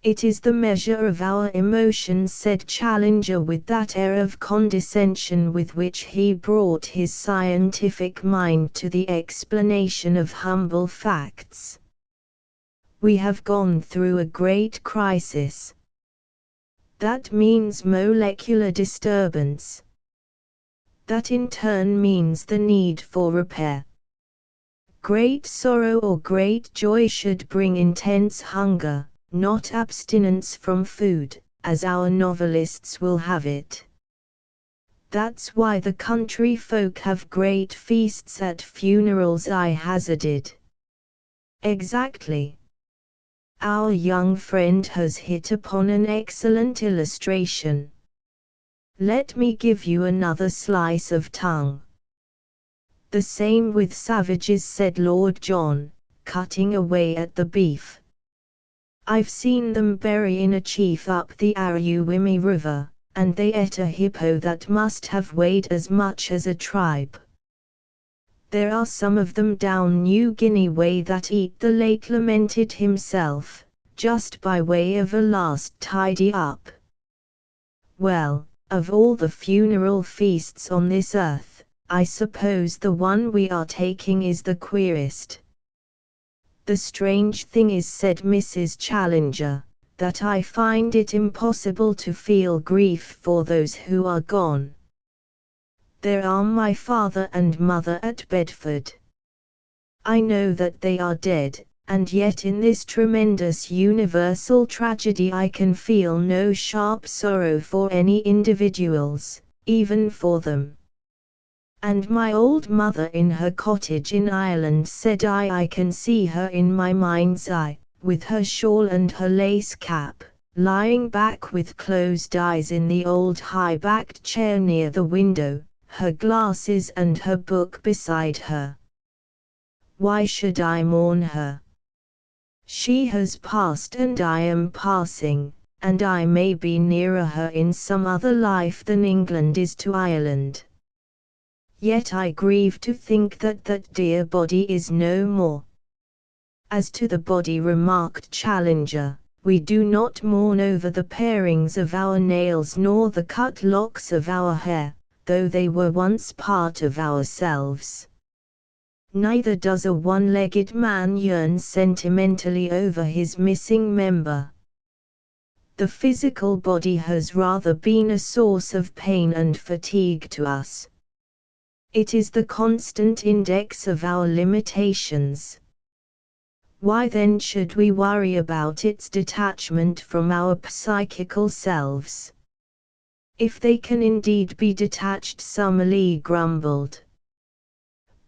"It is the measure of our emotions," said Challenger with that air of condescension with which he brought his scientific mind to the explanation of humble facts. "We have gone through a great crisis. That means molecular disturbance. That in turn means the need for repair. Great sorrow or great joy should bring intense hunger, not abstinence from food, as our novelists will have it. That's why the country folk have great feasts at funerals," I hazarded. "Exactly. Our young friend has hit upon an excellent illustration. Let me give you another slice of tongue." "The same with savages," said Lord John, cutting away at the beef. "I've seen them bury in a chief up the Aruwimi River, and they ate a hippo that must have weighed as much as a tribe. There are some of them down New Guinea way that eat the late lamented himself, just by way of a last tidy up. Well, of all the funeral feasts on this earth, I suppose the one we are taking is the queerest." "The strange thing is," said Mrs. Challenger, "that I find it impossible to feel grief for those who are gone. There are my father and mother at Bedford. I know that they are dead, and yet in this tremendous universal tragedy I can feel no sharp sorrow for any individuals, even for them. And my old mother in her cottage in Ireland," said I can see her in my mind's eye, with her shawl and her lace cap, lying back with closed eyes in the old high-backed chair near the window, her glasses and her book beside her. Why should I mourn her? She has passed and I am passing, and I may be nearer her in some other life than England is to Ireland. Yet I grieve to think that that dear body is no more. As to the body," remarked Challenger, "we do not mourn over the parings of our nails nor the cut locks of our hair, though they were once part of ourselves. Neither does a one-legged man yearn sentimentally over his missing member. The physical body has rather been a source of pain and fatigue to us. It is the constant index of our limitations. Why then should we worry about its detachment from our psychical selves? If they can indeed be detached," Summerlee grumbled.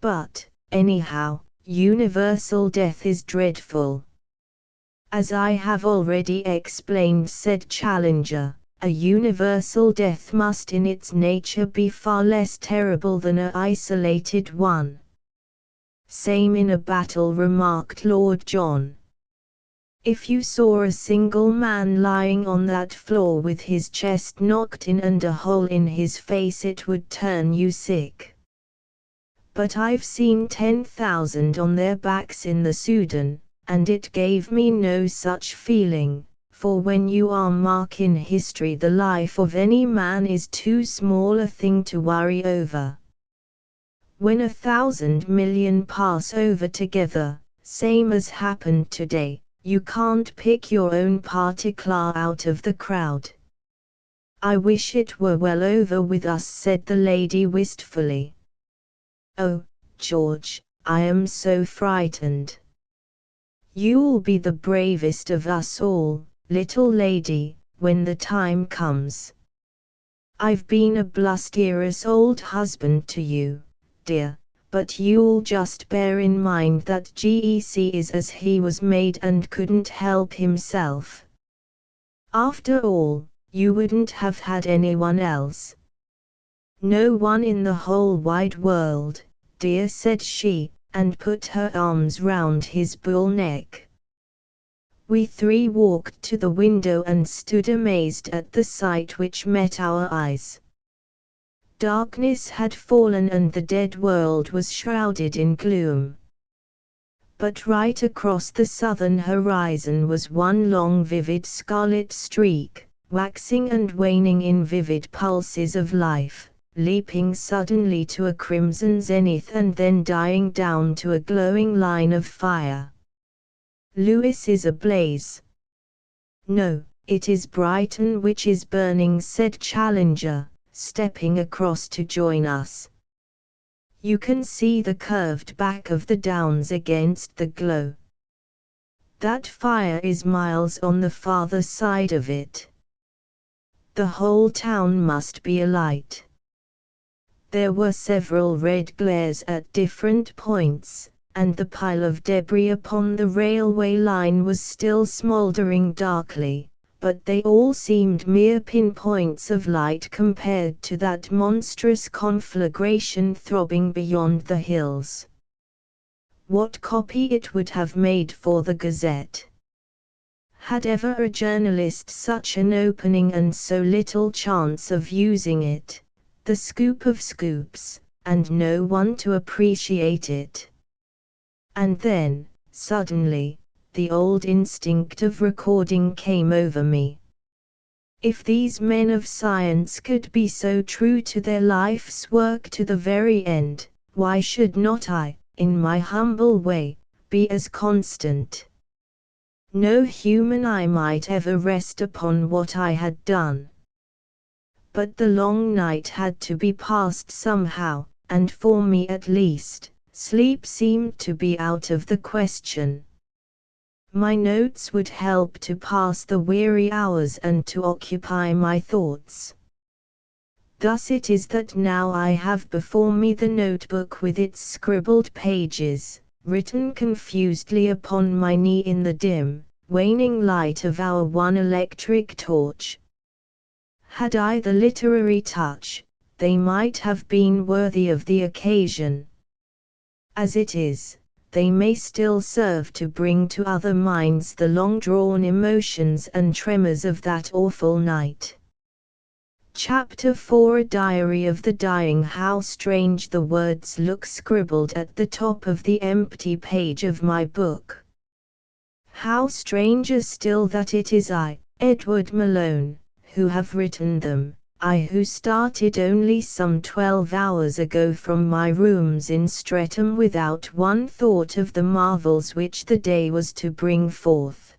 "But, anyhow, universal death is dreadful. As I have already explained," said Challenger, "a universal death must in its nature be far less terrible than an isolated one." "Same in a battle," remarked Lord John. "If you saw a single man lying on that floor with his chest knocked in and a hole in his face, it would turn you sick. But I've seen 10,000 on their backs in the Sudan, and it gave me no such feeling. For when you are mark in history, the life of any man is too small a thing to worry over. When 1,000 million pass over together, same as happened today, you can't pick your own particular out of the crowd." "I wish it were well over with us," said the lady wistfully. "Oh, George, I am so frightened." "You'll be the bravest of us all, little lady, when the time comes. I've been a blusterous old husband to you, dear, but you'll just bear in mind that GEC is as he was made and couldn't help himself. After all, you wouldn't have had anyone else." "No one in the whole wide world, dear," said she, and put her arms round his bull neck. We three walked to the window and stood amazed at the sight which met our eyes. Darkness had fallen and the dead world was shrouded in gloom. But right across the southern horizon was one long vivid scarlet streak, waxing and waning in vivid pulses of life, leaping suddenly to a crimson zenith and then dying down to a glowing line of fire. "Lewis is ablaze." "No, it is Brighton which is burning," said Challenger, stepping across to join us. "You can see the curved back of the downs against the glow. That fire is miles on the farther side of it. The whole town must be alight." There were several red glares at different points, and the pile of debris upon the railway line was still smouldering darkly, but they all seemed mere pinpoints of light compared to that monstrous conflagration throbbing beyond the hills. What copy it would have made for the Gazette! Had ever a journalist such an opening and so little chance of using it, the scoop of scoops, and no one to appreciate it? And then, suddenly, the old instinct of recording came over me. If these men of science could be so true to their life's work to the very end, why should not I, in my humble way, be as constant. No human eye might ever rest upon what I had done. But the long night had to be passed somehow, and for me at least, sleep seemed to be out of the question. My notes would help to pass the weary hours and to occupy my thoughts. Thus it is that now I have before me the notebook with its scribbled pages, written confusedly upon my knee in the dim, waning light of our one electric torch. Had I the literary touch, they might have been worthy of the occasion. As it is, they may still serve to bring to other minds the long-drawn emotions and tremors of that awful night. Chapter 4: A Diary of the Dying. How strange the words look scribbled at the top of the empty page of my book. How stranger still that it is I, Edward Malone, who have written them, I who started only some 12 hours ago from my rooms in Streatham without one thought of the marvels which the day was to bring forth.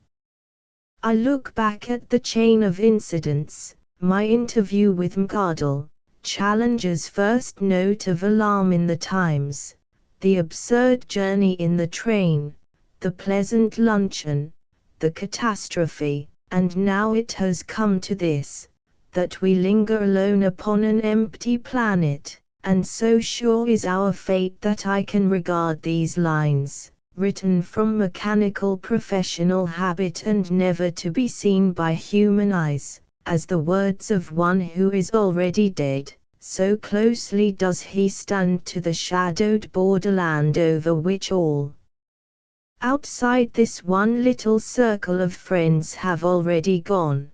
I look back at the chain of incidents, my interview with McArdle, Challenger's first note of alarm in the Times, the absurd journey in the train, the pleasant luncheon, the catastrophe, and now it has come to this, that we linger alone upon an empty planet, and so sure is our fate that I can regard these lines, written from mechanical professional habit and never to be seen by human eyes, as the words of one who is already dead, so closely does he stand to the shadowed borderland over which all outside this one little circle of friends have already gone.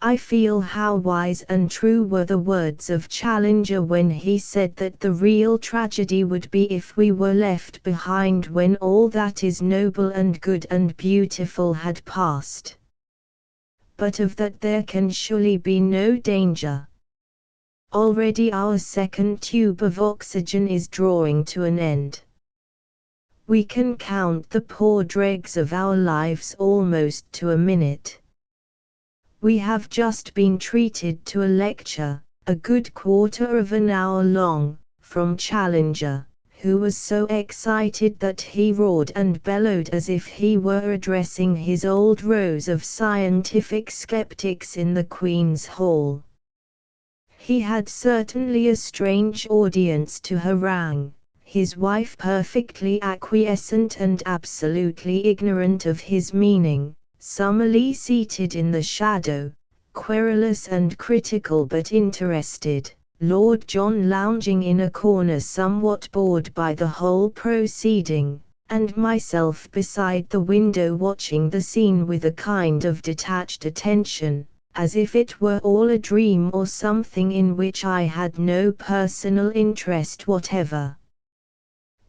I feel how wise and true were the words of Challenger when he said that the real tragedy would be if we were left behind when all that is noble and good and beautiful had passed. But of that there can surely be no danger. Already our second tube of oxygen is drawing to an end. We can count the poor dregs of our lives almost to a minute. We have just been treated to a lecture, a good quarter of an hour long, from Challenger, who was so excited that he roared and bellowed as if he were addressing his old rows of scientific skeptics in the Queen's Hall. He had certainly a strange audience to harangue, his wife perfectly acquiescent and absolutely ignorant of his meaning, Summerlee seated in the shadow, querulous and critical but interested, Lord John lounging in a corner somewhat bored by the whole proceeding, and myself beside the window watching the scene with a kind of detached attention, as if it were all a dream or something in which I had no personal interest whatever.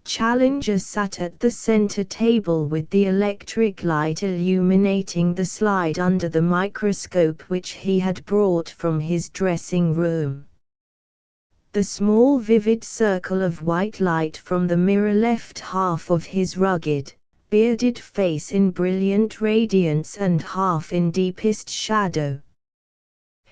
Challenger sat at the center table with the electric light illuminating the slide under the microscope which he had brought from his dressing room. The small vivid circle of white light from the mirror left half of his rugged, bearded face in brilliant radiance and half in deepest shadow.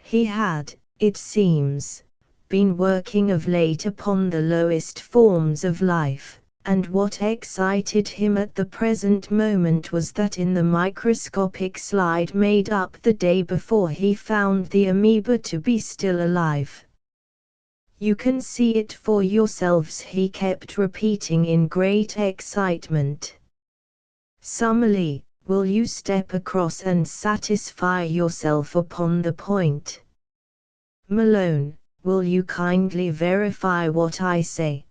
He had, it seems, been working of late upon the lowest forms of life, and what excited him at the present moment was that in the microscopic slide made up the day before he found the amoeba to be still alive. "You can see it for yourselves," he kept repeating in great excitement. "Summerlee, will you step across and satisfy yourself upon the point? Malone, will you kindly verify what I say?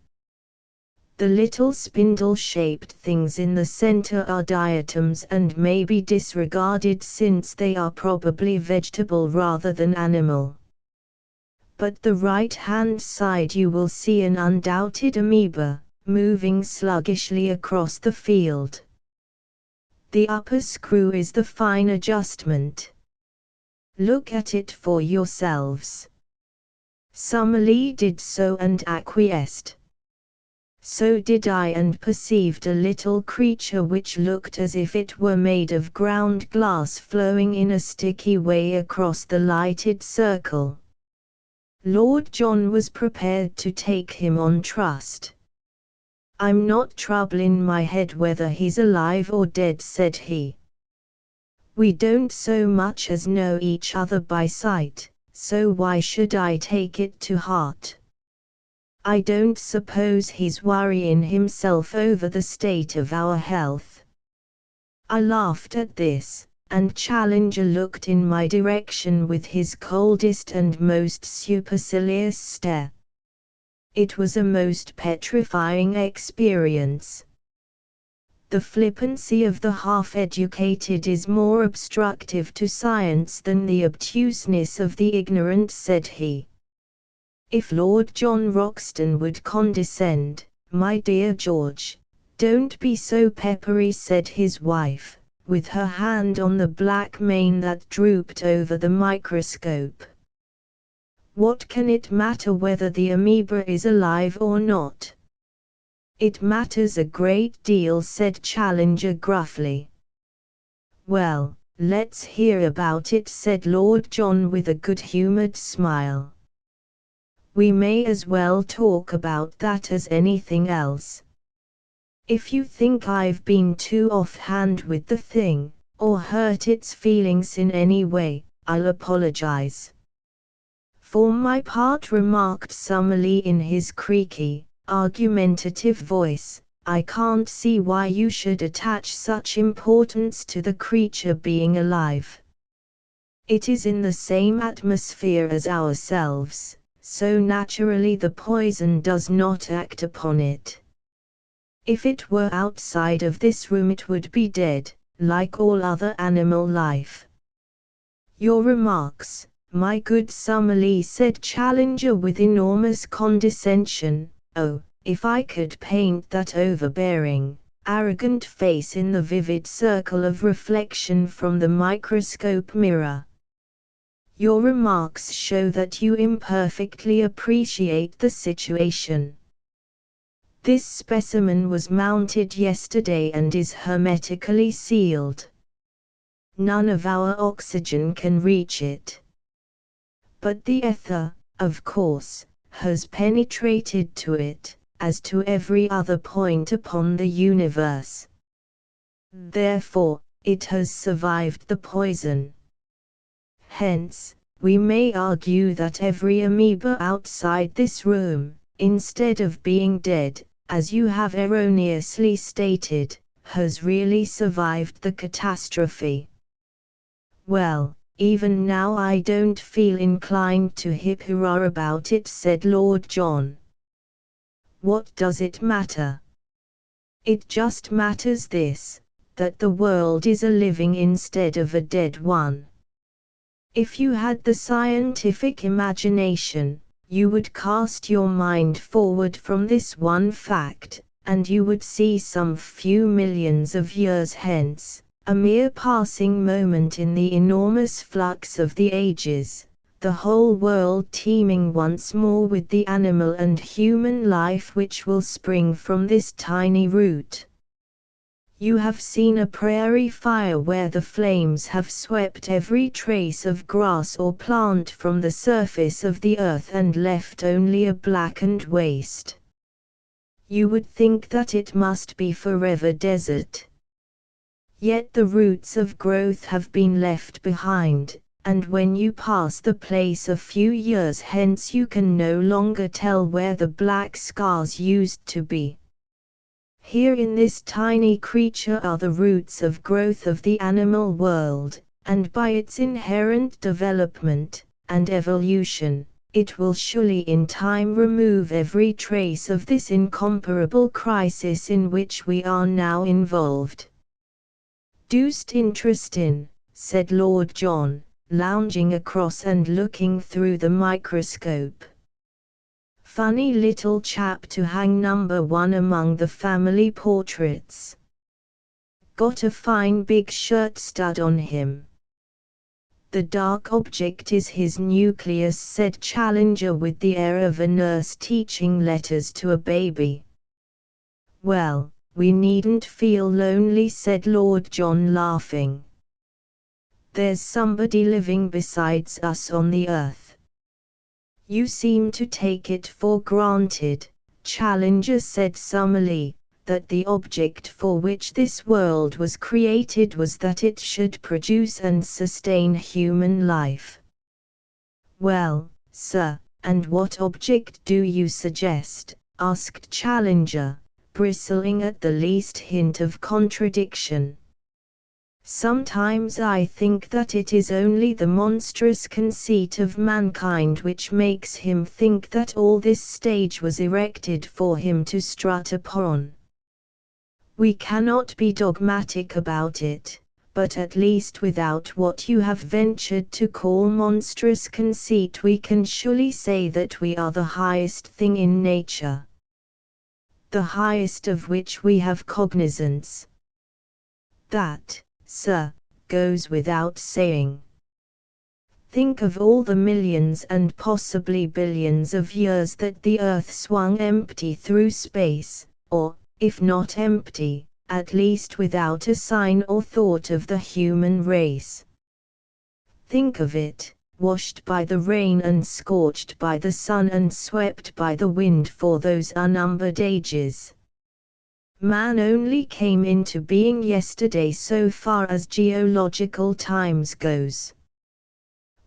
The little spindle-shaped things in the center are diatoms and may be disregarded since they are probably vegetable rather than animal. But the right-hand side you will see an undoubted amoeba, moving sluggishly across the field. The upper screw is the fine adjustment. Look at it for yourselves." Summerlee did so and acquiesced. So did I, and perceived a little creature which looked as if it were made of ground glass flowing in a sticky way across the lighted circle. Lord John was prepared to take him on trust. "I'm not troubling my head whether he's alive or dead," said he. "We don't so much as know each other by sight, so why should I take it to heart? I don't suppose he's worrying himself over the state of our health." I laughed at this, and Challenger looked in my direction with his coldest and most supercilious stare. It was a most petrifying experience. The flippancy of the half-educated is more obstructive to science than the obtuseness of the ignorant, said he. "If Lord John Roxton would condescend, my dear George." "Don't be so peppery," said his wife, with her hand on the black mane that drooped over the microscope. "What can it matter whether the amoeba is alive or not?" "It matters a great deal," said Challenger gruffly. "Well, let's hear about it," said Lord John with a good-humoured smile. "We may as well talk about that as anything else. If you think I've been too offhand with the thing, or hurt its feelings in any way, I'll apologize." "For my part," remarked Summerlee in his creaky, argumentative voice, "I can't see why you should attach such importance to the creature being alive. It is in the same atmosphere as ourselves, so naturally the poison does not act upon it. If it were outside of this room it would be dead, like all other animal life." "Your remarks, my good Summerlee," said Challenger with enormous condescension. "Oh, if I could paint that overbearing, arrogant face in the vivid circle of reflection from the microscope mirror." "Your remarks show that you imperfectly appreciate the situation. This specimen was mounted yesterday and is hermetically sealed. None of our oxygen can reach it. But the ether, of course, has penetrated to it, as to every other point upon the universe. Therefore, it has survived the poison. Hence, we may argue that every amoeba outside this room, instead of being dead, as you have erroneously stated, has really survived the catastrophe." "Well, even now I don't feel inclined to hip hurrah about it," said Lord John. "What does it matter? It just matters this, that the world is a living instead of a dead one. If you had the scientific imagination, you would cast your mind forward from this one fact, and you would see some few millions of years hence, a mere passing moment in the enormous flux of the ages, the whole world teeming once more with the animal and human life which will spring from this tiny root. You have seen a prairie fire where the flames have swept every trace of grass or plant from the surface of the earth and left only a blackened waste. You would think that it must be forever desert. Yet the roots of growth have been left behind, and when you pass the place a few years hence you can no longer tell where the black scars used to be. Here in this tiny creature are the roots of growth of the animal world, and by its inherent development and evolution, it will surely in time remove every trace of this incomparable crisis in which we are now involved." "Deuced interesting," said Lord John, lounging across and looking through the microscope. "Funny little chap to hang number one among the family portraits. Got a fine big shirt stud on him." "The dark object is his nucleus," said Challenger with the air of a nurse teaching letters to a baby. Well, we needn't feel lonely, said Lord John, laughing. There's somebody living besides us on the earth. You seem to take it for granted, Challenger said summily, that the object for which this world was created was that it should produce and sustain human life. Well, sir, and what object do you suggest? Asked Challenger, bristling at the least hint of contradiction. Sometimes I think that it is only the monstrous conceit of mankind which makes him think that all this stage was erected for him to strut upon. We cannot be dogmatic about it, but at least without what you have ventured to call monstrous conceit we can surely say that we are the highest thing in nature. The highest of which we have cognizance. That, sir, goes without saying. Think of all the millions and possibly billions of years that the Earth swung empty through space, or, if not empty, at least without a sign or thought of the human race. Think of it, washed by the rain and scorched by the sun and swept by the wind for those unnumbered ages. Man only came into being yesterday so far as geological times goes.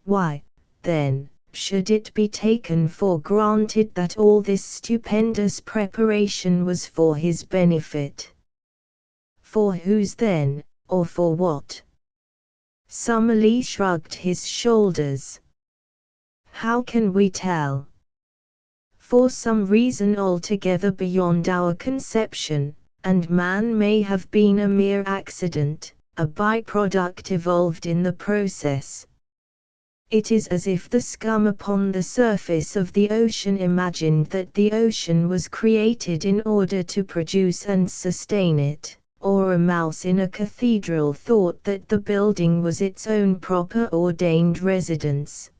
Why, then, should it be taken for granted that all this stupendous preparation was for his benefit? For whose then, or for what? Summerlee shrugged his shoulders. How can we tell? For some reason altogether beyond our conception, and man may have been a mere accident, a byproduct evolved in the process. It is as if the scum upon the surface of the ocean imagined that the ocean was created in order to produce and sustain it, or a mouse in a cathedral thought that the building was its own proper ordained residence.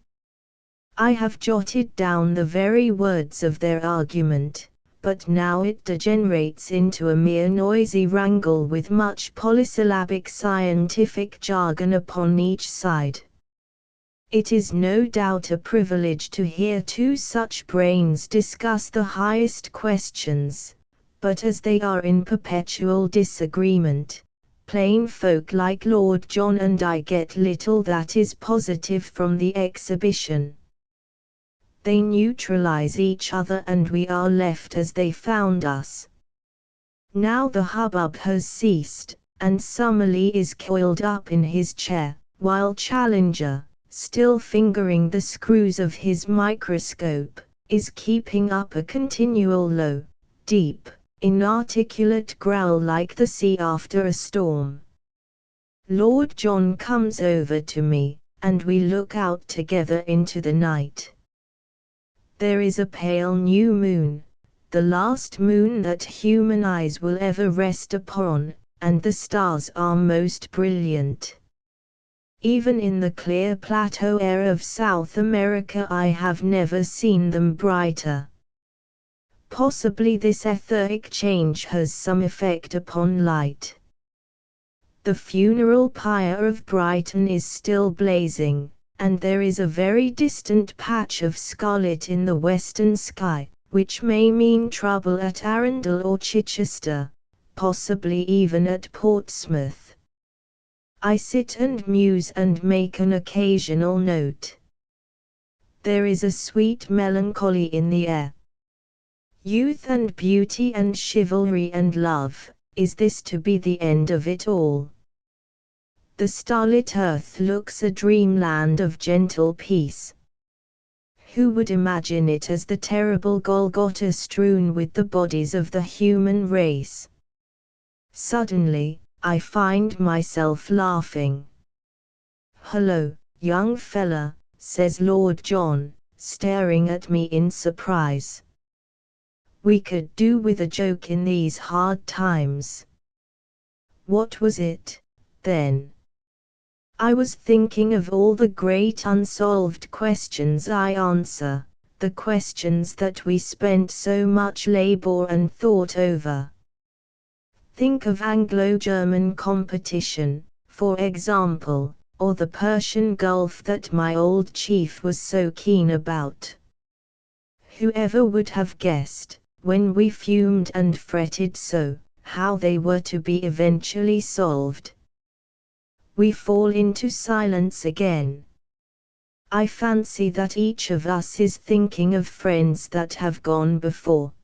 I have jotted down the very words of their argument, but now it degenerates into a mere noisy wrangle with much polysyllabic scientific jargon upon each side. It is no doubt a privilege to hear two such brains discuss the highest questions, but as they are in perpetual disagreement, plain folk like Lord John and I get little that is positive from the exhibition. They neutralize each other and we are left as they found us. Now the hubbub has ceased, and Summerlee is coiled up in his chair, while Challenger, still fingering the screws of his microscope, is keeping up a continual low, deep, inarticulate growl like the sea after a storm. Lord John comes over to me, and we look out together into the night. There is a pale new moon, the last moon that human eyes will ever rest upon, and the stars are most brilliant. Even in the clear plateau air of South America I have never seen them brighter. Possibly this etheric change has some effect upon light. The funeral pyre of Brighton is still blazing, and there is a very distant patch of scarlet in the western sky, which may mean trouble at Arundel or Chichester, possibly even at Portsmouth. I sit and muse and make an occasional note. There is a sweet melancholy in the air. Youth and beauty and chivalry and love, is this to be the end of it all? The starlit earth looks a dreamland of gentle peace. Who would imagine it as the terrible Golgotha strewn with the bodies of the human race? Suddenly, I find myself laughing. "Hello, young fella," says Lord John, staring at me in surprise. We could do with a joke in these hard times. What was it, then? I was thinking of all the great unsolved questions I answer, the questions that we spent so much labor and thought over. Think of Anglo-German competition, for example, or the Persian Gulf that my old chief was so keen about. Whoever would have guessed, when we fumed and fretted so, how they were to be eventually solved? We fall into silence again. I fancy that each of us is thinking of friends that have gone before.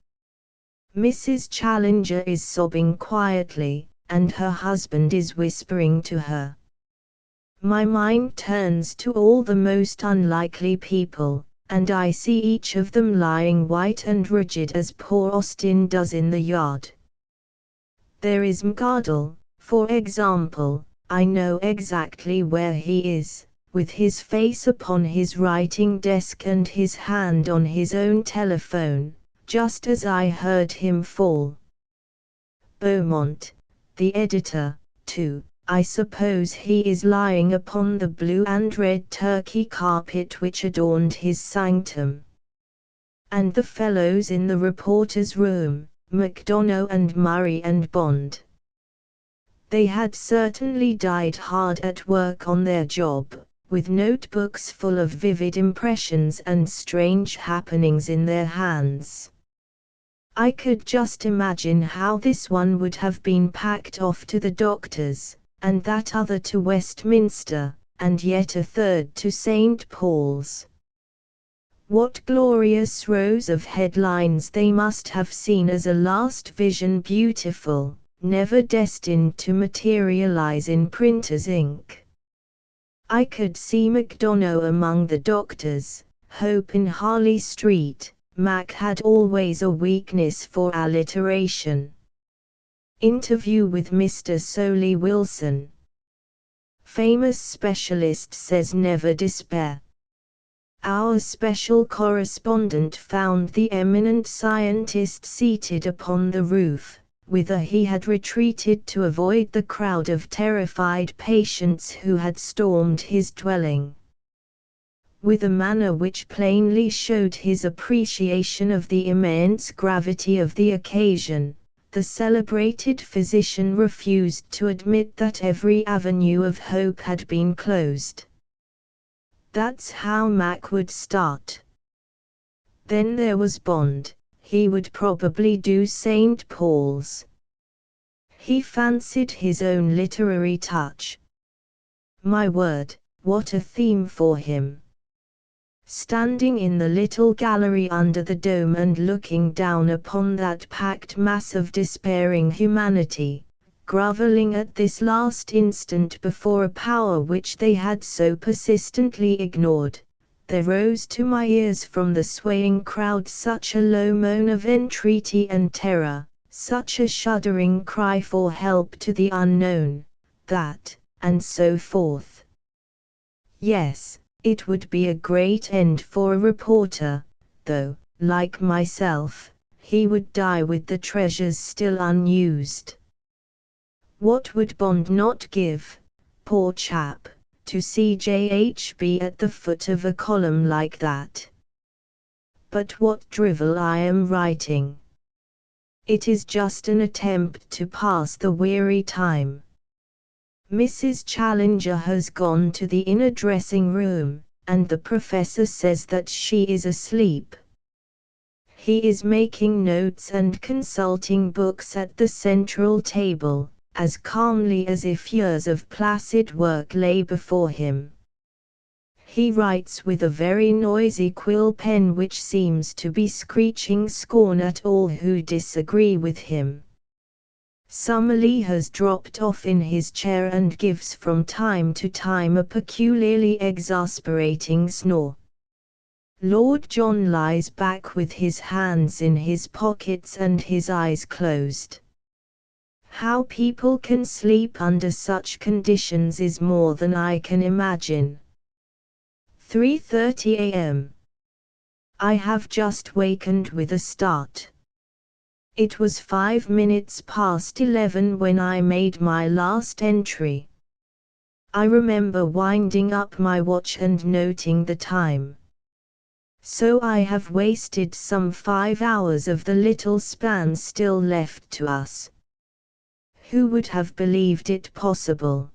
Mrs. Challenger is sobbing quietly, and her husband is whispering to her. My mind turns to all the most unlikely people, and I see each of them lying white and rigid as poor Austin does in the yard. There is Mgardle, for example. I know exactly where he is, with his face upon his writing desk and his hand on his own telephone, just as I heard him fall. Beaumont, the editor, too, I suppose he is lying upon the blue and red Turkey carpet which adorned his sanctum. And the fellows in the reporter's room, MacDonough and Murray and Bond. They had certainly died hard at work on their job, with notebooks full of vivid impressions and strange happenings in their hands. I could just imagine how this one would have been packed off to the doctors, and that other to Westminster, and yet a third to St. Paul's. What glorious rows of headlines they must have seen as a last vision, beautiful, never destined to materialize in printer's ink. I could see MacDonough among the doctors, Hope in Harley Street. Mac had always a weakness for alliteration. Interview with Mr. Solly Wilson. Famous specialist says never despair. Our special correspondent found the eminent scientist seated upon the roof, whither he had retreated to avoid the crowd of terrified patients who had stormed his dwelling. With a manner which plainly showed his appreciation of the immense gravity of the occasion, the celebrated physician refused to admit that every avenue of hope had been closed. That's how Mac would start. Then there was Bond. He would probably do St. Paul's. He fancied his own literary touch. My word, what a theme for him! Standing in the little gallery under the dome and looking down upon that packed mass of despairing humanity, groveling at this last instant before a power which they had so persistently ignored. There rose to my ears from the swaying crowd such a low moan of entreaty and terror, such a shuddering cry for help to the unknown, that, and so forth. Yes, it would be a great end for a reporter, though, like myself, he would die with the treasures still unused. What would Bond not give, poor chap, to see JHB at the foot of a column like that? But what drivel I am writing! It is just an attempt to pass the weary time. Mrs. Challenger has gone to the inner dressing room, and the professor says that she is asleep. He is making notes and consulting books at the central table, as calmly as if years of placid work lay before him. He writes with a very noisy quill pen which seems to be screeching scorn at all who disagree with him. Summerlee has dropped off in his chair and gives from time to time a peculiarly exasperating snore. Lord John lies back with his hands in his pockets and his eyes closed. How people can sleep under such conditions is more than I can imagine. 3:30 a.m. I have just wakened with a start. It was 5 minutes past 11 when I made my last entry. I remember winding up my watch and noting the time. So I have wasted some 5 hours of the little span still left to us. Who would have believed it possible?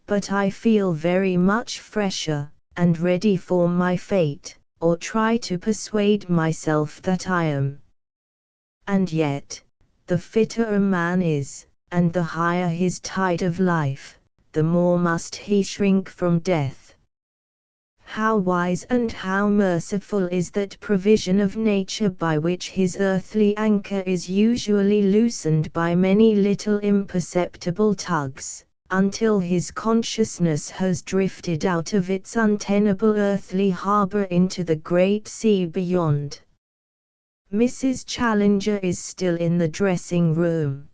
But I feel very much fresher, and ready for my fate, or try to persuade myself that I am. And yet, the fitter a man is, and the higher his tide of life, the more must he shrink from death. How wise and how merciful is that provision of nature by which his earthly anchor is usually loosened by many little imperceptible tugs, until his consciousness has drifted out of its untenable earthly harbor into the great sea beyond. Mrs. Challenger is still in the dressing room.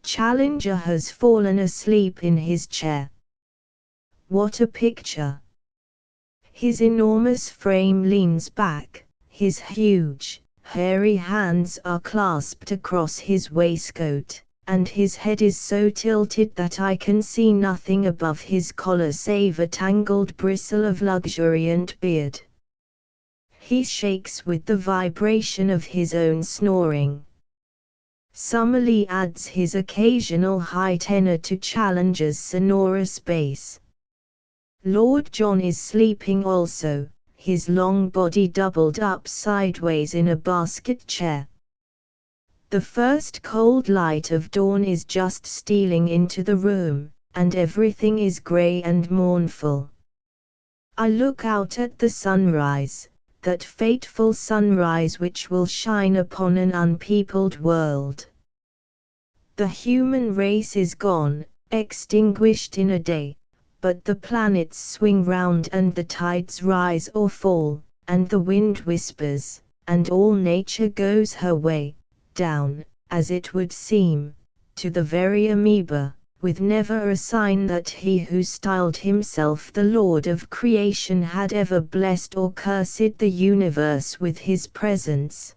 Challenger has fallen asleep in his chair. What a picture! His enormous frame leans back, his huge, hairy hands are clasped across his waistcoat, and his head is so tilted that I can see nothing above his collar save a tangled bristle of luxuriant beard. He shakes with the vibration of his own snoring. Summerlee adds his occasional high tenor to Challenger's sonorous bass. Lord John is sleeping also, his long body doubled up sideways in a basket chair. The first cold light of dawn is just stealing into the room, and everything is grey and mournful. I look out at the sunrise, that fateful sunrise which will shine upon an unpeopled world. The human race is gone, extinguished in a day. But the planets swing round and the tides rise or fall, and the wind whispers, and all nature goes her way, down, as it would seem, to the very amoeba, with never a sign that he who styled himself the Lord of creation had ever blessed or cursed the universe with his presence.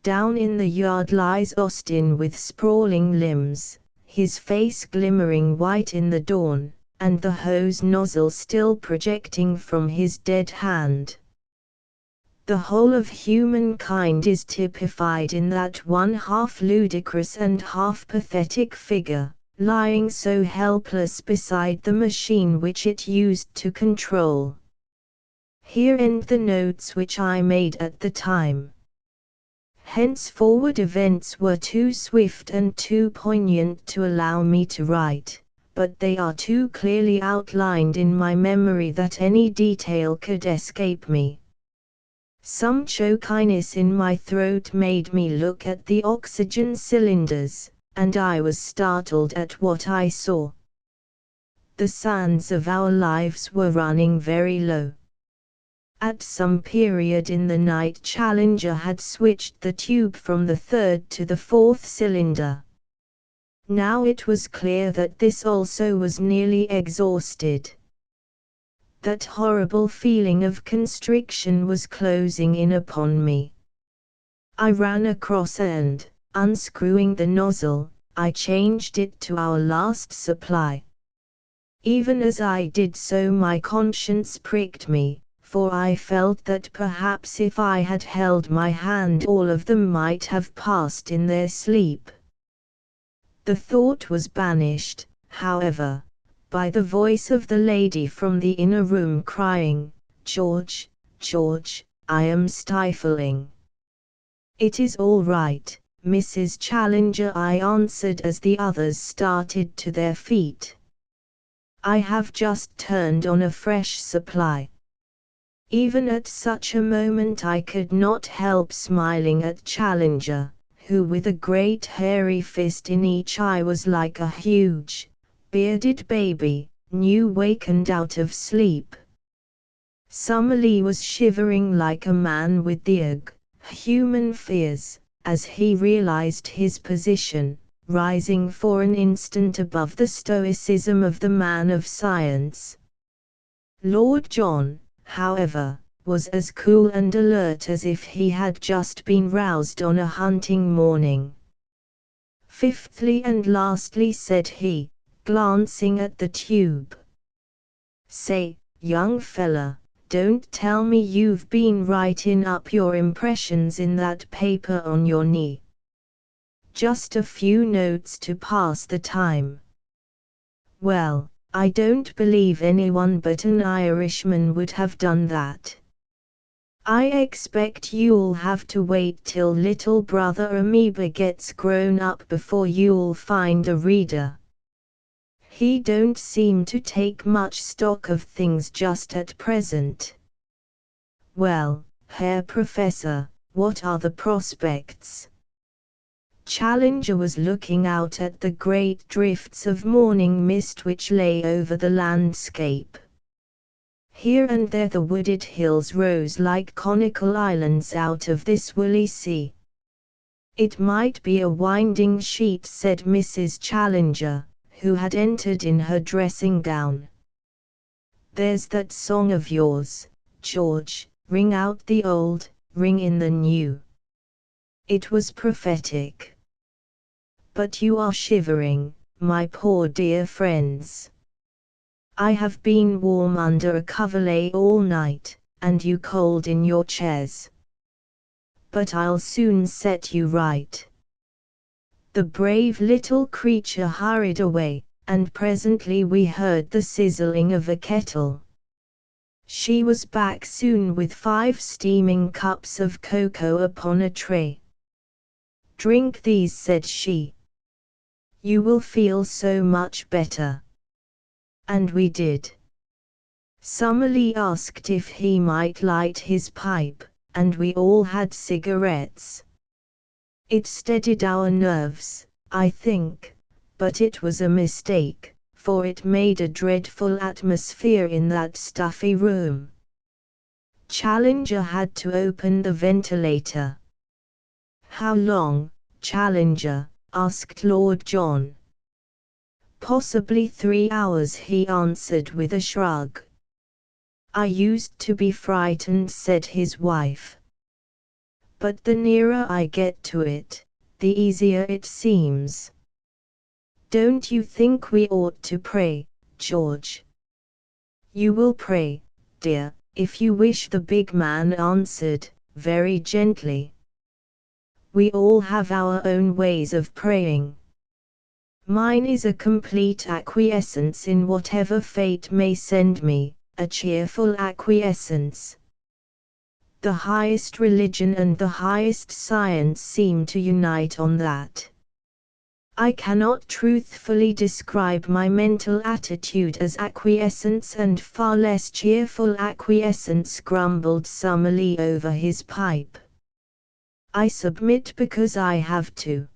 Down in the yard lies Austin with sprawling limbs, his face glimmering white in the dawn, and the hose nozzle still projecting from his dead hand. The whole of humankind is typified in that one half ludicrous and half pathetic figure, lying so helpless beside the machine which it used to control. Here end the notes which I made at the time. Henceforward events were too swift and too poignant to allow me to write, but they are too clearly outlined in my memory that any detail could escape me. Some chokiness in my throat made me look at the oxygen cylinders, and I was startled at what I saw. The sands of our lives were running very low. At some period in the night Challenger had switched the tube from the third to the fourth cylinder. Now it was clear that this also was nearly exhausted. That horrible feeling of constriction was closing in upon me. I ran across and, unscrewing the nozzle, I changed it to our last supply. Even as I did so my conscience pricked me, for I felt that perhaps if I had held my hand all of them might have passed in their sleep. The thought was banished, however, by the voice of the lady from the inner room crying, "George, George, I am stifling." "It is all right, Mrs. Challenger," I answered as the others started to their feet. "I have just turned on a fresh supply." Even at such a moment I could not help smiling at Challenger, who with a great hairy fist in each eye was like a huge, bearded baby, new wakened out of sleep. Summerlee was shivering like a man with the human fears, as he realized his position, rising for an instant above the stoicism of the man of science. Lord John, however, was as cool and alert as if he had just been roused on a hunting morning. "Fifthly and lastly," said he, glancing at the tube. "Say, young fella, don't tell me you've been writing up your impressions in that paper on your knee." Just a few notes to pass the time. Well, I don't believe anyone but an Irishman would have done that. I expect you'll have to wait till little brother Amoeba gets grown up before you'll find a reader. He don't seem to take much stock of things just at present. Well, Herr Professor, what are the prospects? Challenger was looking out at the great drifts of morning mist which lay over the landscape. Here and there the wooded hills rose like conical islands out of this woolly sea. It might be a winding sheet, said Mrs. Challenger, who had entered in her dressing gown. There's that song of yours, George, ring out the old, ring in the new. It was prophetic. But you are shivering, my poor dear friends. I have been warm under a coverlet all night, and you cold in your chairs. But I'll soon set you right. The brave little creature hurried away, and presently we heard the sizzling of a kettle. She was back soon with 5 steaming cups of cocoa upon a tray. Drink these, said she. You will feel so much better. And we did. Summerlee asked if he might light his pipe, and we all had cigarettes. It steadied our nerves, I think, but it was a mistake, for it made a dreadful atmosphere in that stuffy room. Challenger had to open the ventilator. How long, Challenger? Asked Lord John. Possibly 3 hours, he answered with a shrug. I used to be frightened, said his wife. But the nearer I get to it, the easier it seems. Don't you think we ought to pray, George? You will pray, dear, if you wish, the big man answered, very gently. We all have our own ways of praying. Mine is a complete acquiescence in whatever fate may send me, a cheerful acquiescence. The highest religion and the highest science seem to unite on that. I cannot truthfully describe my mental attitude as acquiescence, and far less cheerful acquiescence, grumbled Summerlee over his pipe. I submit because I have to.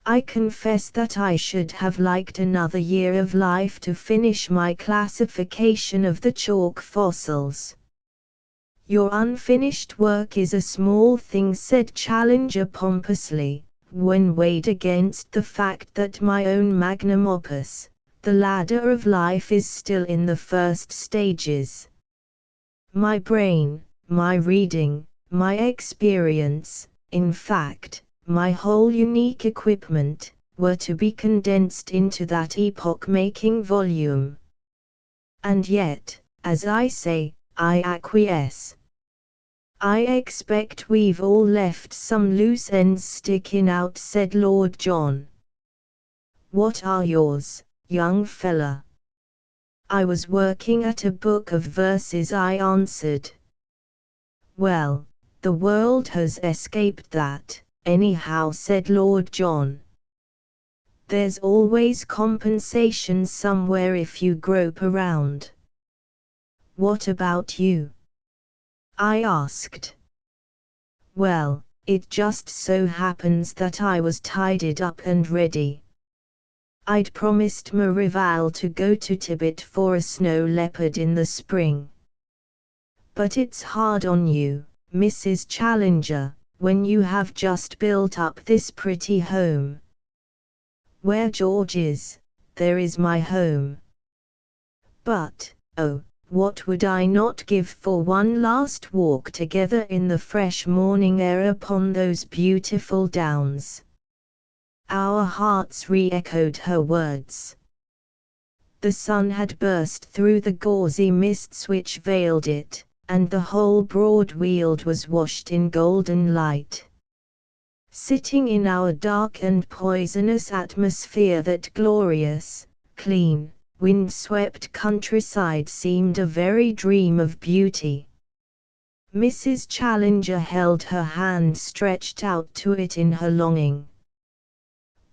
I confess that I should have liked another year of life to finish my classification of the chalk fossils. Your unfinished work is a small thing, said Challenger pompously, when weighed against the fact that my own magnum opus, the ladder of life, is still in the first stages. My brain, my reading, my experience, in fact, my whole unique equipment, were to be condensed into that epoch-making volume. And yet, as I say, I acquiesce. I expect we've all left some loose ends sticking out, said Lord John. What are yours, young fella? I was working at a book of verses, I answered. Well, the world has escaped that, anyhow, said Lord John. There's always compensation somewhere if you grope around. What about you? I asked. Well, it just so happens that I was tidied up and ready. I'd promised Marival to go to Tibet for a snow leopard in the spring. But it's hard on you, Mrs. Challenger, when you have just built up this pretty home. Where George is, there is my home. But, oh, what would I not give for one last walk together in the fresh morning air upon those beautiful downs. Our hearts re-echoed her words. The sun had burst through the gauzy mists which veiled it, and the whole broad weald was washed in golden light. Sitting in our dark and poisonous atmosphere, that glorious, clean, wind-swept countryside seemed a very dream of beauty. Mrs. Challenger held her hand stretched out to it in her longing.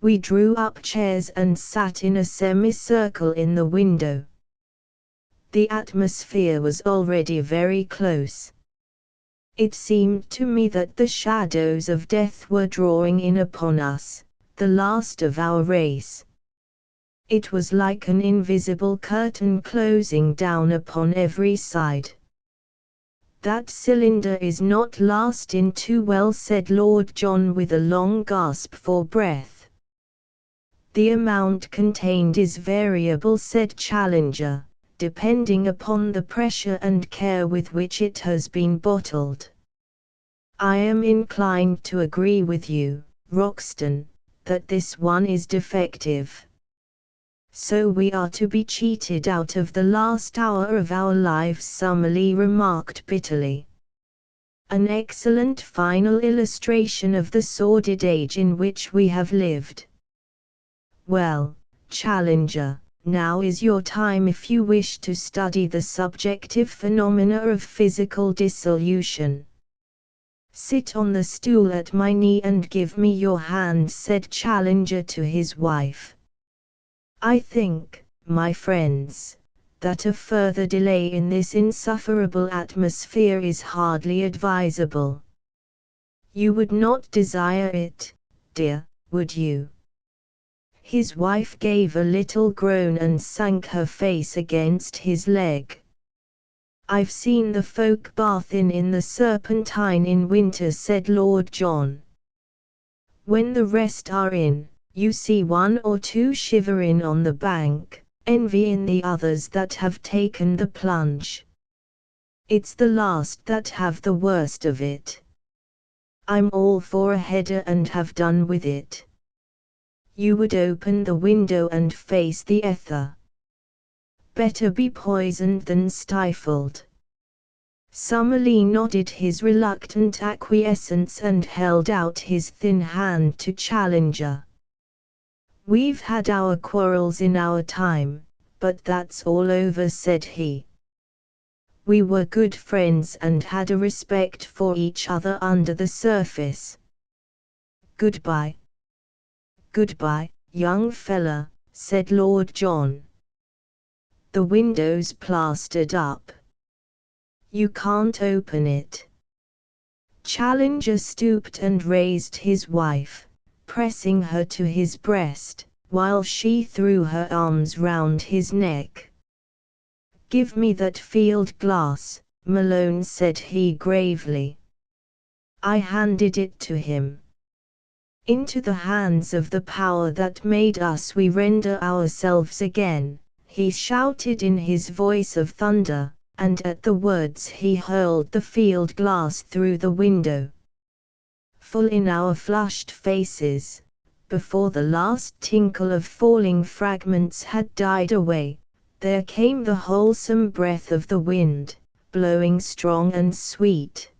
We drew up chairs and sat in a semicircle in the window. The atmosphere was already very close. It seemed to me that the shadows of death were drawing in upon us, the last of our race. It was like an invisible curtain closing down upon every side. "That cylinder is not lasting too well," said Lord John with a long gasp for breath. "The amount contained is variable," said Challenger, "depending upon the pressure and care with which it has been bottled. I am inclined to agree with you, Roxton, that this one is defective. So we are to be cheated out of the last hour of our lives," Summerlee remarked bitterly. "An excellent final illustration of the sordid age in which we have lived. Well, Challenger, now is your time if you wish to study the subjective phenomena of physical dissolution. Sit on the stool at my knee and give me your hand," said Challenger to his wife. "I think, my friends, that a further delay in this insufferable atmosphere is hardly advisable. You would not desire it, dear, would you?" His wife gave a little groan and sank her face against his leg. "I've seen the folk bath in the Serpentine in winter," said Lord John. "When the rest are in, you see one or two shivering on the bank, envying the others that have taken the plunge. It's the last that have the worst of it. I'm all for a header and have done with it. You would open the window and face the ether. Better be poisoned than stifled." Summerlee nodded his reluctant acquiescence and held out his thin hand to Challenger. "We've had our quarrels in our time, but that's all over," said he. "We were good friends and had a respect for each other under the surface. Goodbye." "Goodbye, young fella," said Lord John. "The window's plastered up. You can't open it." Challenger stooped and raised his wife, pressing her to his breast, while she threw her arms round his neck. "Give me that field glass," Malone said he gravely. I handed it to him. "Into the hands of the power that made us we render ourselves again," he shouted in his voice of thunder, and at the words he hurled the field glass through the window. Full in our flushed faces, before the last tinkle of falling fragments had died away, there came the wholesome breath of the wind, blowing strong and sweet.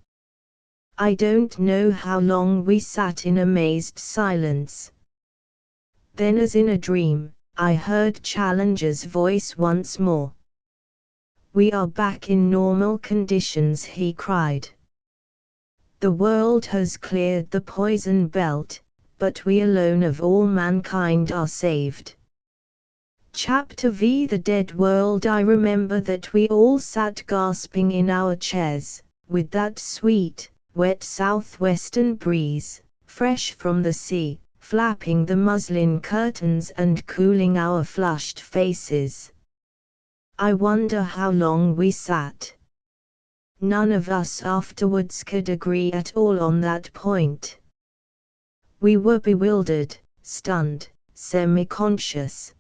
I don't know how long we sat in amazed silence. Then, as in a dream, I heard Challenger's voice once more. "We are back in normal conditions," he cried. "The world has cleared the poison belt, but we alone of all mankind are saved." Chapter V. The Dead World. I remember that we all sat gasping in our chairs, with that sweet, wet southwestern breeze, fresh from the sea, flapping the muslin curtains and cooling our flushed faces. I wonder how long we sat. None of us afterwards could agree at all on that point. We were bewildered, stunned, semi-conscious.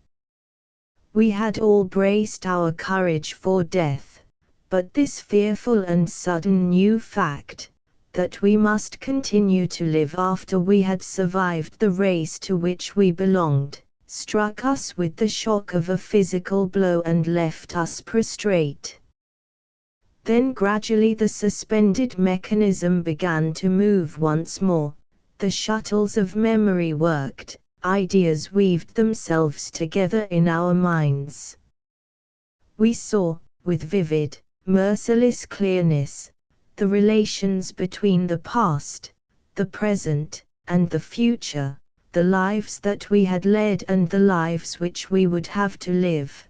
We had all braced our courage for death, but this fearful and sudden new fact, that we must continue to live after we had survived the race to which we belonged, struck us with the shock of a physical blow and left us prostrate. Then gradually the suspended mechanism began to move once more, The shuttles of memory worked, ideas weaved themselves together in our minds. We saw, with vivid, merciless clearness, the relations between the past, the present, and the future, the lives that we had led and the lives which we would have to live.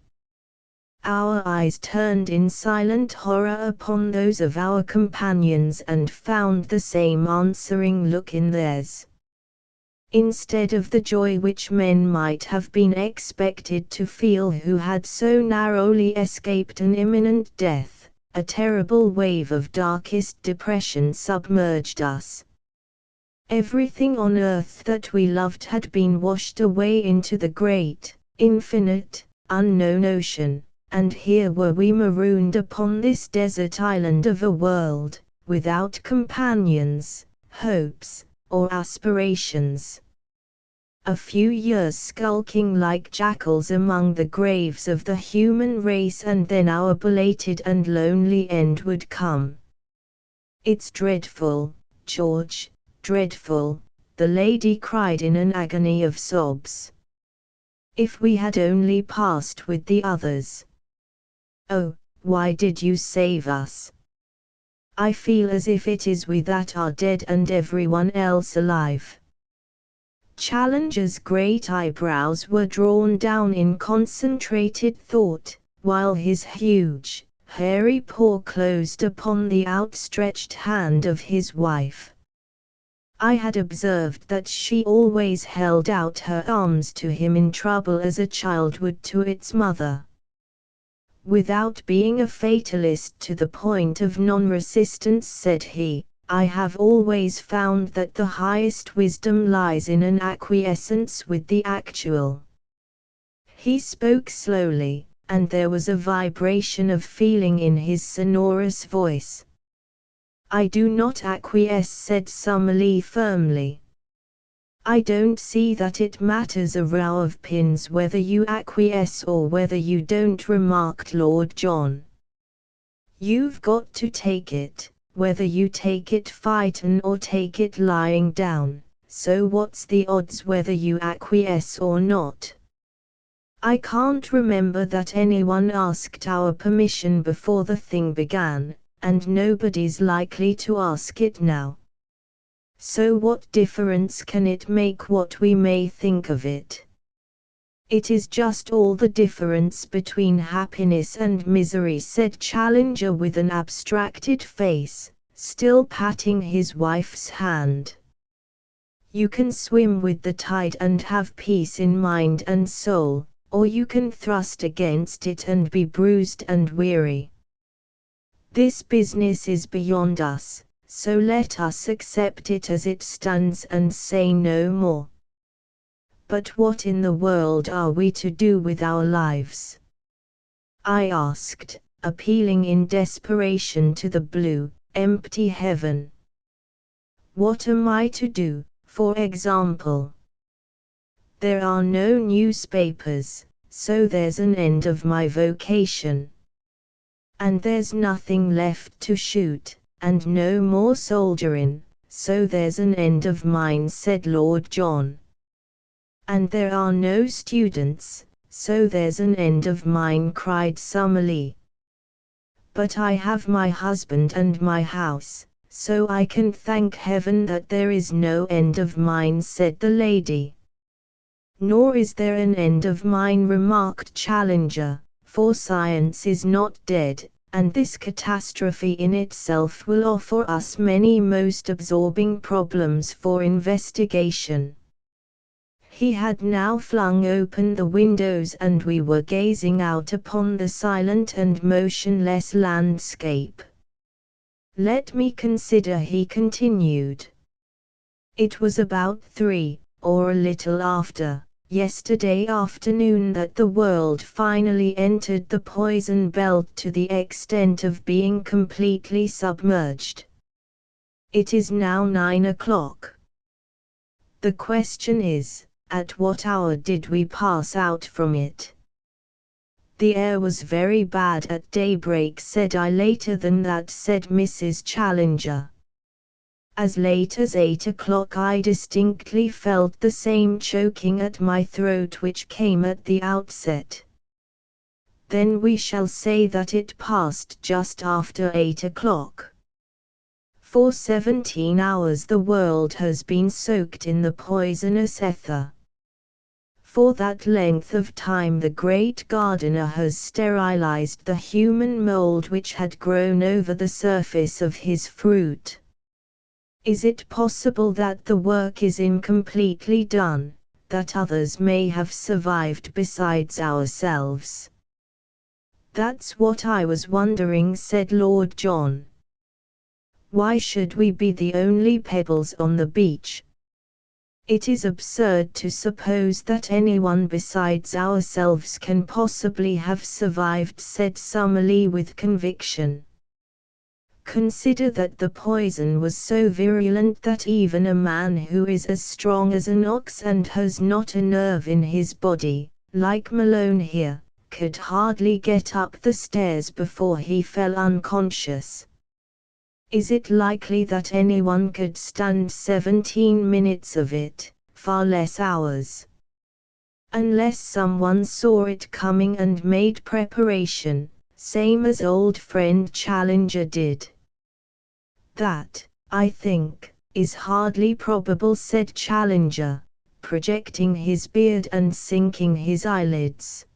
Our eyes turned in silent horror upon those of our companions and found the same answering look in theirs. Instead of the joy which men might have been expected to feel who had so narrowly escaped an imminent death, a terrible wave of darkest depression submerged us. Everything on earth that we loved had been washed away into the great, infinite, unknown ocean. And here were we marooned upon this desert island of a world, without companions, hopes, or aspirations. A few years skulking like jackals among the graves of the human race, and then our belated and lonely end would come. "It's dreadful, George, dreadful," the lady cried in an agony of sobs. "If we had only passed with the others. Oh, why did you save us? I feel as if it is we that are dead and everyone else alive." Challenger's great eyebrows were drawn down in concentrated thought, while his huge, hairy paw closed upon the outstretched hand of his wife. I had observed that she always held out her arms to him in trouble as a child would to its mother. Without being a fatalist to the point of non-resistance, said he, "I have always found that the highest wisdom lies in an acquiescence with the actual." He spoke slowly, and there was a vibration of feeling in his sonorous voice. "I do not acquiesce," said Summerlee firmly. "I don't see that it matters a row of pins whether you acquiesce or whether you don't," remarked Lord John. "You've got to take it, whether you take it fightin' or take it lying down, so what's the odds whether you acquiesce or not? I can't remember that anyone asked our permission before the thing began, and nobody's likely to ask it now. So what difference can it make what we may think of it? It is just all the difference between happiness and misery," said Challenger with an abstracted face, still patting his wife's hand. "You can swim with the tide and have peace in mind and soul, or you can thrust against it and be bruised and weary. This business is beyond us, so let us accept it as it stands and say no more. But what in the world are we to do with our lives?" I asked, appealing in desperation to the blue, empty heaven. "What am I to do, for example? There are no newspapers, so there's an end of my vocation. And there's nothing left to shoot, and no more soldierin', so there's an end of mine," said Lord John. "And there are no students, so there's an end of mine," cried Summerlee. "But I have my husband and my house, so I can thank heaven that there is no end of mine," said the lady. "Nor is there an end of mine," remarked Challenger, "for science is not dead, and this catastrophe in itself will offer us many most absorbing problems for investigation." He had now flung open the windows and we were gazing out upon the silent and motionless landscape. "Let me consider," he continued. "It was about 3, or a little after, yesterday afternoon that the world finally entered the poison belt to the extent of being completely submerged. It is now 9 o'clock. The question is, at what hour did we pass out from it?" "The air was very bad at daybreak," said I. "Later than that," said Mrs. Challenger. As late as 8 o'clock I distinctly felt the same choking at my throat which came at the outset. Then we shall say that it passed just after 8 o'clock. For 17 hours the world has been soaked in the poisonous ether. For that length of time the great gardener has sterilized the human mold which had grown over the surface of his fruit. Is it possible that the work is incompletely done, that others may have survived besides ourselves? That's what I was wondering, said Lord John. Why should we be the only pebbles on the beach? It is absurd to suppose that anyone besides ourselves can possibly have survived, said Summerlee with conviction. Consider that the poison was so virulent that even a man who is as strong as an ox and has not a nerve in his body, like Malone here, could hardly get up the stairs before he fell unconscious. Is it likely that anyone could stand 17 minutes of it, far less hours? Unless someone saw it coming and made preparation, same as old friend Challenger did. That, I think, is hardly probable, said Challenger, projecting his beard and sinking his eyelids.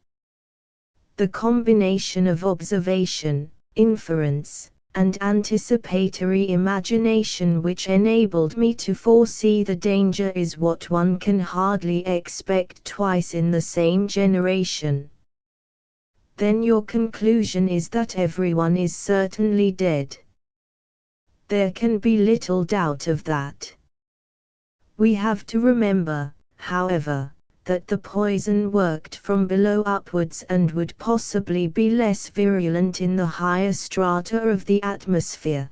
The combination of observation, inference, and anticipatory imagination which enabled me to foresee the danger is what one can hardly expect twice in the same generation. Then your conclusion is that everyone is certainly dead. There can be little doubt of that. We have to remember, however, that the poison worked from below upwards and would possibly be less virulent in the higher strata of the atmosphere.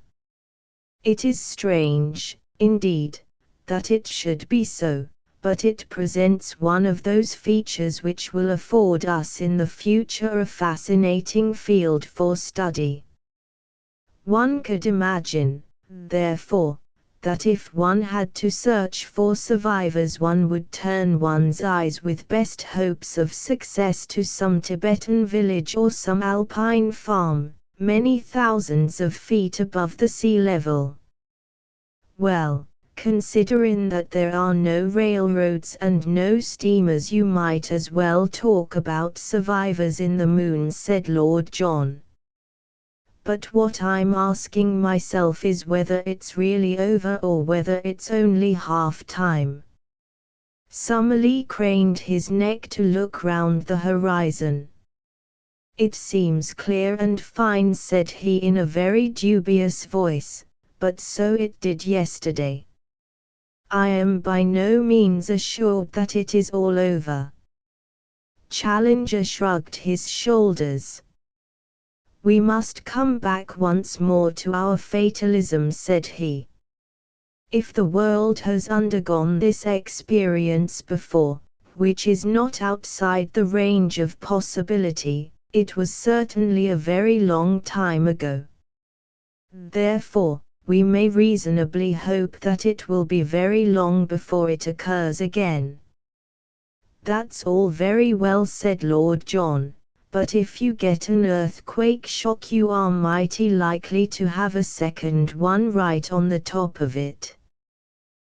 It is strange, indeed, that it should be so, but it presents one of those features which will afford us in the future a fascinating field for study. One could imagine, therefore, that if one had to search for survivors one would turn one's eyes with best hopes of success to some Tibetan village or some alpine farm, many thousands of feet above the sea level. Well, considering that there are no railroads and no steamers, you might as well talk about survivors in the moon, said Lord John. But what I'm asking myself is whether it's really over or whether it's only half time. Summerlee craned his neck to look round the horizon. It seems clear and fine, said he in a very dubious voice, but so it did yesterday. I am by no means assured that it is all over. Challenger shrugged his shoulders. We must come back once more to our fatalism, said he. If the world has undergone this experience before, which is not outside the range of possibility, it was certainly a very long time ago. Therefore, we may reasonably hope that it will be very long before it occurs again. That's all very well, said Lord John. But if you get an earthquake shock you are mighty likely to have a second one right on the top of it.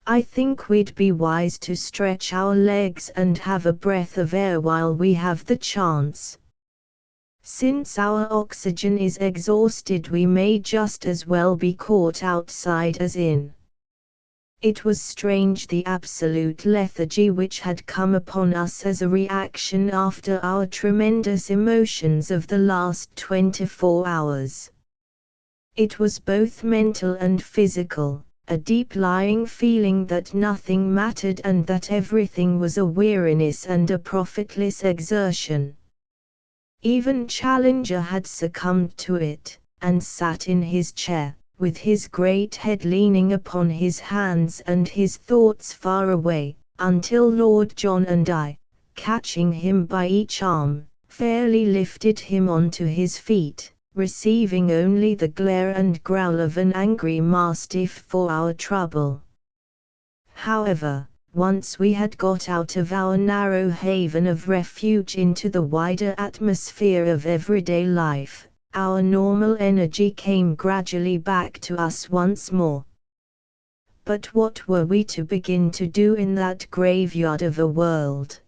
I think we'd be wise to stretch our legs and have a breath of air while we have the chance. Since our oxygen is exhausted we may just as well be caught outside as in. It was strange the absolute lethargy which had come upon us as a reaction after our tremendous emotions of the last 24 hours. It was both mental and physical, a deep-lying feeling that nothing mattered and that everything was a weariness and a profitless exertion. Even Challenger had succumbed to it, and sat in his chair, with his great head leaning upon his hands and his thoughts far away, until Lord John and I, catching him by each arm, fairly lifted him onto his feet, receiving only the glare and growl of an angry mastiff for our trouble. However, once we had got out of our narrow haven of refuge into the wider atmosphere of everyday life, our normal energy came gradually back to us once more. But what were we to begin to do in that graveyard of a world?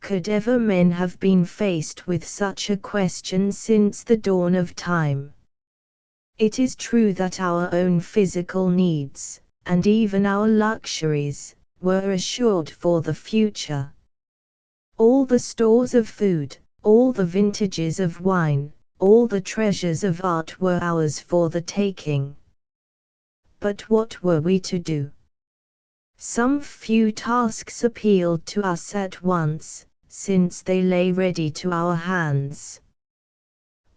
Could ever men have been faced with such a question since the dawn of time? It is true that our own physical needs, and even our luxuries, were assured for the future. All the stores of food, all the vintages of wine, all the treasures of art were ours for the taking. But what were we to do? Some few tasks appealed to us at once, since they lay ready to our hands.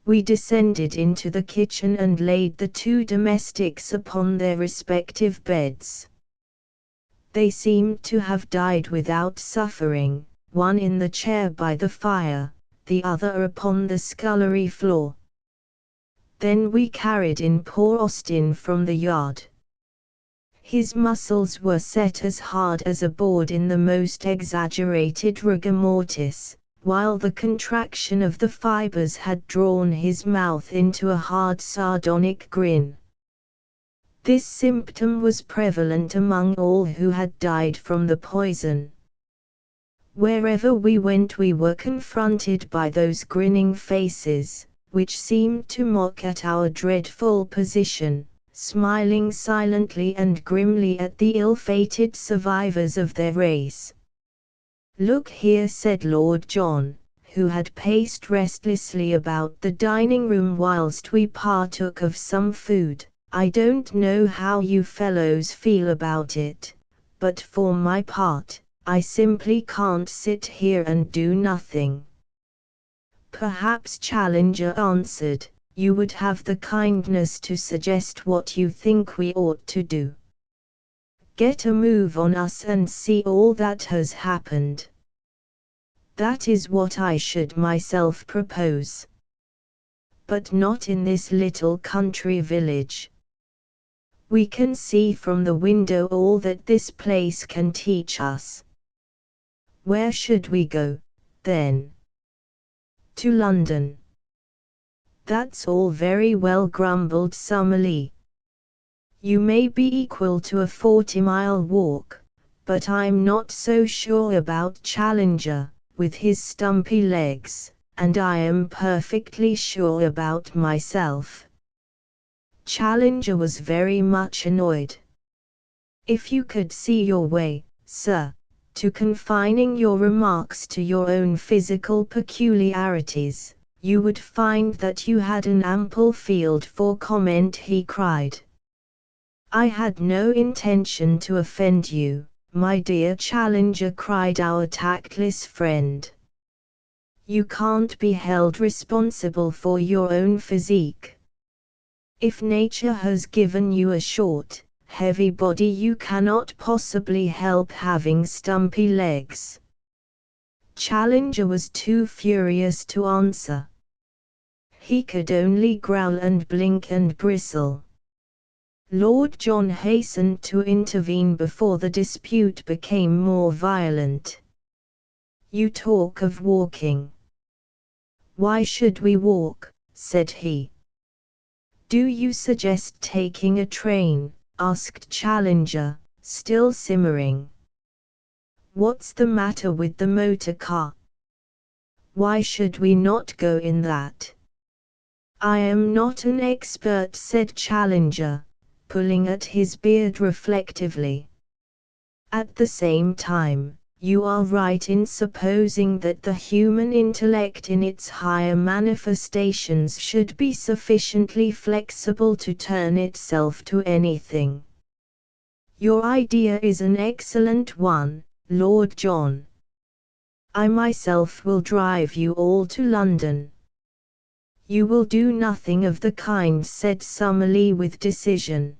We descended into the kitchen and laid the two domestics upon their respective beds. They seemed to have died without suffering, one in the chair by the fire, the other upon the scullery floor. Then we carried in poor Austin from the yard. His muscles were set as hard as a board in the most exaggerated rigor mortis, while the contraction of the fibers had drawn his mouth into a hard sardonic grin. This symptom was prevalent among all who had died from the poison. Wherever we went we were confronted by those grinning faces, which seemed to mock at our dreadful position, smiling silently and grimly at the ill-fated survivors of their race. "Look here," said Lord John, who had paced restlessly about the dining room whilst we partook of some food. "I don't know how you fellows feel about it, but for my part, I simply can't sit here and do nothing." "Perhaps," Challenger answered, "you would have the kindness to suggest what you think we ought to do. Get a move on us and see all that has happened." "That is what I should myself propose. But not in this little country village. We can see from the window all that this place can teach us." "Where should we go, then?" "To London." "That's all very well," grumbled Summerlee. "You may be equal to a 40-mile walk, but I'm not so sure about Challenger, with his stumpy legs, and I am perfectly sure about myself." Challenger was very much annoyed. "If you could see your way, sir, to confining your remarks to your own physical peculiarities, you would find that you had an ample field for comment," he cried. "I had no intention to offend you, my dear Challenger," cried our tactless friend. "You can't be held responsible for your own physique. If nature has given you a short, heavy body, you cannot possibly help having stumpy legs." Challenger was too furious to answer. He could only growl and blink and bristle. Lord John hastened to intervene before the dispute became more violent. "You talk of walking. Why should we walk?" said he. "Do you suggest taking a train?" asked Challenger, still simmering. "What's the matter with the motor car? Why should we not go in that?" "I am not an expert," said Challenger, pulling at his beard reflectively. "At the same time, you are right in supposing that the human intellect in its higher manifestations should be sufficiently flexible to turn itself to anything. Your idea is an excellent one, Lord John. I myself will drive you all to London." "You will do nothing of the kind," said Summerlee with decision.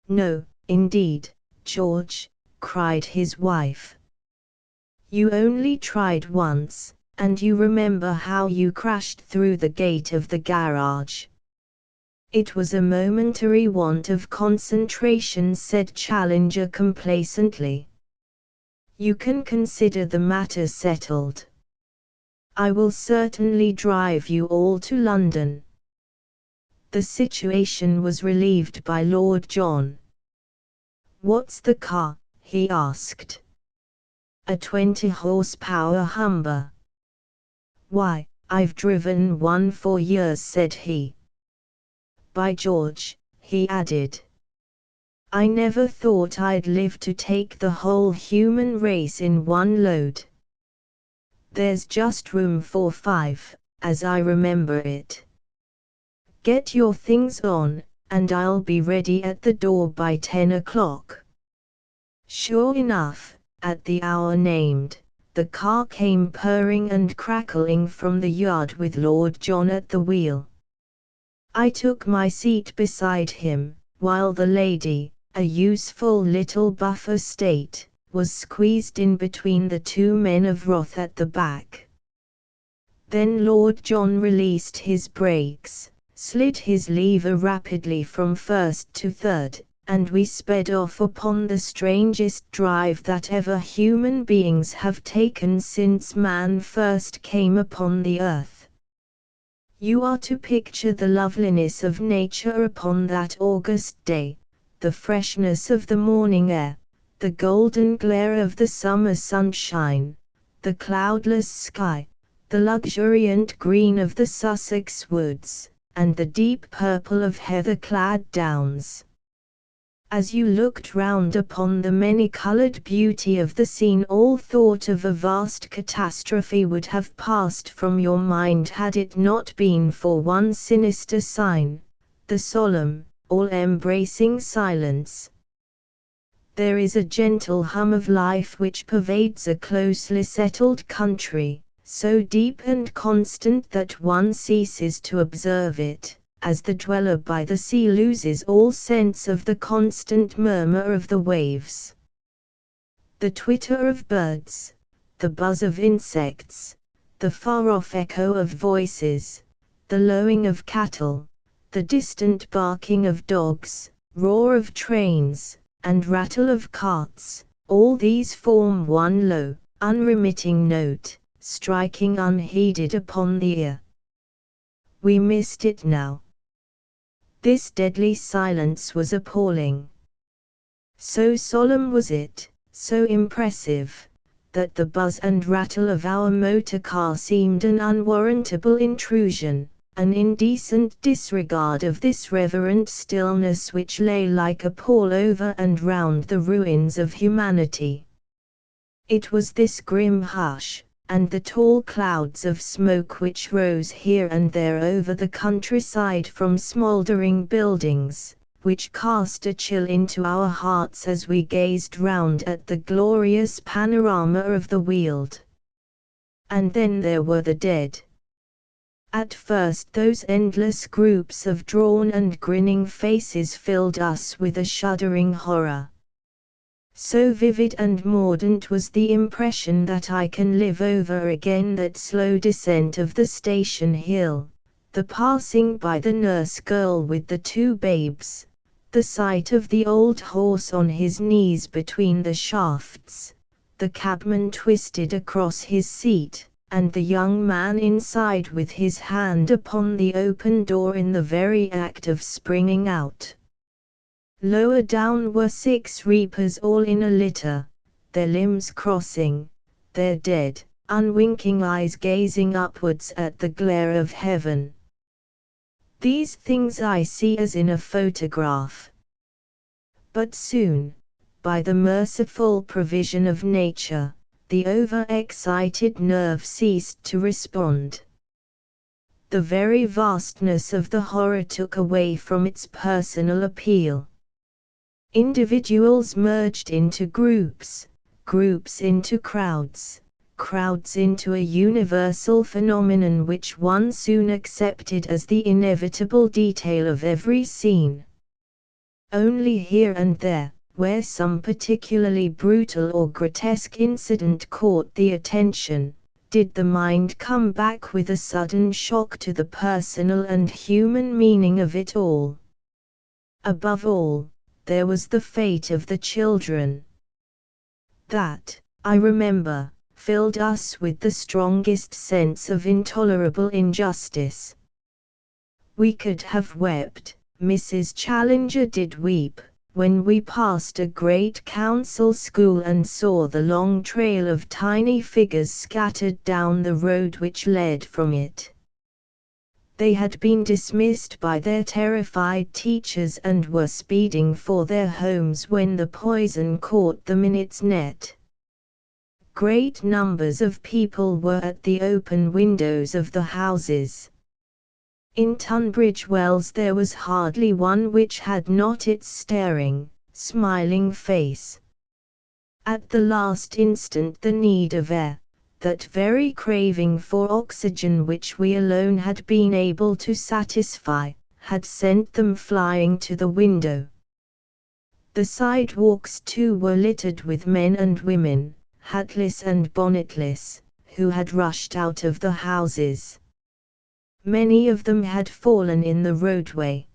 "No, indeed, George," cried his wife. "You only tried once, And you remember how you crashed through the gate of the garage. It was a momentary want of concentration, said Challenger complacently. You can consider the matter settled. I will certainly drive you all to London. The situation was relieved by Lord John. What's the car? He asked. A 20-horsepower Humber. Why, I've driven one for years, said he. By George, he added. I never thought I'd live to take the whole human race in one load. There's just room for 5, as I remember it. Get your things on, and I'll be ready at the door by 10 o'clock. Sure enough, at the hour named, the car came purring and crackling from the yard with Lord John at the wheel. I took my seat beside him, while the lady, a useful little buffer state, was squeezed in between the two men of wrath at the back. Then Lord John released his brakes, slid his lever rapidly from first to third, and we sped off upon the strangest drive that ever human beings have taken since man first came upon the earth. You are to picture the loveliness of nature upon that August day, the freshness of the morning air, the golden glare of the summer sunshine, the cloudless sky, the luxuriant green of the Sussex woods, and the deep purple of heather-clad downs. As you looked round upon the many-coloured beauty of the scene, all thought of a vast catastrophe would have passed from your mind had it not been for one sinister sign, the solemn, all-embracing silence. There is a gentle hum of life which pervades a closely settled country, so deep and constant that one ceases to observe it, as the dweller by the sea loses all sense of the constant murmur of the waves. The twitter of birds, the buzz of insects, the far-off echo of voices, the lowing of cattle, the distant barking of dogs, roar of trains, and rattle of carts, all these form one low, unremitting note, striking unheeded upon the ear. We missed it now. This deadly silence was appalling. So solemn was it, so impressive, that the buzz and rattle of our motor car seemed an unwarrantable intrusion, an indecent disregard of this reverent stillness which lay like a pall over and round the ruins of humanity. It was this grim hush, and the tall clouds of smoke which rose here and there over the countryside from smouldering buildings, which cast a chill into our hearts as we gazed round at the glorious panorama of the Weald. And then there were the dead. At first those endless groups of drawn and grinning faces filled us with a shuddering horror. So vivid and mordant was the impression that I can live over again that slow descent of the station hill, the passing by the nurse girl with the 2 babes, the sight of the old horse on his knees between the shafts, the cabman twisted across his seat, and the young man inside with his hand upon the open door in the very act of springing out. Lower down were 6 reapers all in a litter, their limbs crossing, their dead, unwinking eyes gazing upwards at the glare of heaven. These things I see as in a photograph. But soon, by the merciful provision of nature, the over-excited nerve ceased to respond. The very vastness of the horror took away from its personal appeal. Individuals merged into groups, groups into crowds, crowds into a universal phenomenon which one soon accepted as the inevitable detail of every scene. Only here and there, where some particularly brutal or grotesque incident caught the attention, did the mind come back with a sudden shock to the personal and human meaning of it all. Above all, there was the fate of the children. That, I remember, filled us with the strongest sense of intolerable injustice. We could have wept, Mrs. Challenger did weep, when we passed a great council school and saw the long trail of tiny figures scattered down the road which led from it. They had been dismissed by their terrified teachers and were speeding for their homes when the poison caught them in its net. Great numbers of people were at the open windows of the houses. In Tunbridge Wells there was hardly one which had not its staring, smiling face. At the last instant the need of air, that very craving for oxygen which we alone had been able to satisfy, had sent them flying to the window. The sidewalks too were littered with men and women, hatless and bonnetless, who had rushed out of the houses. Many of them had fallen in the roadway.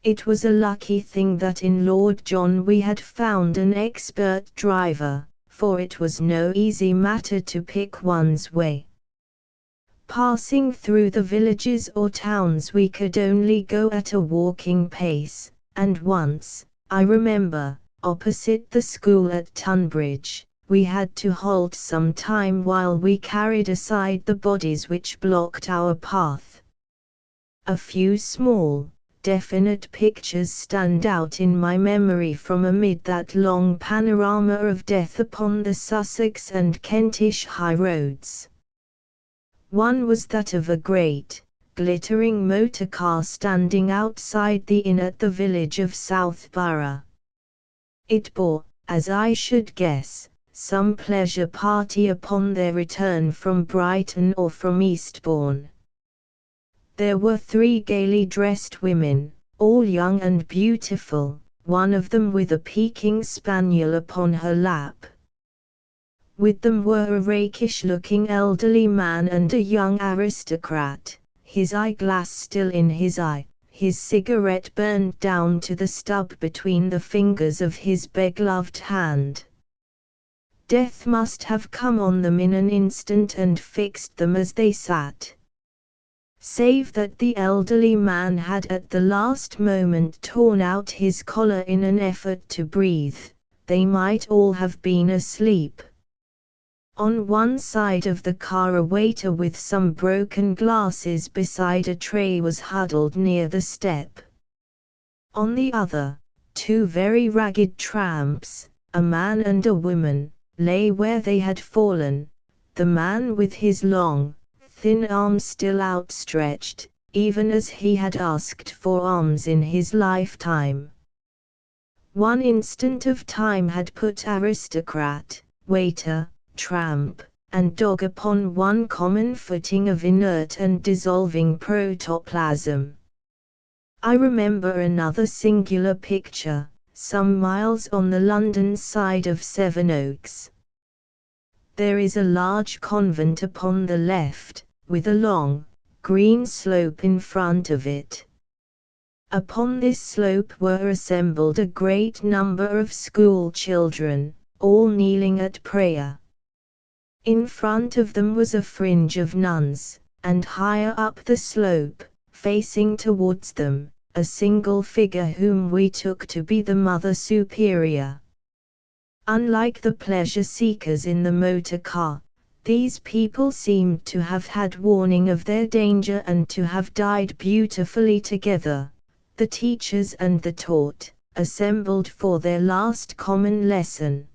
It was a lucky thing that in Lord John we had found an expert driver, for it was no easy matter to pick one's way. Passing through the villages or towns we could only go at a walking pace, and once, I remember, opposite the school at Tunbridge, we had to halt some time while we carried aside the bodies which blocked our path. A few small, definite pictures stand out in my memory from amid that long panorama of death upon the Sussex and Kentish high roads. One was that of a great, glittering motor car standing outside the inn at the village of Southborough. It bore, as I should guess, some pleasure party upon their return from Brighton or from Eastbourne. There were 3 gaily dressed women, all young and beautiful, one of them with a Peking spaniel upon her lap. With them were a rakish-looking elderly man and a young aristocrat, his eyeglass still in his eye, his cigarette burned down to the stub between the fingers of his begloved hand. Death must have come on them in an instant and fixed them as they sat. Save that the elderly man had at the last moment torn out his collar in an effort to breathe, they might all have been asleep. On one side of the car a waiter with some broken glasses beside a tray was huddled near the step. On the other, 2 very ragged tramps, a man and a woman, lay where they had fallen, the man with his long, thin arms still outstretched, even as he had asked for alms in his lifetime. One instant of time had put aristocrat, waiter, tramp, and dog upon one common footing of inert and dissolving protoplasm. I remember another singular picture, some miles on the London side of Sevenoaks. There is a large convent upon the left, with a long, green slope in front of it. Upon this slope were assembled a great number of school children, all kneeling at prayer. In front of them was a fringe of nuns, and higher up the slope, facing towards them, a single figure whom we took to be the Mother Superior. Unlike the pleasure seekers in the motor car, these people seemed to have had warning of their danger and to have died beautifully together, the teachers and the taught, assembled for their last common lesson.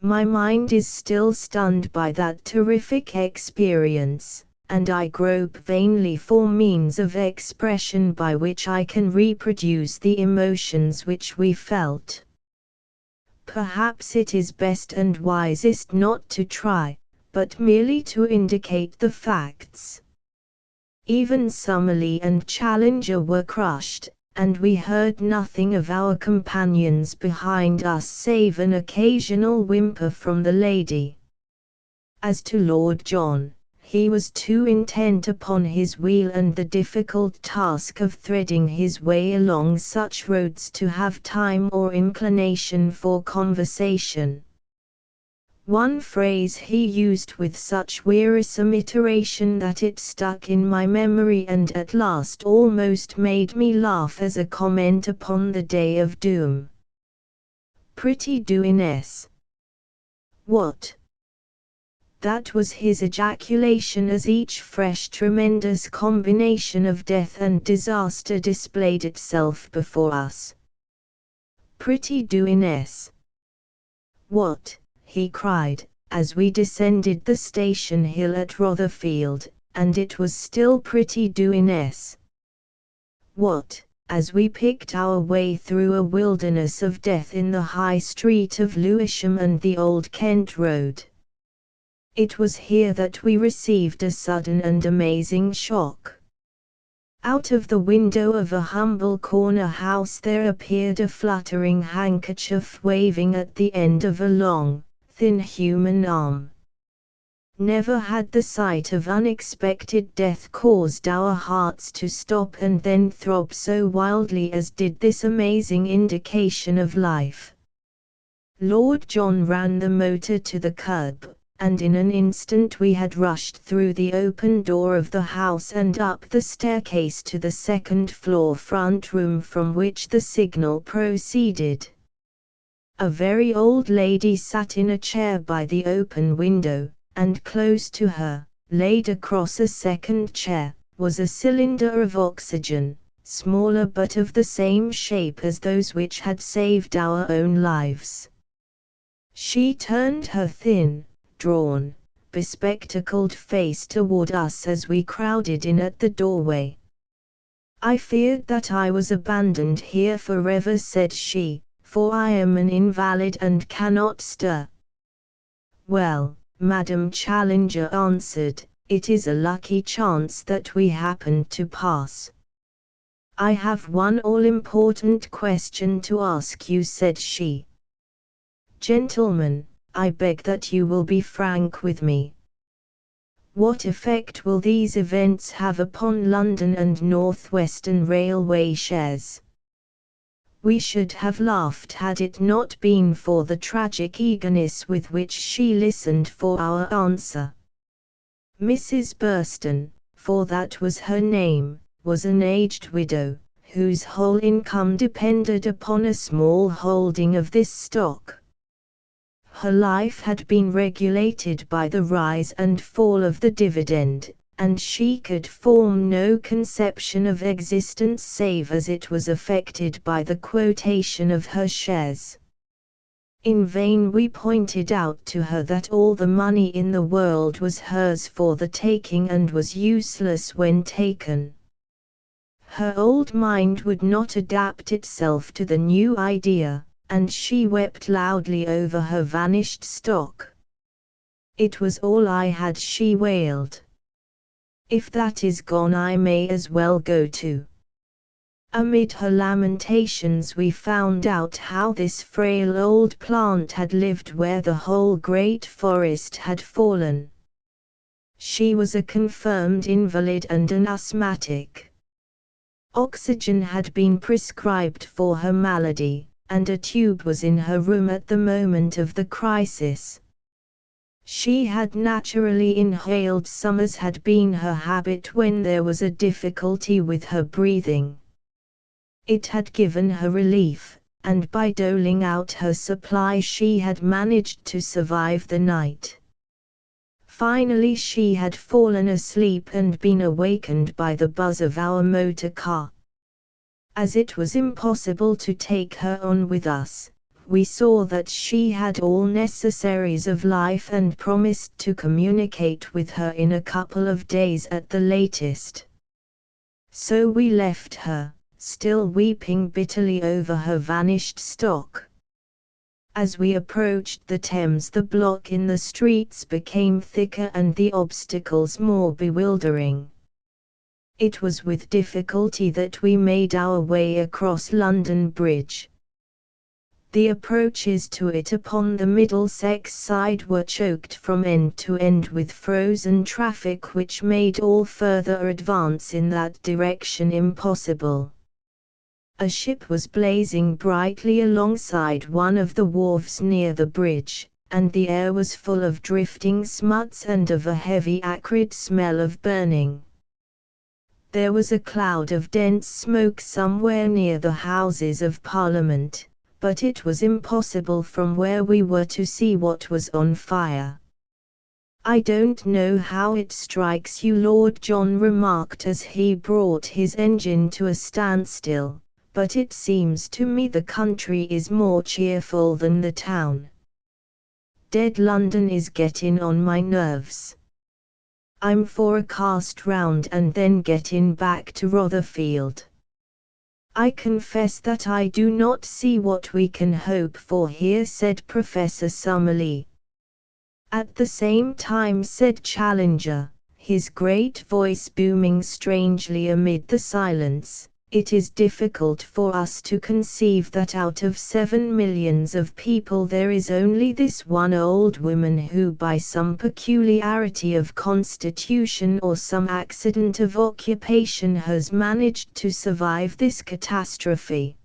My mind is still stunned by that terrific experience, and I grope vainly for means of expression by which I can reproduce the emotions which we felt. Perhaps it is best and wisest not to try, but merely to indicate the facts. Even Summerlee and Challenger were crushed, and we heard nothing of our companions behind us save an occasional whimper from the lady. As to Lord John, he was too intent upon his wheel and the difficult task of threading his way along such roads to have time or inclination for conversation. One phrase he used with such wearisome iteration that it stuck in my memory and at last almost made me laugh as a comment upon the day of doom. "Pretty doiness." "What?" That was his ejaculation as each fresh tremendous combination of death and disaster displayed itself before us. "Pretty doiness." "What?" he cried, as we descended the station hill at Rotherfield, and it was still pretty doiness. "What?" as we picked our way through a wilderness of death in the High Street of Lewisham and the Old Kent Road. It was here that we received a sudden and amazing shock. Out of the window of a humble corner house there appeared a fluttering handkerchief waving at the end of a long, thin human arm. Never had the sight of unexpected death caused our hearts to stop and then throb so wildly as did this amazing indication of life. Lord John ran the motor to the curb, and in an instant we had rushed through the open door of the house and up the staircase to the second-floor front room from which the signal proceeded. A very old lady sat in a chair by the open window, and close to her, laid across a second chair, was a cylinder of oxygen, smaller but of the same shape as those which had saved our own lives. She turned her thin, drawn, bespectacled face toward us as we crowded in at the doorway. "I feared that I was abandoned here forever," said she, "for I am an invalid and cannot stir." "Well," Madam Challenger answered, "it is a lucky chance that we happened to pass." "I have one all-important question to ask you," said she. "Gentlemen, I beg that you will be frank with me. What effect will these events have upon London and North Western Railway shares?" We should have laughed had it not been for the tragic eagerness with which she listened for our answer. Mrs. Burston, for that was her name, was an aged widow, whose whole income depended upon a small holding of this stock. Her life had been regulated by the rise and fall of the dividend, and she could form no conception of existence save as it was affected by the quotation of her shares. In vain we pointed out to her that all the money in the world was hers for the taking and was useless when taken. Her old mind would not adapt itself to the new idea, and she wept loudly over her vanished stock. "It was all I had," she wailed. "If that is gone I may as well go too." Amid her lamentations we found out how this frail old plant had lived where the whole great forest had fallen. She was a confirmed invalid and an asthmatic. Oxygen had been prescribed for her malady, and a tube was in her room at the moment of the crisis. She had naturally inhaled some, as had been her habit when there was a difficulty with her breathing. It had given her relief, and by doling out her supply she had managed to survive the night. Finally she had fallen asleep and been awakened by the buzz of our motor car. As it was impossible to take her on with us, we saw that she had all necessaries of life and promised to communicate with her in a couple of days at the latest. So we left her, still weeping bitterly over her vanished stock. As we approached the Thames, the block in the streets became thicker and the obstacles more bewildering. It was with difficulty that we made our way across London Bridge. The approaches to it upon the Middlesex side were choked from end to end with frozen traffic, which made all further advance in that direction impossible. A ship was blazing brightly alongside one of the wharves near the bridge, and the air was full of drifting smuts and of a heavy acrid smell of burning. There was a cloud of dense smoke somewhere near the Houses of Parliament, but it was impossible from where we were to see what was on fire. "I don't know how it strikes you," Lord John remarked as he brought his engine to a standstill, "but it seems to me the country is more cheerful than the town. Dead London is gettin' on my nerves. I'm for a cast round and then gettin' back to Rotherfield. I confess that I do not see what we can hope for here," said Professor Summerlee. "At the same time," said Challenger, his great voice booming strangely amid the silence, "it is difficult for us to conceive that out of 7 millions of people there is only this one old woman who by some peculiarity of constitution or some accident of occupation has managed to survive this catastrophe.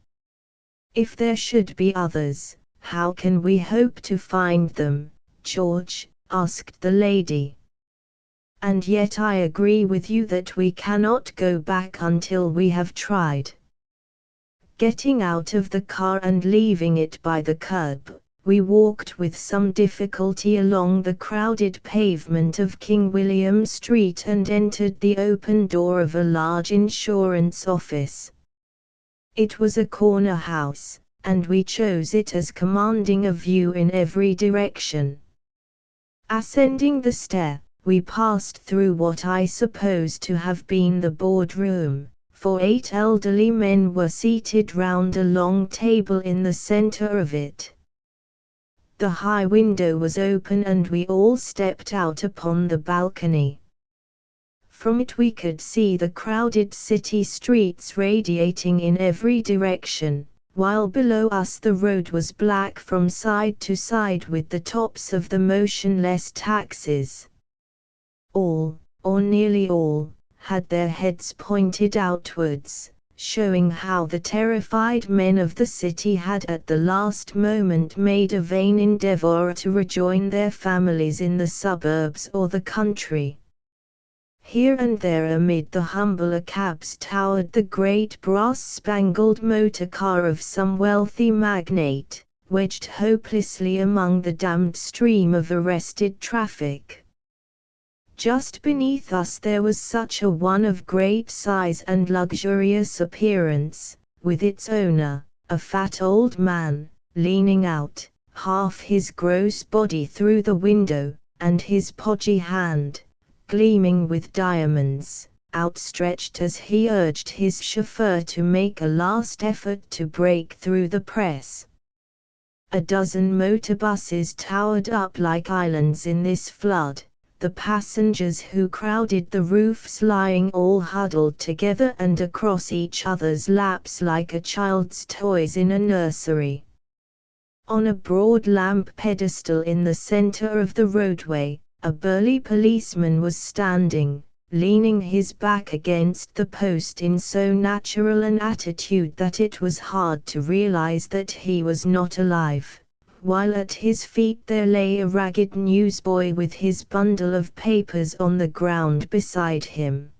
If there should be others, how can we hope to find them, George?" asked the lady. "And yet I agree with you that we cannot go back until we have tried." Getting out of the car and leaving it by the curb, we walked with some difficulty along the crowded pavement of King William Street and entered the open door of a large insurance office. It was a corner house, and we chose it as commanding a view in every direction. Ascending the stair, we passed through what I suppose to have been the boardroom, for 8 elderly men were seated round a long table in the center of it. The high window was open and we all stepped out upon the balcony. From it we could see the crowded city streets radiating in every direction, while below us the road was black from side to side with the tops of the motionless taxis. All, or nearly all, had their heads pointed outwards, showing how the terrified men of the city had at the last moment made a vain endeavour to rejoin their families in the suburbs or the country. Here and there amid the humbler cabs towered the great brass-spangled motor car of some wealthy magnate, wedged hopelessly among the dammed stream of arrested traffic. Just beneath us there was such a one of great size and luxurious appearance, with its owner, a fat old man, leaning out, half his gross body through the window, and his podgy hand, gleaming with diamonds, outstretched as he urged his chauffeur to make a last effort to break through the press. A dozen motor buses towered up like islands in this flood, the passengers who crowded the roofs lying all huddled together and across each other's laps like a child's toys in a nursery. On a broad lamp pedestal in the center of the roadway, a burly policeman was standing, leaning his back against the post in so natural an attitude that it was hard to realize that he was not alive, while at his feet there lay a ragged newsboy with his bundle of papers on the ground beside him.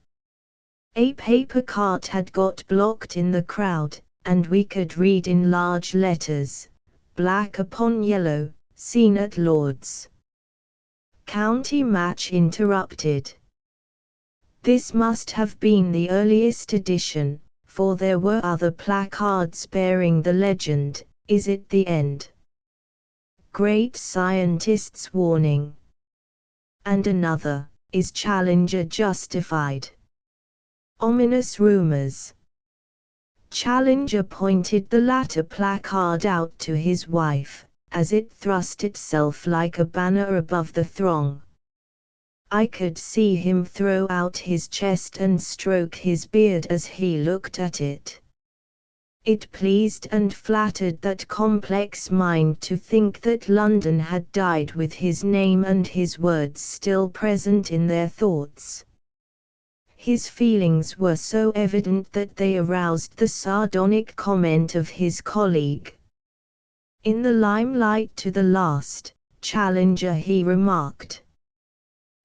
A paper cart had got blocked in the crowd, and we could read in large letters, black upon yellow, "Seen at Lord's. County match interrupted." This must have been the earliest edition, for there were other placards bearing the legend, "Is it the end? Great scientist's warning." And another, "Is Challenger justified? Ominous rumors." Challenger pointed the latter placard out to his wife, as it thrust itself like a banner above the throng. I could see him throw out his chest and stroke his beard as he looked at it. It pleased and flattered that complex mind to think that London had died with his name and his words still present in their thoughts. His feelings were so evident that they aroused the sardonic comment of his colleague. In the limelight to the last, Challenger, he remarked.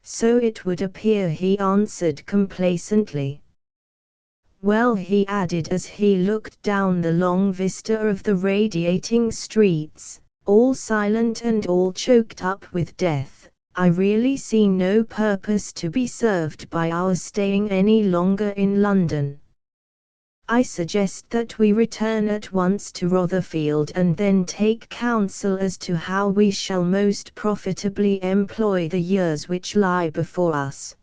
So it would appear, he answered complacently. Well, he added as he looked down the long vista of the radiating streets, all silent and all choked up with death, I really see no purpose to be served by our staying any longer in London. I suggest that we return at once to Rotherfield and then take counsel as to how we shall most profitably employ the years which lie before us.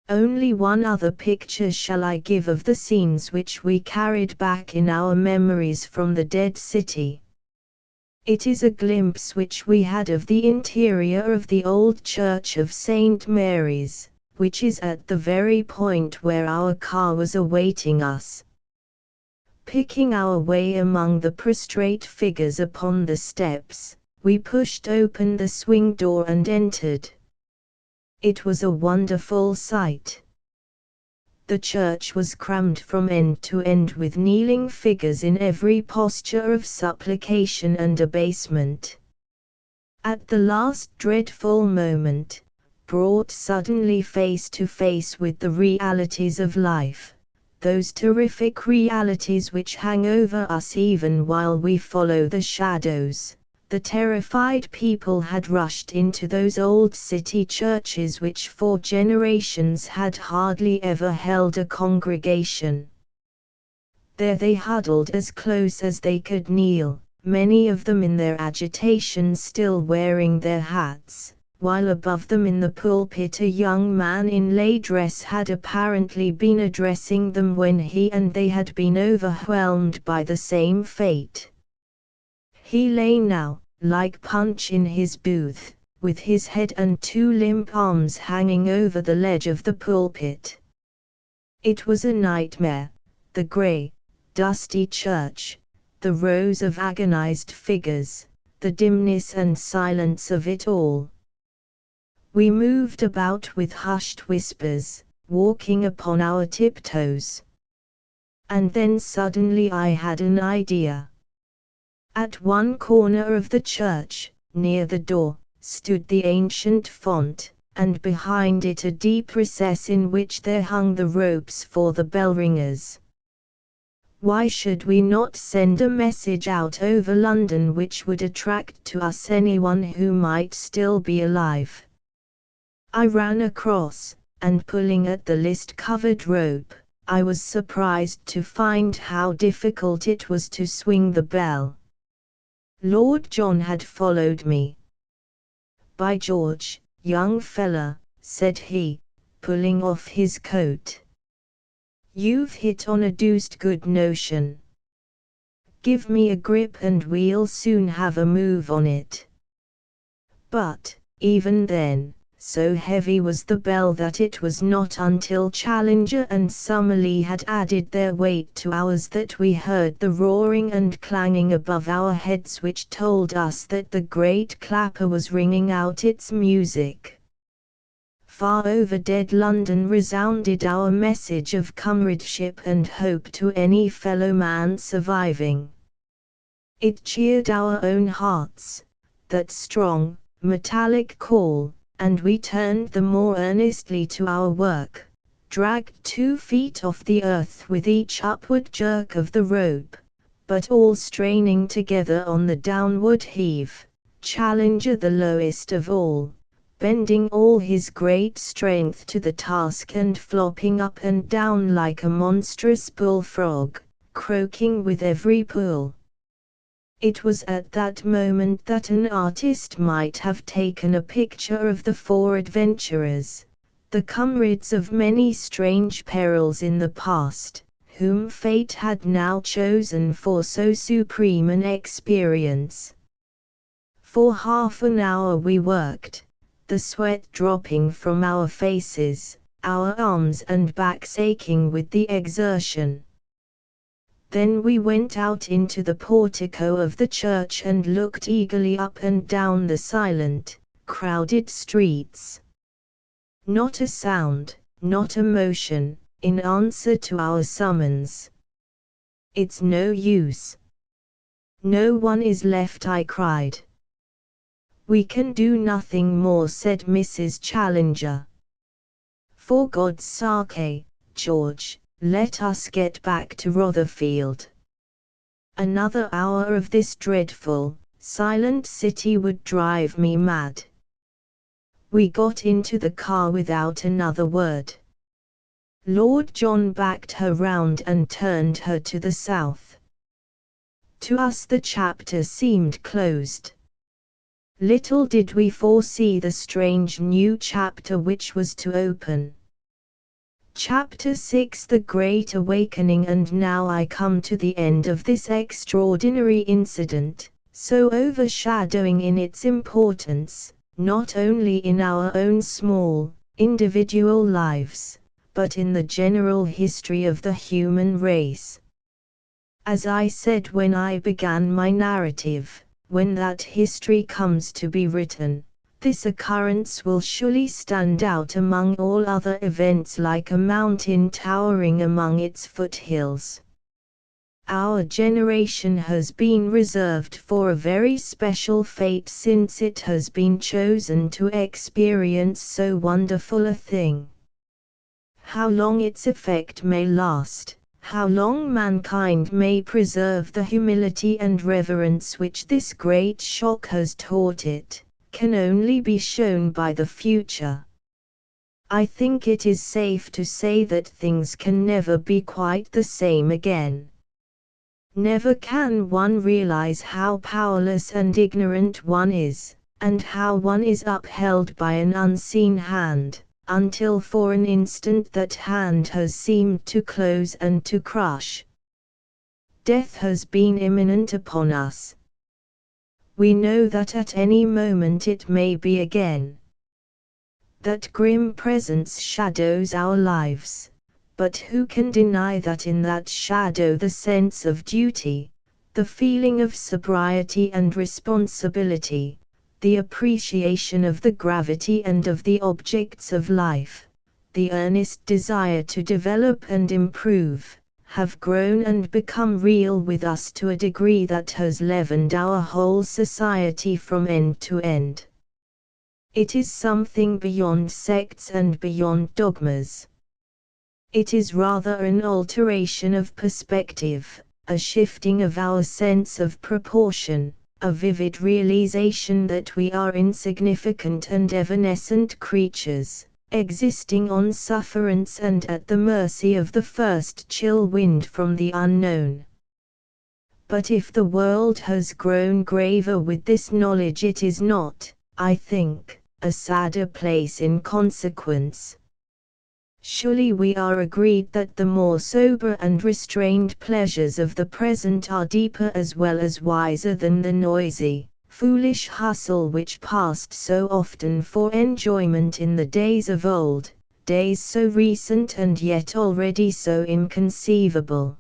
Only one other picture shall I give of the scenes which we carried back in our memories from the dead city. It is a glimpse which we had of the interior of the old church of St. Mary's, which is at the very point where our car was awaiting us. Picking our way among the prostrate figures upon the steps, we pushed open the swing door and entered. It was a wonderful sight. The church was crammed from end to end with kneeling figures in every posture of supplication and abasement. At the last dreadful moment, brought suddenly face to face with the realities of life, those terrific realities which hang over us even while we follow the shadows, the terrified people had rushed into those old city churches which for generations had hardly ever held a congregation. There they huddled as close as they could kneel, many of them in their agitation still wearing their hats, while above them in the pulpit a young man in lay dress had apparently been addressing them when he and they had been overwhelmed by the same fate. He lay now, like Punch in his booth, with his head and two limp arms hanging over the ledge of the pulpit. It was a nightmare, the grey, dusty church, the rows of agonized figures, the dimness and silence of it all. We moved about with hushed whispers, walking upon our tiptoes. And then suddenly I had an idea. At one corner of the church, near the door, stood the ancient font, and behind it a deep recess in which there hung the ropes for the bell ringers. Why should we not send a message out over London which would attract to us anyone who might still be alive? I ran across, and pulling at the list-covered rope, I was surprised to find how difficult it was to swing the bell. Lord John had followed me. "By George, young fella," said he, pulling off his coat. "You've hit on a deuced good notion. Give me a grip and we'll soon have a move on it." But, even then, so heavy was the bell that it was not until Challenger and Summerlee had added their weight to ours that we heard the roaring and clanging above our heads which told us that the great clapper was ringing out its music. Far over dead London resounded our message of comradeship and hope to any fellow man surviving. It cheered our own hearts, that strong, metallic call, and we turned the more earnestly to our work, dragged 2 feet off the earth with each upward jerk of the rope, but all straining together on the downward heave, Challenger the lowest of all, bending all his great strength to the task and flopping up and down like a monstrous bullfrog, croaking with every pull. It was at that moment that an artist might have taken a picture of the 4 adventurers, the comrades of many strange perils in the past, whom fate had now chosen for so supreme an experience. For half an hour we worked, the sweat dropping from our faces, our arms and backs aching with the exertion. Then we went out into the portico of the church and looked eagerly up and down the silent, crowded streets. Not a sound, not a motion, in answer to our summons. It's no use. No one is left, I cried. We can do nothing more, said Mrs. Challenger. For God's sake, George, let us get back to Rotherfield. Another hour of this dreadful, silent city would drive me mad. We got into the car without another word. Lord John backed her round and turned her to the south. To us the chapter seemed closed. Little did we foresee the strange new chapter which was to open. Chapter 6, The Great Awakening. And now I come to the end of this extraordinary incident, so overshadowing in its importance, not only in our own small, individual lives, but in the general history of the human race. As I said when I began my narrative, when that history comes to be written, this occurrence will surely stand out among all other events like a mountain towering among its foothills. Our generation has been reserved for a very special fate, since it has been chosen to experience so wonderful a thing. How long its effect may last, how long mankind may preserve the humility and reverence which this great shock has taught it, can only be shown by the future. I think it is safe to say that things can never be quite the same again. Never can one realize how powerless and ignorant one is, and how one is upheld by an unseen hand, until for an instant that hand has seemed to close and to crush. Death has been imminent upon us. We know that at any moment it may be again. That grim presence shadows our lives, but who can deny that in that shadow the sense of duty, the feeling of sobriety and responsibility, the appreciation of the gravity and of the objects of life, the earnest desire to develop and improve, have grown and become real with us to a degree that has leavened our whole society from end to end. It is something beyond sects and beyond dogmas. It is rather an alteration of perspective, a shifting of our sense of proportion, a vivid realization that we are insignificant and evanescent creatures, existing on sufferance and at the mercy of the first chill wind from the unknown. But if the world has grown graver with this knowledge, it is not, I think, a sadder place in consequence. Surely we are agreed that the more sober and restrained pleasures of the present are deeper as well as wiser than the noisy, foolish hustle which passed so often for enjoyment in the days of old, days so recent and yet already so inconceivable.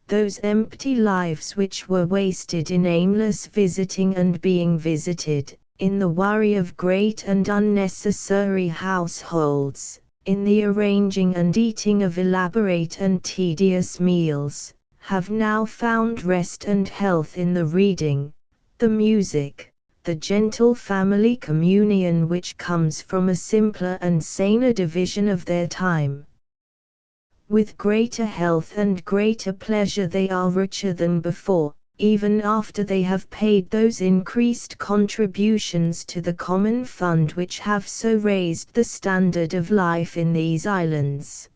Those empty lives which were wasted in aimless visiting and being visited, in the worry of great and unnecessary households, in the arranging and eating of elaborate and tedious meals, have now found rest and health in the reading, the music, the gentle family communion which comes from a simpler and saner division of their time. With greater health and greater pleasure they are richer than before, even after they have paid those increased contributions to the common fund which have so raised the standard of life in these islands.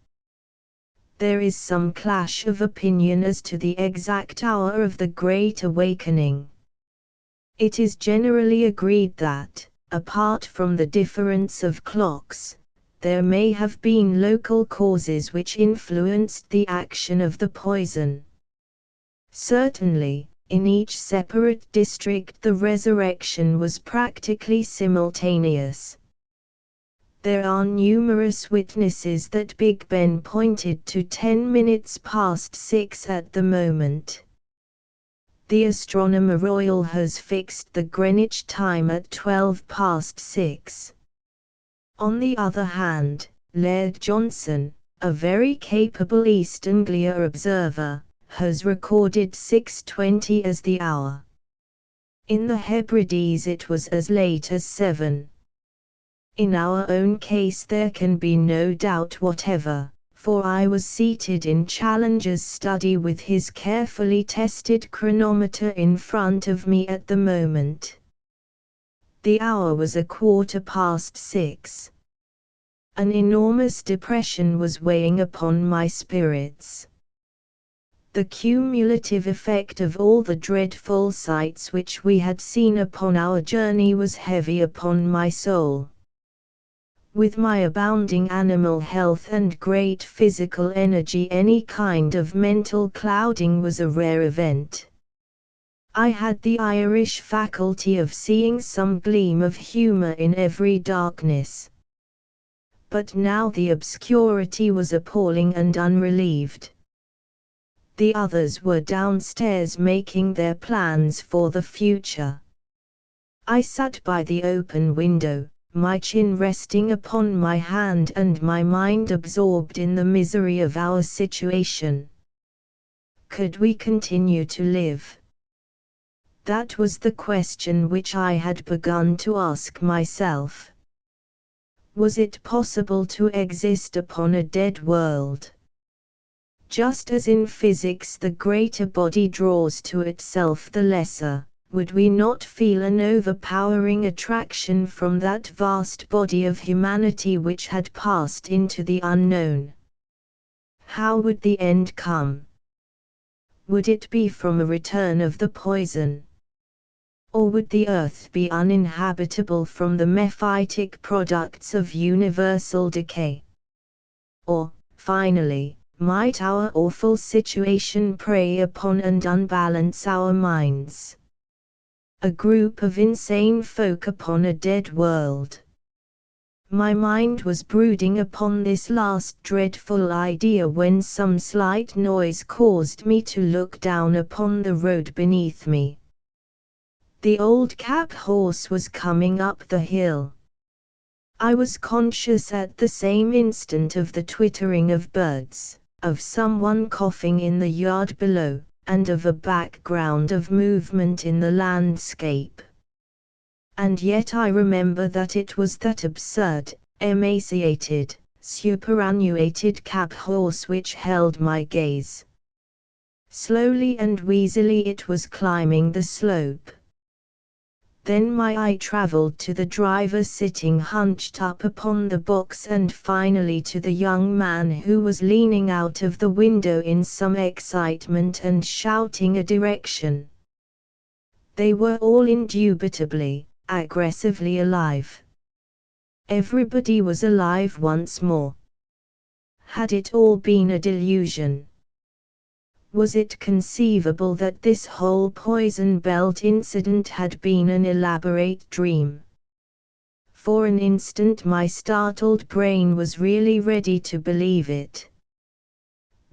There is some clash of opinion as to the exact hour of the Great Awakening. It is generally agreed that, apart from the difference of clocks, there may have been local causes which influenced the action of the poison. Certainly, in each separate district the resurrection was practically simultaneous. There are numerous witnesses that Big Ben pointed to 10 minutes past 6 at the moment. The Astronomer Royal has fixed the Greenwich time at 12 past 6. On the other hand, Laird Johnson, a very capable East Anglia observer, has recorded 6:20 as the hour. In the Hebrides it was as late as 7. In our own case there can be no doubt whatever, for I was seated in Challenger's study with his carefully tested chronometer in front of me at the moment. The hour was 6:15. An enormous depression was weighing upon my spirits. The cumulative effect of all the dreadful sights which we had seen upon our journey was heavy upon my soul. With my abounding animal health and great physical energy, any kind of mental clouding was a rare event. I had the Irish faculty of seeing some gleam of humor in every darkness. But now the obscurity was appalling and unrelieved. The others were downstairs making their plans for the future. I sat by the open window, my chin resting upon my hand and my mind absorbed in the misery of our situation. Could we continue to live? That was the question which I had begun to ask myself. Was it possible to exist upon a dead world? Just as in physics the greater body draws to itself the lesser, would we not feel an overpowering attraction from that vast body of humanity which had passed into the unknown? How would the end come? Would it be from a return of the poison? Or would the earth be uninhabitable from the mephitic products of universal decay? Or, finally, might our awful situation prey upon and unbalance our minds? A group of insane folk upon a dead world. My mind was brooding upon this last dreadful idea when some slight noise caused me to look down upon the road beneath me. The old cab horse was coming up the hill. I was conscious at the same instant of the twittering of birds, of someone coughing in the yard below, and of a background of movement in the landscape. And yet I remember that it was that absurd, emaciated, superannuated cab horse which held my gaze. Slowly and wheezily it was climbing the slope. Then my eye traveled to the driver sitting hunched up upon the box and finally to the young man who was leaning out of the window in some excitement and shouting a direction. They were all indubitably, aggressively alive. Everybody was alive once more. Had it all been a delusion? Was it conceivable that this whole poison belt incident had been an elaborate dream? For an instant my startled brain was really ready to believe it.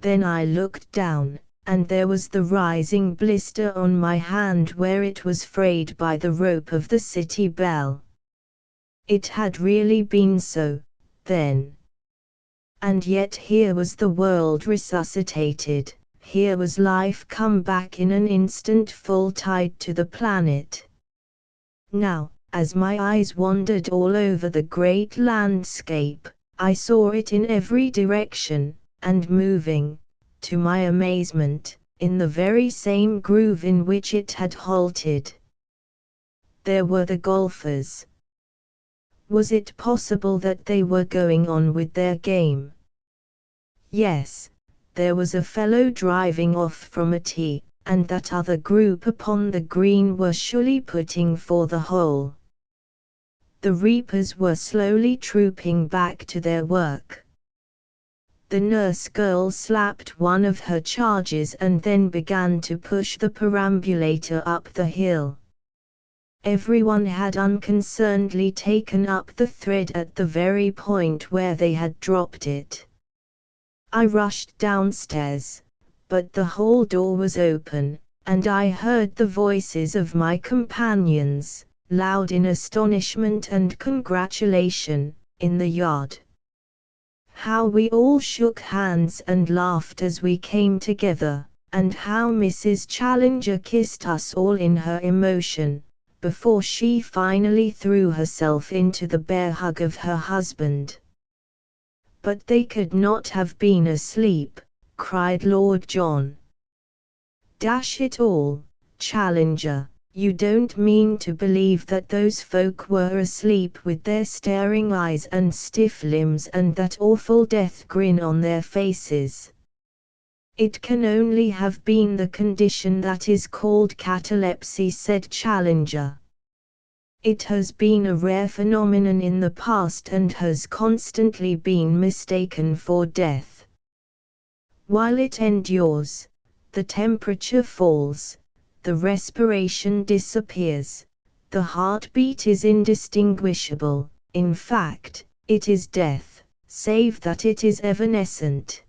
Then I looked down, and there was the rising blister on my hand where it was frayed by the rope of the city bell. It had really been so, then. And yet here was the world resuscitated. Here was life come back in an instant full tide to the planet. Now, as my eyes wandered all over the great landscape, I saw it in every direction, and moving, to my amazement, in the very same groove in which it had halted. There were the golfers. Was it possible that they were going on with their game? Yes. There was a fellow driving off from a tee, and that other group upon the green were surely putting for the hole. The reapers were slowly trooping back to their work. The nurse girl slapped one of her charges and then began to push the perambulator up the hill. everyone had unconcernedly taken up the thread at the very point where they had dropped it. I rushed downstairs, but the hall door was open, and I heard the voices of my companions, loud in astonishment and congratulation, in the yard. How we all shook hands and laughed as we came together, and how Mrs. Challenger kissed us all in her emotion, before she finally threw herself into the bear hug of her husband. "But they could not have been asleep," cried Lord John. "Dash it all, Challenger, you don't mean to believe that those folk were asleep with their staring eyes and stiff limbs and that awful death grin on their faces? It can only have been the condition that is called catalepsy," said Challenger. "It has been a rare phenomenon in the past and has constantly been mistaken for death. While it endures, the temperature falls, the respiration disappears, the heartbeat is indistinguishable, in fact, it is death, save that it is evanescent.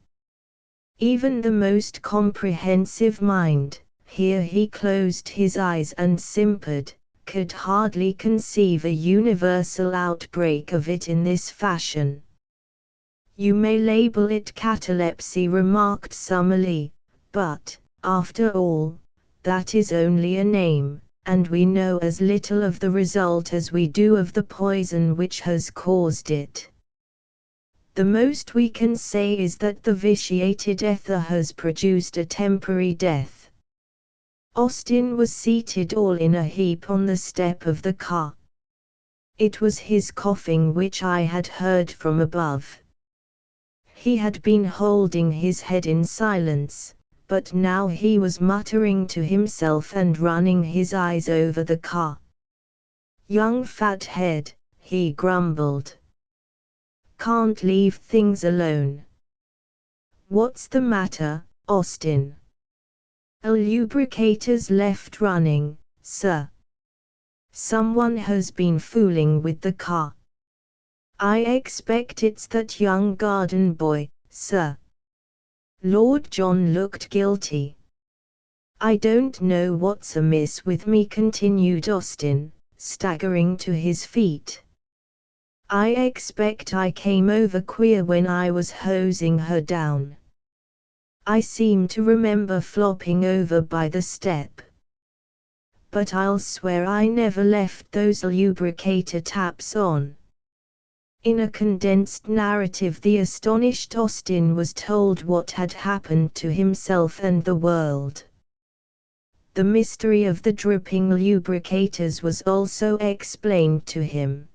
Even the most comprehensive mind," here he closed his eyes and simpered, "could hardly conceive a universal outbreak of it in this fashion." "You may label it catalepsy," remarked Summerlee, "but, after all, that is only a name, and we know as little of the result as we do of the poison which has caused it. The most we can say is that the vitiated ether has produced a temporary death." Austin was seated all in a heap on the step of the car. It was his coughing which I had heard from above. He had been holding his head in silence, but now he was muttering to himself and running his eyes over the car. "Young fathead," he grumbled. "Can't leave things alone." "What's the matter, Austin?" "A lubricator's left running, sir. Someone has been fooling with the car. I expect it's that young garden boy, sir." Lord John looked guilty. "I don't know what's amiss with me," continued Austin, staggering to his feet. "I expect I came over queer when I was hosing her down. I seem to remember flopping over by the step. But I'll swear I never left those lubricator taps on." In a condensed narrative, the astonished Austin was told what had happened to himself and the world. The mystery of the dripping lubricators was also explained to him.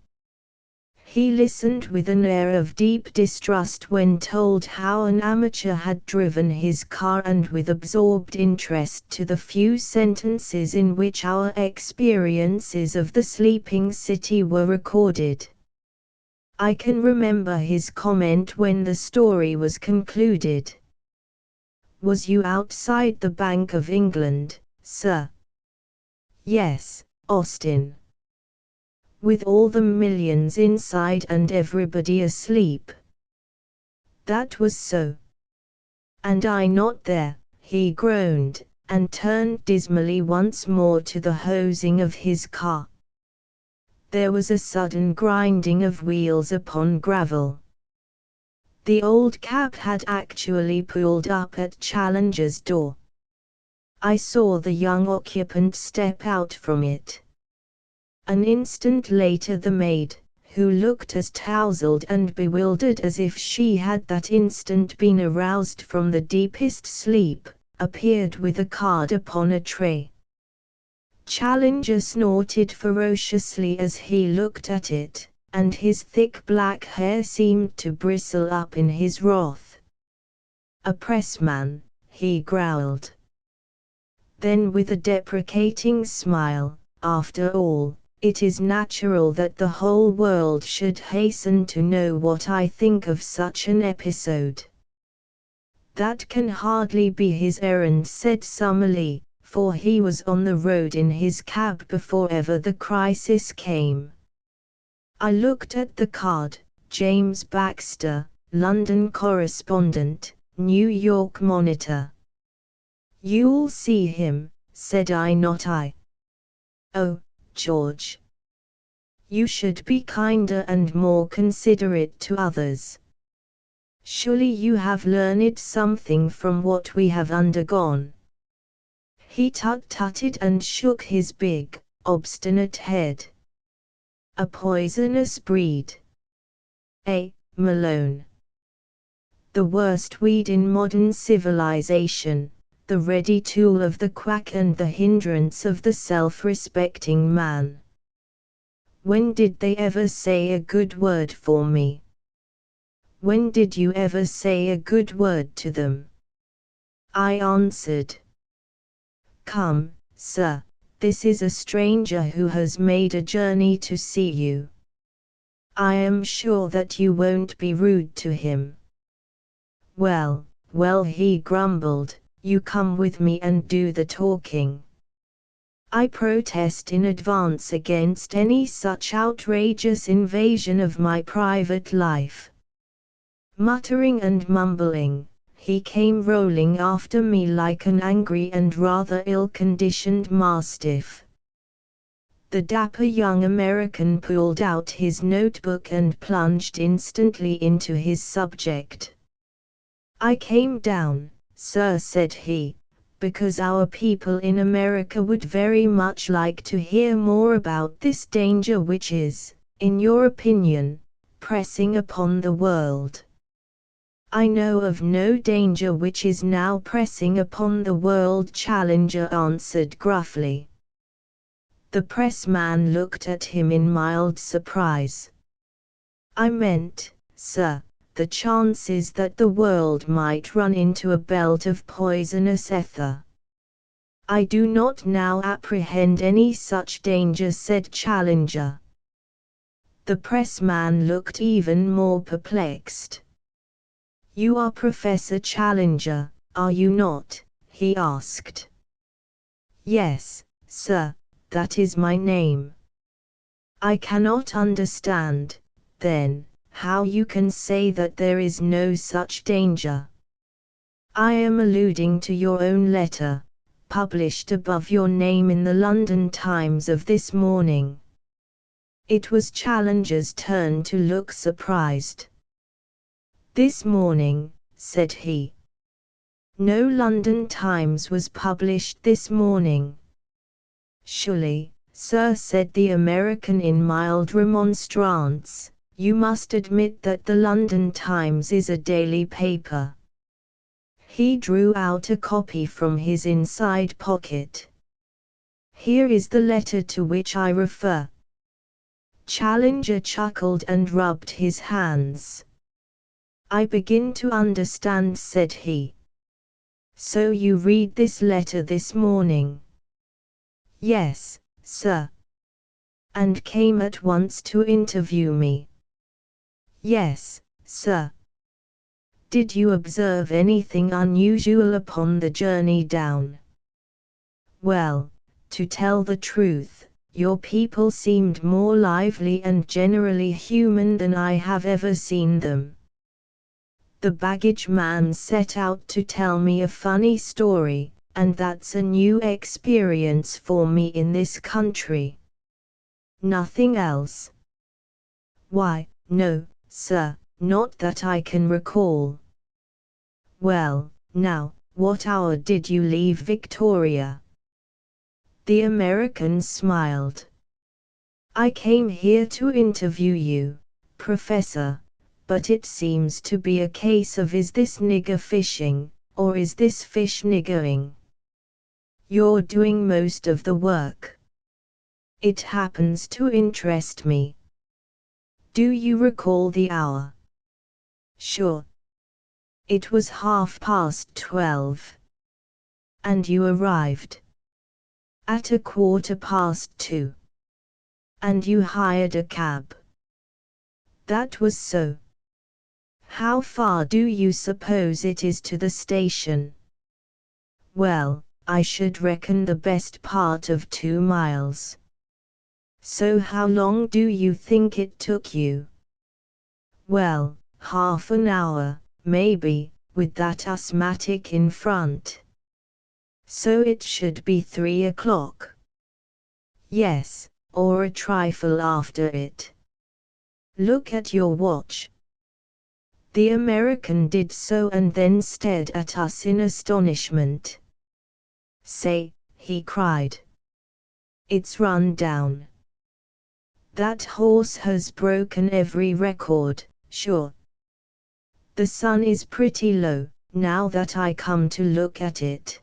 He listened with an air of deep distrust when told how an amateur had driven his car, and with absorbed interest to the few sentences in which our experiences of the sleeping city were recorded. I can remember his comment when the story was concluded. "Was you outside the Bank of England, sir?" "Yes, Austin." "With all the millions inside and everybody asleep?" "That was so." "And I not there," he groaned, and turned dismally once more to the hosing of his car. There was a sudden grinding of wheels upon gravel. The old cab had actually pulled up at Challenger's door. I saw the young occupant step out from it. An instant later the maid, who looked as tousled and bewildered as if she had that instant been aroused from the deepest sleep, appeared with a card upon a tray. Challenger snorted ferociously as he looked at it, and his thick black hair seemed to bristle up in his wrath. "A pressman," he growled. Then with a deprecating smile, "After all, it is natural that the whole world should hasten to know what I think of such an episode." "That can hardly be his errand," said Summerlee, for he was on the road in his cab before ever the crisis came. I looked at the card, James Baxter, London correspondent, New York Monitor. "You'll see him," said I. "Not I." "Oh, George. You should be kinder and more considerate to others. Surely you have learned something from what we have undergone." He tut-tutted and shook his big, obstinate head. "A poisonous breed. Malone. The worst weed in modern civilization, the ready tool of the quack and the hindrance of the self-respecting man. When did they ever say a good word for me? When did you ever say a good word to them?" I answered. "Come, sir, this is a stranger who has made a journey to see you. I am sure that you won't be rude to him." Well, he grumbled, "you come with me and do the talking." I protest in advance against any such outrageous invasion of my private life. Muttering and mumbling, he came rolling after me like an angry and rather ill-conditioned mastiff. The dapper young American pulled out his notebook and plunged instantly into his subject. "I came down, sir," said he, "because our people in America would very much like to hear more about this danger which is, in your opinion, pressing upon the world." "I know of no danger which is now pressing upon the world," Challenger answered gruffly. The pressman looked at him in mild surprise. "I meant, sir, the chances that the world might run into a belt of poisonous ether." "I do not now apprehend any such danger," said Challenger. The pressman looked even more perplexed. "You are Professor Challenger, are you not?" he asked. "Yes, sir, that is my name." "I cannot understand, then, how you can say that there is no such danger." "I am alluding to your own letter, published above your name in the London Times of this morning." It was Challenger's turn to look surprised. "This morning," said he. "No London Times was published this morning." "Surely, sir," said the American in mild remonstrance, "you must admit that the London Times is a daily paper." He drew out a copy from his inside pocket. "Here is the letter to which I refer." Challenger chuckled and rubbed his hands. "I begin to understand," said he. "So you read this letter this morning?" "Yes, sir." "And came at once to interview me?" "Yes, sir." "Did you observe anything unusual upon the journey down?" "Well, to tell the truth, your people seemed more lively and generally human than I have ever seen them. The baggage man set out to tell me a funny story, and that's a new experience for me in this country." "Nothing else?" "Why, no, sir, not that I can recall." "Well, now, what hour did you leave Victoria?" The American smiled. "I came here to interview you, Professor, but it seems to be a case of is this nigger fishing, or is this fish niggering? You're doing most of the work. It happens to interest me. Do you recall the hour?" "Sure. It was 12:30. "And you arrived?" "At 2:15. "And you hired a cab?" "That was so." "How far do you suppose it is to the station?" "Well, I should reckon the best part of 2 miles. So how long do you think it took you? Well, half an hour, maybe, with that asthmatic in front. So it should be 3 o'clock. Yes, or a trifle after it. Look at your watch. The American did so and then stared at us in astonishment. Say, he cried. It's run down. That horse has broken every record, sure. The sun is pretty low, now that I come to look at it.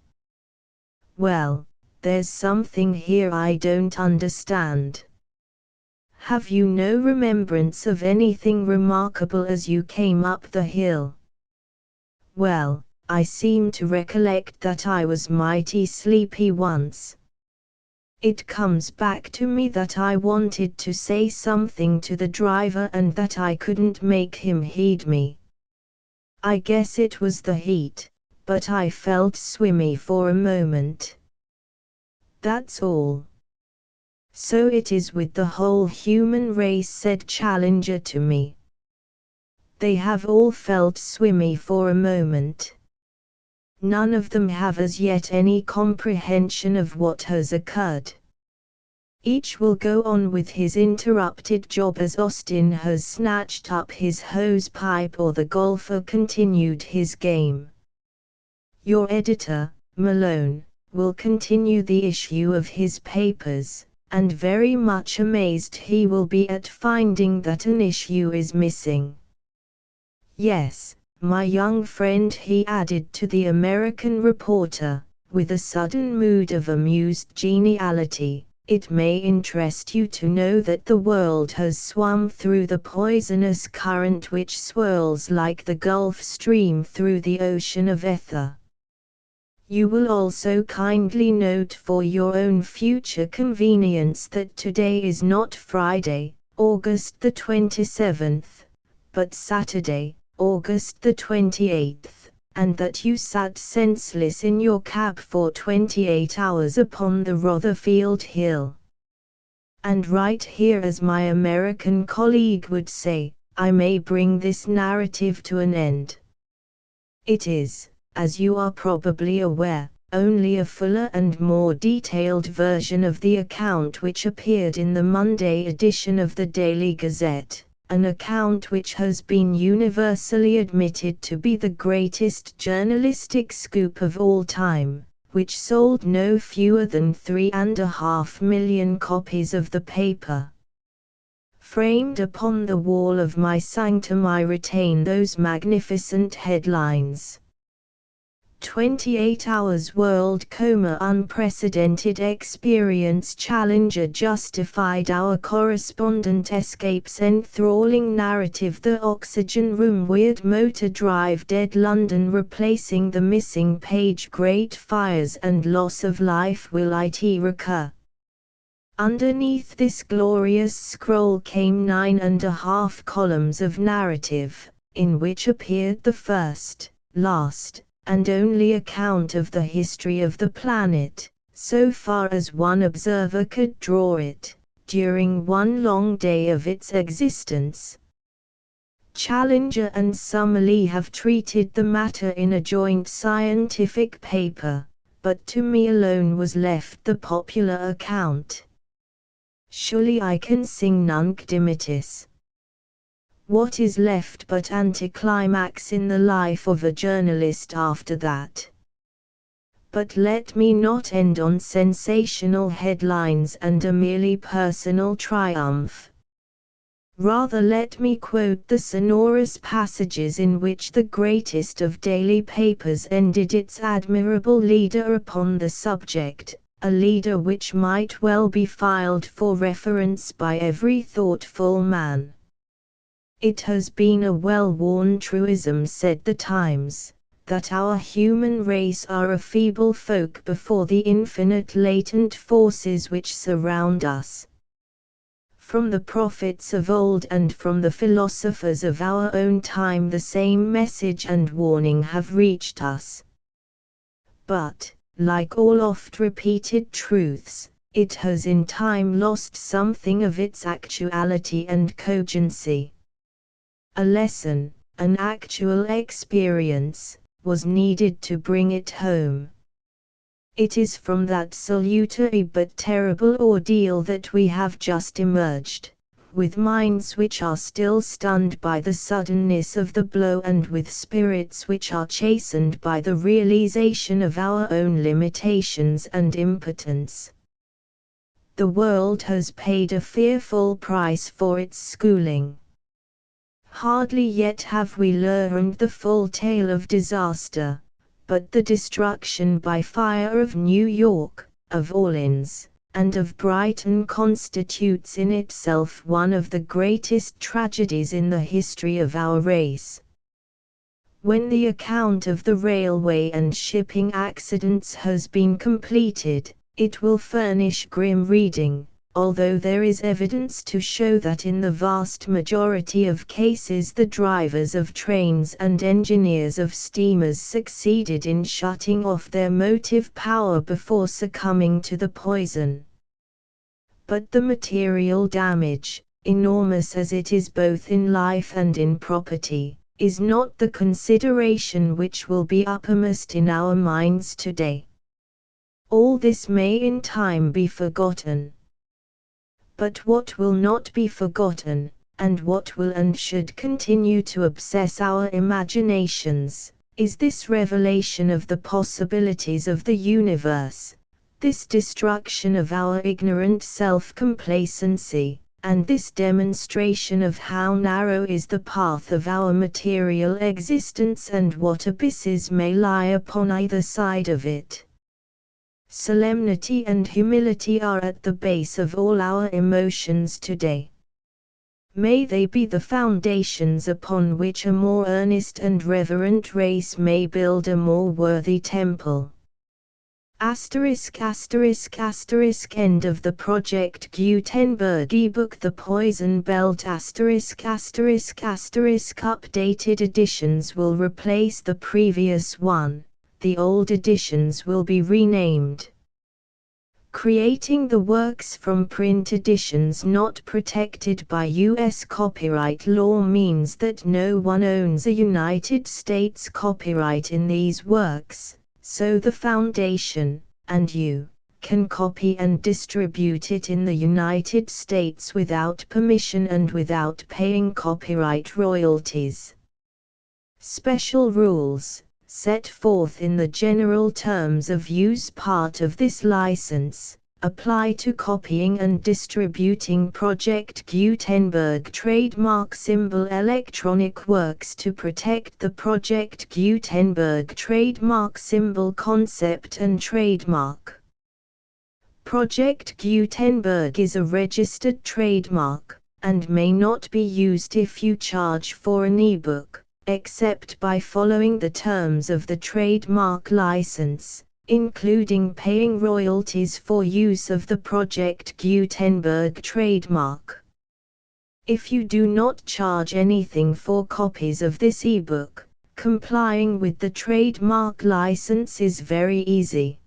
Well, there's something here I don't understand. Have you no remembrance of anything remarkable as you came up the hill? Well, I seem to recollect that I was mighty sleepy once. It comes back to me that I wanted to say something to the driver and that I couldn't make him heed me. I guess it was the heat, but I felt swimmy for a moment. That's all. So it is with the whole human race, said Challenger to me. They have all felt swimmy for a moment. None of them have as yet any comprehension of what has occurred. Each will go on with his interrupted job as Austin has snatched up his hose pipe or the golfer continued his game. Your editor, Malone, will continue the issue of his papers, and very much amazed he will be at finding that an issue is missing. Yes, my young friend, he added to the American reporter, with a sudden mood of amused geniality, it may interest you to know that the world has swum through the poisonous current which swirls like the Gulf Stream through the ocean of ether. You will also kindly note for your own future convenience that today is not Friday, August the 27th, but Saturday, August the 28th, and that you sat senseless in your cab for 28 hours upon the Rotherfield Hill. And right here, as my American colleague would say, I may bring this narrative to an end. It is, as you are probably aware, only a fuller and more detailed version of the account which appeared in the Monday edition of the Daily Gazette, an account which has been universally admitted to be the greatest journalistic scoop of all time, which sold no fewer than 3.5 million copies of the paper. Framed upon the wall of my sanctum I retain those magnificent headlines. 28 hours world coma, unprecedented experience, Challenger justified, our correspondent escapes, enthralling narrative, the oxygen room, weird motor drive, dead London replacing the missing page, great fires and loss of life, will it recur? Underneath this glorious scroll came 9.5 columns of narrative, in which appeared the first, last, and only account of the history of the planet, so far as one observer could draw it, during one long day of its existence. Challenger and Summerlee have treated the matter in a joint scientific paper, but to me alone was left the popular account. Surely I can sing Nunc Dimittis. What is left but anticlimax in the life of a journalist after that? But let me not end on sensational headlines and a merely personal triumph. Rather let me quote the sonorous passages in which the greatest of daily papers ended its admirable leader upon the subject, a leader which might well be filed for reference by every thoughtful man. It has been a well-worn truism, said the Times, that our human race are a feeble folk before the infinite latent forces which surround us. From the prophets of old and from the philosophers of our own time the same message and warning have reached us. But, like all oft-repeated truths, it has in time lost something of its actuality and cogency. A lesson, an actual experience, was needed to bring it home. It is from that salutary but terrible ordeal that we have just emerged, with minds which are still stunned by the suddenness of the blow and with spirits which are chastened by the realization of our own limitations and impotence. The world has paid a fearful price for its schooling. Hardly yet have we learned the full tale of disaster, but the destruction by fire of New York, of Orleans, and of Brighton constitutes in itself one of the greatest tragedies in the history of our race. When the account of the railway and shipping accidents has been completed, it will furnish grim reading, although there is evidence to show that in the vast majority of cases the drivers of trains and engineers of steamers succeeded in shutting off their motive power before succumbing to the poison. But the material damage, enormous as it is both in life and in property, is not the consideration which will be uppermost in our minds today. All this may in time be forgotten. But what will not be forgotten, and what will and should continue to obsess our imaginations, is this revelation of the possibilities of the universe, this destruction of our ignorant self-complacency, and this demonstration of how narrow is the path of our material existence and what abysses may lie upon either side of it. Solemnity and humility are at the base of all our emotions today. May they be the foundations upon which a more earnest and reverent race may build a more worthy temple. ****** End of the Project Gutenberg ebook The Poison Belt ***** Updated editions will replace the previous one. The old editions will be renamed. Creating the works from print editions not protected by U.S. copyright law means that no one owns a United States copyright in these works, so the Foundation, and you, can copy and distribute it in the United States without permission and without paying copyright royalties. Special rules, set forth in the general terms of use part of this license, apply to copying and distributing Project Gutenberg trademark symbol electronic works to protect the Project Gutenberg trademark symbol concept and trademark. Project Gutenberg is a registered trademark, and may not be used if you charge for an ebook, except by following the terms of the trademark license, including paying royalties for use of the Project Gutenberg trademark. If you do not charge anything for copies of this ebook, complying with the trademark license is very easy.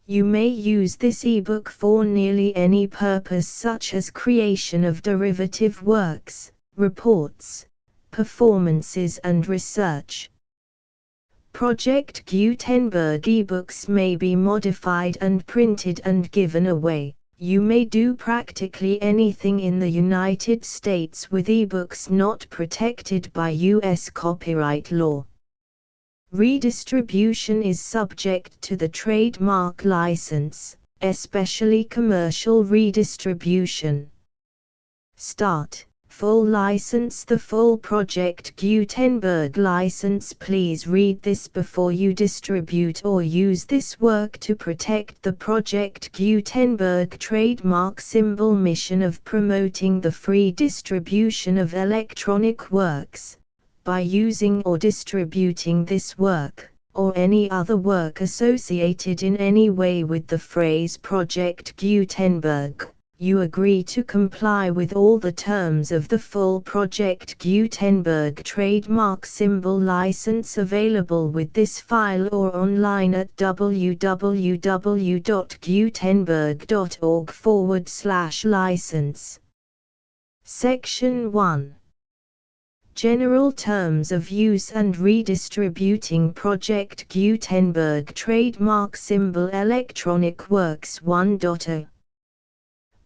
You may use this ebook for nearly any purpose such as creation of derivative works, reports, performances and research. Project Gutenberg ebooks may be modified and printed and given away. You may do practically anything in the United States with ebooks not protected by U.S. copyright law. Redistribution is subject to the trademark license, especially commercial redistribution. Start. Full license. The full Project Gutenberg license. Please read this before you distribute or use this work to protect the Project Gutenberg trademark symbol mission of promoting the free distribution of electronic works. By using or distributing this work, or any other work associated in any way with the phrase Project Gutenberg, you agree to comply with all the terms of the full Project Gutenberg trademark symbol license available with this file or online at www.gutenberg.org/license. Section 1. General Terms of Use and Redistributing Project Gutenberg Trademark Symbol Electronic Works 1.0.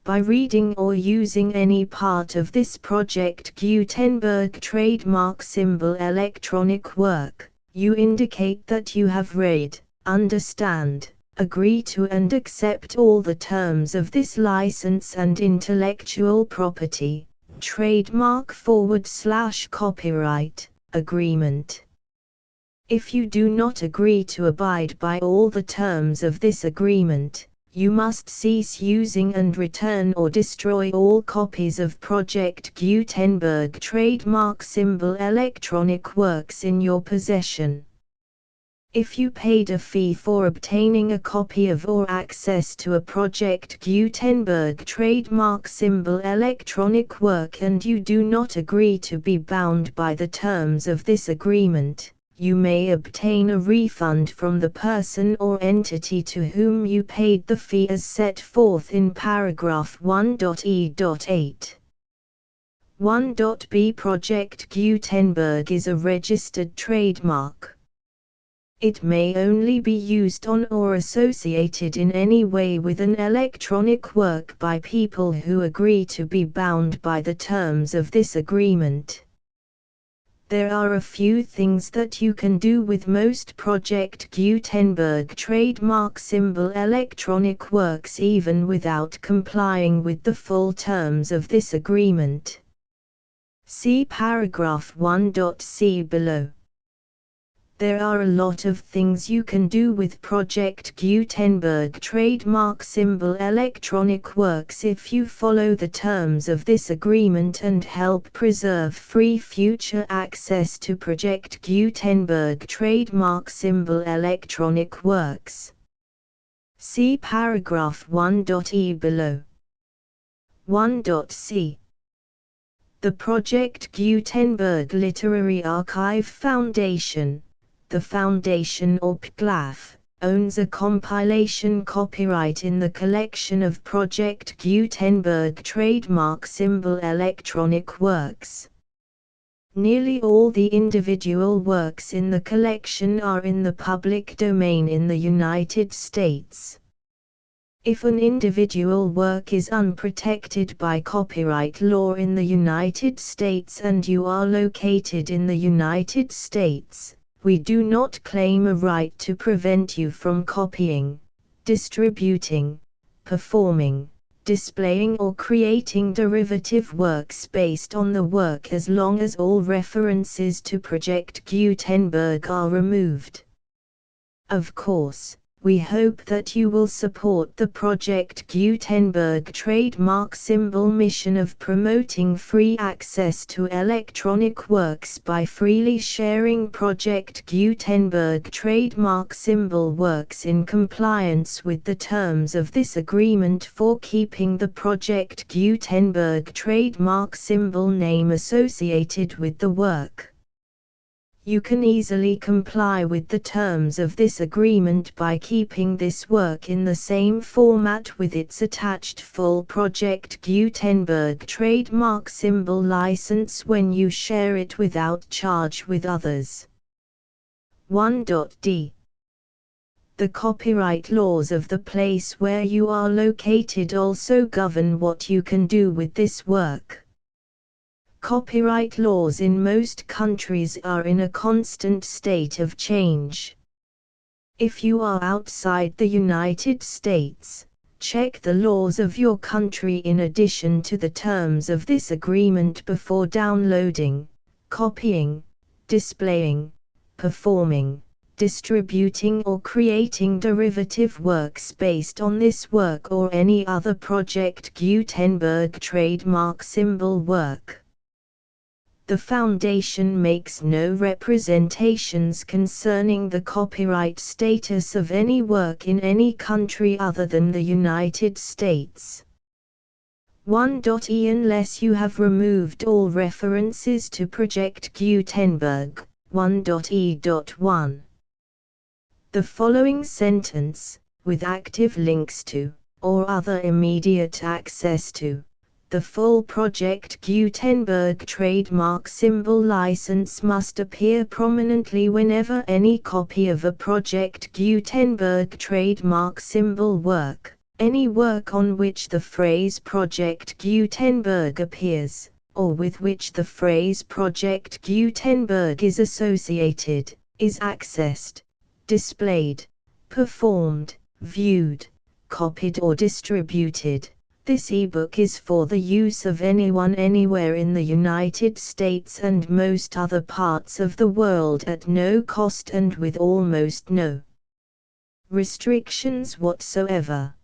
By reading or using any part of this Project Gutenberg trademark symbol electronic work, you indicate that you have read, understand, agree to and accept all the terms of this license and intellectual property, trademark/copyright, agreement. If you do not agree to abide by all the terms of this agreement, you must cease using and return or destroy all copies of Project Gutenberg trademark symbol electronic works in your possession. If you paid a fee for obtaining a copy of or access to a Project Gutenberg trademark symbol electronic work and you do not agree to be bound by the terms of this agreement, you may obtain a refund from the person or entity to whom you paid the fee as set forth in paragraph 1.e.8. 1.b Project Gutenberg is a registered trademark. It may only be used on or associated in any way with an electronic work by people who agree to be bound by the terms of this agreement. There are a few things that you can do with most Project Gutenberg trademark symbol electronic works even without complying with the full terms of this agreement. See paragraph 1.c below. There are a lot of things you can do with Project Gutenberg trademark symbol electronic works if you follow the terms of this agreement and help preserve free future access to Project Gutenberg trademark symbol electronic works. See paragraph 1.e below. 1.c. The Project Gutenberg Literary Archive Foundation, the Foundation or PGLAF, owns a compilation copyright in the collection of Project Gutenberg trademark symbol electronic works. Nearly all the individual works in the collection are in the public domain in the United States. If an individual work is unprotected by copyright law in the United States and you are located in the United States, we do not claim a right to prevent you from copying, distributing, performing, displaying or creating derivative works based on the work as long as all references to Project Gutenberg are removed. Of course, we hope that you will support the Project Gutenberg trademark symbol mission of promoting free access to electronic works by freely sharing Project Gutenberg trademark symbol works in compliance with the terms of this agreement for keeping the Project Gutenberg trademark symbol name associated with the work. You can easily comply with the terms of this agreement by keeping this work in the same format with its attached full Project Gutenberg trademark symbol license when you share it without charge with others. 1.d. The copyright laws of the place where you are located also govern what you can do with this work. Copyright laws in most countries are in a constant state of change. If you are outside the United States, check the laws of your country in addition to the terms of this agreement before downloading, copying, displaying, performing, distributing or creating derivative works based on this work or any other Project Gutenberg trademark symbol work. The Foundation makes no representations concerning the copyright status of any work in any country other than the United States. 1.e Unless you have removed all references to Project Gutenberg. 1.e.1. The following sentence, with active links to, or other immediate access to, the full Project Gutenberg trademark symbol license must appear prominently whenever any copy of a Project Gutenberg trademark symbol work, any work on which the phrase Project Gutenberg appears, or with which the phrase Project Gutenberg is associated, is accessed, displayed, performed, viewed, copied or distributed. This ebook is for the use of anyone anywhere in the United States and most other parts of the world at no cost and with almost no restrictions whatsoever.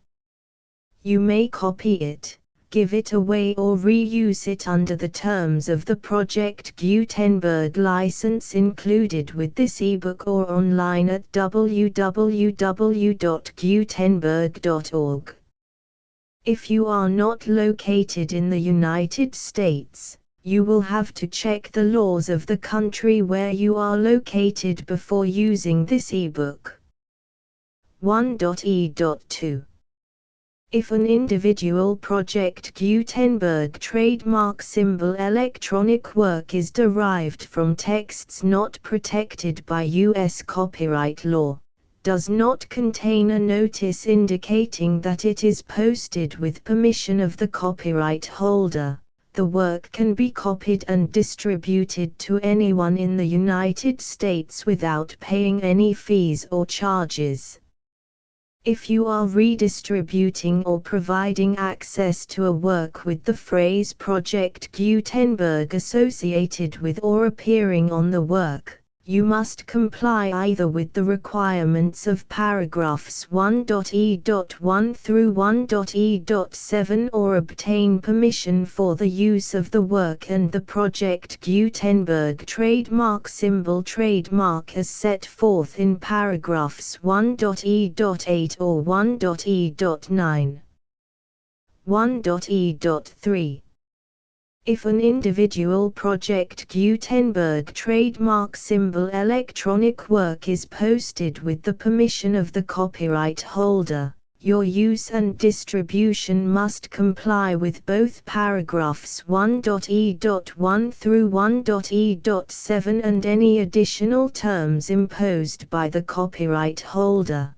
You may copy it, give it away or reuse it under the terms of the Project Gutenberg license included with this ebook or online at www.gutenberg.org. If you are not located in the United States, you will have to check the laws of the country where you are located before using this ebook. 1.e.2. If an individual Project Gutenberg trademark symbol electronic work is derived from texts not protected by U.S. copyright law, does not contain a notice indicating that it is posted with permission of the copyright holder, the work can be copied and distributed to anyone in the United States without paying any fees or charges. If you are redistributing or providing access to a work with the phrase Project Gutenberg associated with or appearing on the work, you must comply either with the requirements of paragraphs 1.e.1 through 1.e.7 or obtain permission for the use of the work and the Project Gutenberg trademark symbol trademark as set forth in paragraphs 1.e.8 or 1.e.9. 1.e.3. If an individual Project Gutenberg trademark symbol electronic work is posted with the permission of the copyright holder, your use and distribution must comply with both paragraphs 1.e.1 through 1.e.7 and any additional terms imposed by the copyright holder.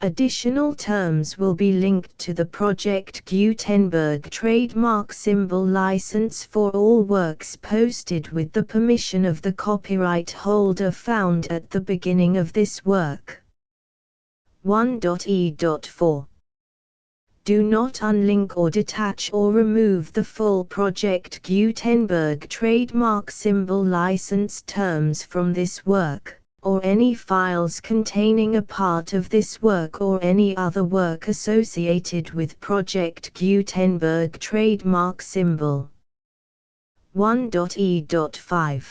Additional terms will be linked to the Project Gutenberg trademark symbol license for all works posted with the permission of the copyright holder found at the beginning of this work. 1.e.4. Do not unlink or detach or remove the full Project Gutenberg trademark symbol license terms from this work, or any files containing a part of this work or any other work associated with Project Gutenberg trademark symbol. 1.e.5.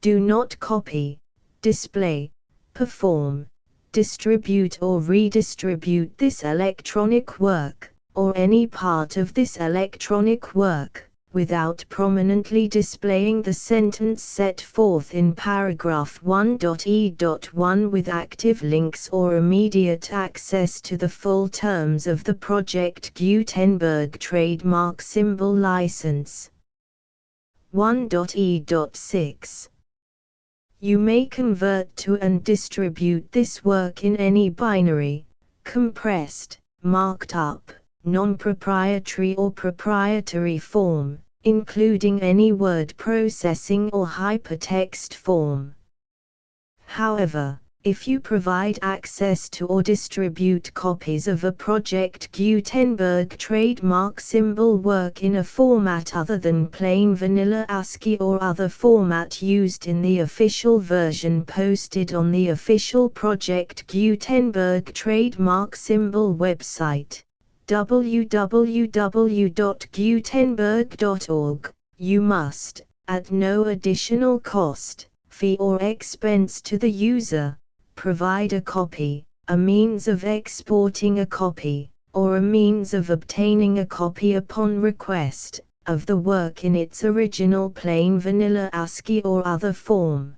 Do not copy, display, perform, distribute or redistribute this electronic work, or any part of this electronic work, without prominently displaying the sentence set forth in paragraph 1.e.1 with active links or immediate access to the full terms of the Project Gutenberg trademark symbol license. 1.e.6. You may convert to and distribute this work in any binary, compressed, marked up, non-proprietary or proprietary form, including any word processing or hypertext form. However, if you provide access to or distribute copies of a Project Gutenberg trademark symbol work in a format other than plain vanilla ASCII or other format used in the official version posted on the official Project Gutenberg trademark symbol website, www.gutenberg.org, you must, at no additional cost, fee or expense to the user, provide a copy, a means of exporting a copy, or a means of obtaining a copy upon request, of the work in its original plain vanilla ASCII or other form.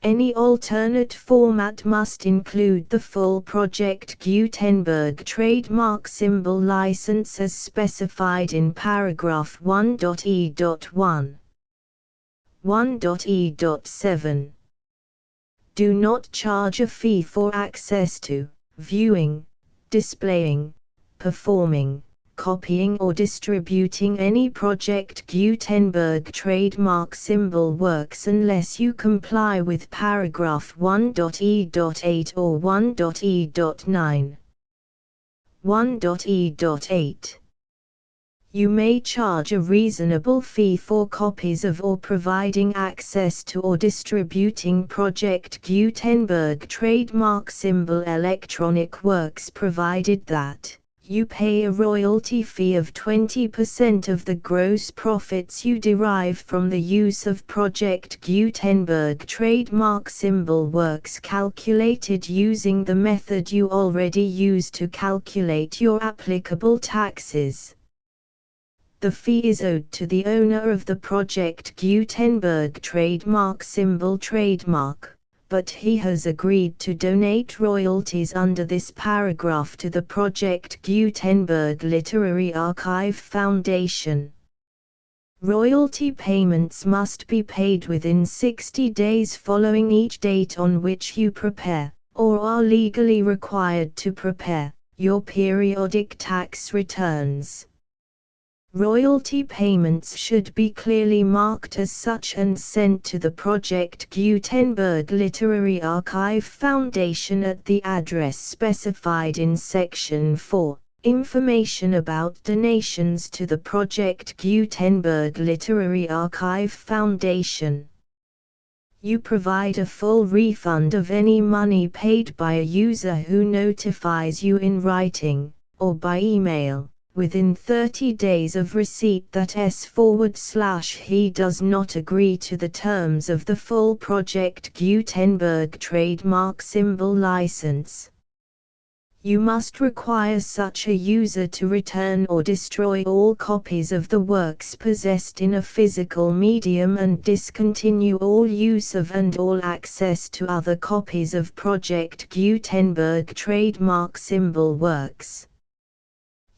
Any alternate format must include the full Project Gutenberg trademark symbol license as specified in paragraph 1.e.1. 1.e.7. Do not charge a fee for access to, viewing, displaying, performing, copying or distributing any Project Gutenberg trademark symbol works unless you comply with paragraph 1.e.8 or 1.e.9. 1.e.8. You may charge a reasonable fee for copies of or providing access to or distributing Project Gutenberg trademark symbol electronic works provided that you pay a royalty fee of 20% of the gross profits you derive from the use of Project Gutenberg trademark symbol works calculated using the method you already use to calculate your applicable taxes. The fee is owed to the owner of the Project Gutenberg trademark symbol trademark, but he has agreed to donate royalties under this paragraph to the Project Gutenberg Literary Archive Foundation. Royalty payments must be paid within 60 days following each date on which you prepare, or are legally required to prepare, your periodic tax returns. Royalty payments should be clearly marked as such and sent to the Project Gutenberg Literary Archive Foundation at the address specified in Section 4. Information about donations to the Project Gutenberg Literary Archive Foundation. You provide a full refund of any money paid by a user who notifies you in writing, or by email, within 30 days of receipt that he does not agree to the terms of the full Project Gutenberg trademark symbol license. You must require such a user to return or destroy all copies of the works possessed in a physical medium and discontinue all use of and all access to other copies of Project Gutenberg trademark symbol works.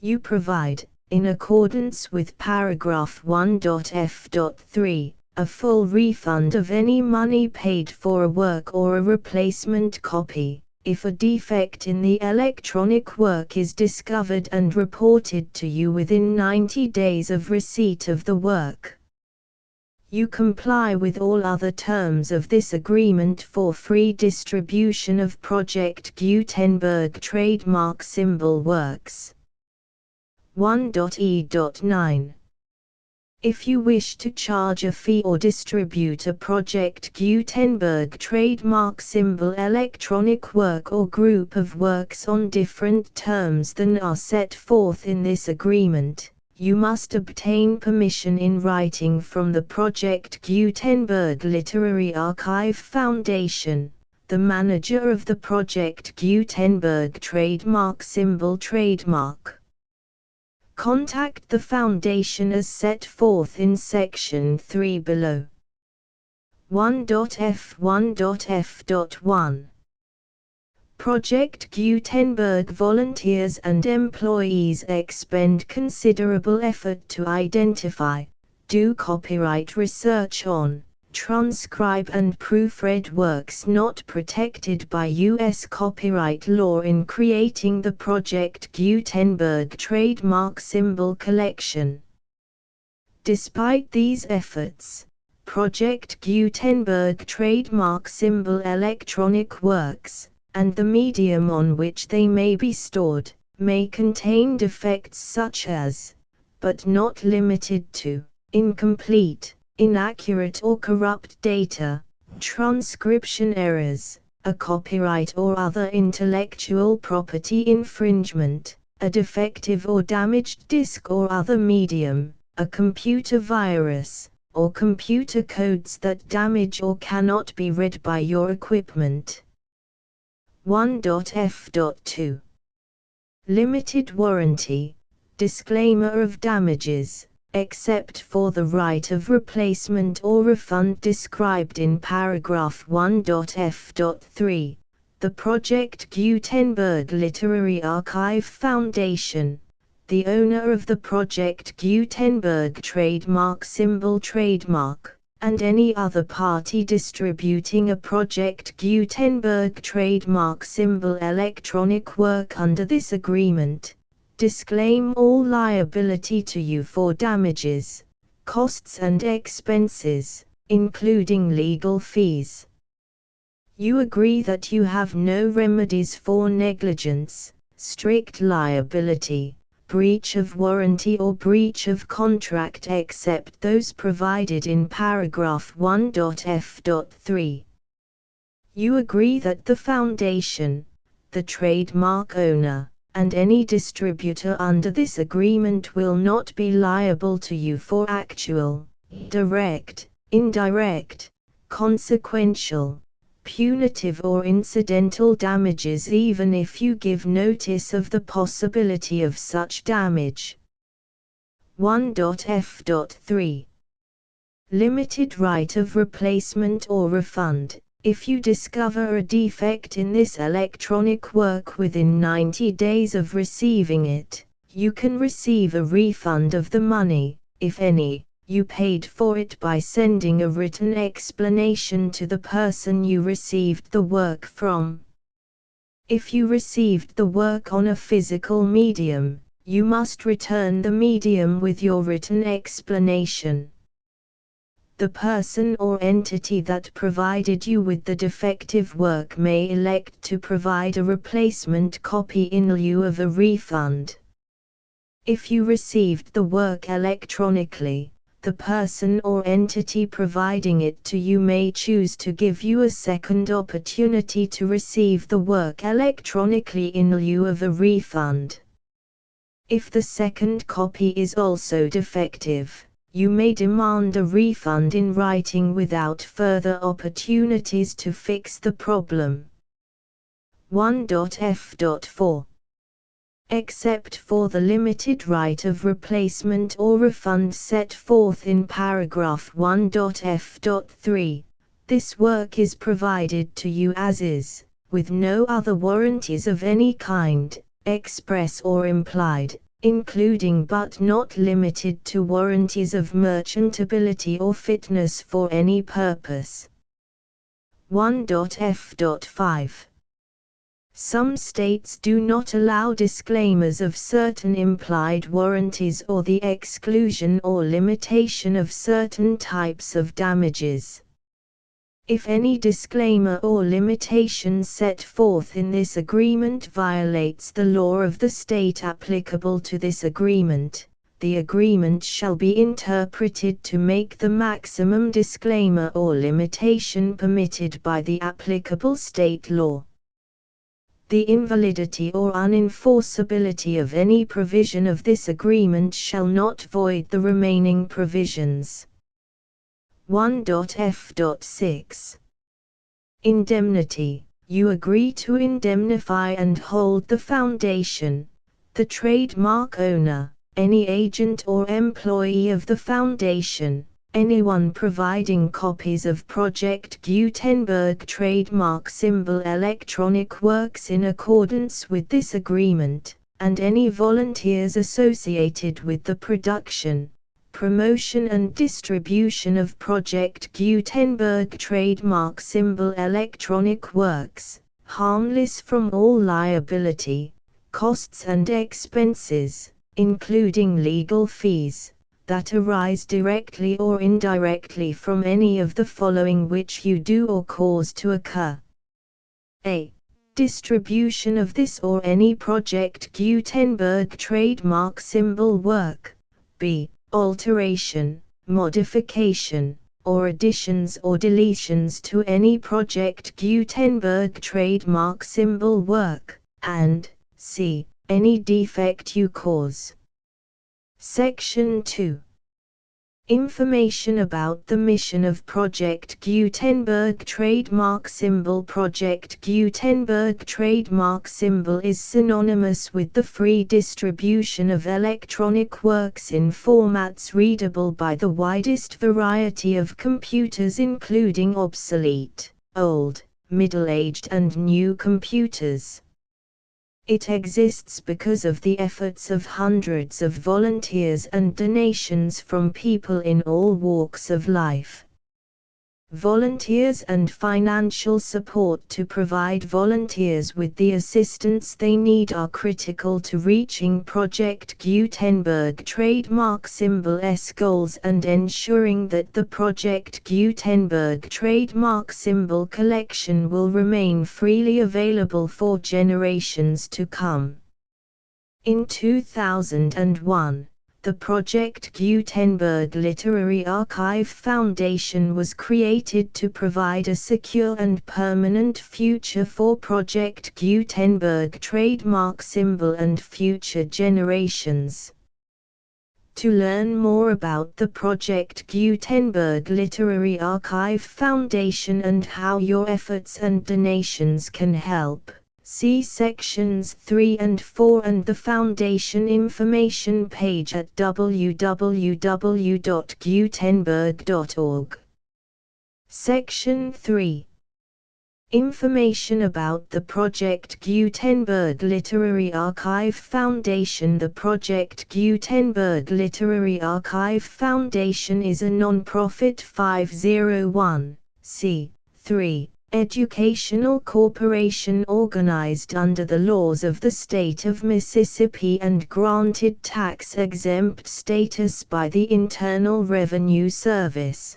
You provide, in accordance with paragraph 1.f.3, a full refund of any money paid for a work or a replacement copy, if a defect in the electronic work is discovered and reported to you within 90 days of receipt of the work. You comply with all other terms of this agreement for free distribution of Project Gutenberg trademark symbol works. 1.e.9. If you wish to charge a fee or distribute a Project Gutenberg trademark symbol electronic work or group of works on different terms than are set forth in this agreement, you must obtain permission in writing from the Project Gutenberg Literary Archive Foundation, the manager of the Project Gutenberg trademark symbol trademark. Contact the Foundation as set forth in Section 3 below. 1.f1.f.1. Project Gutenberg volunteers and employees expend considerable effort to identify, do copyright research on, transcribe and proofread works not protected by U.S. copyright law in creating the Project Gutenberg trademark symbol collection. Despite these efforts, Project Gutenberg trademark symbol electronic works, and the medium on which they may be stored, may contain defects such as, but not limited to, incomplete, inaccurate or corrupt data, transcription errors, a copyright or other intellectual property infringement, a defective or damaged disk or other medium, a computer virus, or computer codes that damage or cannot be read by your equipment. 1.f.2. Limited warranty. Disclaimer of damages, except for the right of replacement or refund described in paragraph 1.f.3. The Project Gutenberg Literary Archive Foundation, the owner of the Project Gutenberg trademark symbol trademark, and any other party distributing a Project Gutenberg trademark symbol electronic work under this agreement, disclaim all liability to you for damages, costs and expenses, including legal fees. You agree that you have no remedies for negligence, strict liability, breach of warranty or breach of contract except those provided in paragraph 1.f.3. You agree that the Foundation, the trademark owner, and any distributor under this agreement will not be liable to you for actual, direct, indirect, consequential, punitive or incidental damages even if you give notice of the possibility of such damage. 1.f.3. Limited right of replacement or refund. If you discover a defect in this electronic work within 90 days of receiving it, you can receive a refund of the money, if any, you paid for it by sending a written explanation to the person you received the work from. If you received the work on a physical medium, you must return the medium with your written explanation. The person or entity that provided you with the defective work may elect to provide a replacement copy in lieu of a refund. If you received the work electronically, the person or entity providing it to you may choose to give you a second opportunity to receive the work electronically in lieu of a refund. If the second copy is also defective, you may demand a refund in writing without further opportunities to fix the problem. 1.f.4. Except for the limited right of replacement or refund set forth in paragraph 1.f.3, this work is provided to you as is, with no other warranties of any kind, express or implied, including but not limited to warranties of merchantability or fitness for any purpose. 1.f.5. Some states do not allow disclaimers of certain implied warranties or the exclusion or limitation of certain types of damages. If any disclaimer or limitation set forth in this agreement violates the law of the state applicable to this agreement, the agreement shall be interpreted to make the maximum disclaimer or limitation permitted by the applicable state law. The invalidity or unenforceability of any provision of this agreement shall not void the remaining provisions. 1.f.6. Indemnity. You agree to indemnify and hold the Foundation, the trademark owner, any agent or employee of the Foundation, anyone providing copies of Project Gutenberg trademark symbol electronic works in accordance with this agreement, and any volunteers associated with the production, promotion and distribution of Project Gutenberg trademark symbol electronic works, harmless from all liability, costs and expenses, including legal fees, that arise directly or indirectly from any of the following which you do or cause to occur. A. Distribution of this or any Project Gutenberg trademark symbol work. B. Alteration, modification, or additions or deletions to any Project Gutenberg trademark symbol work, and C. Any defect you cause. Section 2. Information about the mission of Project Gutenberg trademark symbol. Project Gutenberg trademark symbol is synonymous with the free distribution of electronic works in formats readable by the widest variety of computers, including obsolete, old, middle-aged and new computers. It exists because of the efforts of hundreds of volunteers and donations from people in all walks of life. Volunteers and financial support to provide volunteers with the assistance they need are critical to reaching Project Gutenberg trademark symbol's goals and ensuring that the Project Gutenberg trademark symbol collection will remain freely available for generations to come. In 2001, the Project Gutenberg Literary Archive Foundation was created to provide a secure and permanent future for Project Gutenberg trademark symbol and future generations. To learn more about the Project Gutenberg Literary Archive Foundation and how your efforts and donations can help, see sections 3 and 4 and the Foundation information page at www.gutenberg.org. Section 3. Information about the Project Gutenberg Literary Archive Foundation. The Project Gutenberg Literary Archive Foundation is a non-profit 501(c)(3) educational corporation organized under the laws of the state of Mississippi and granted tax-exempt status by the Internal Revenue Service.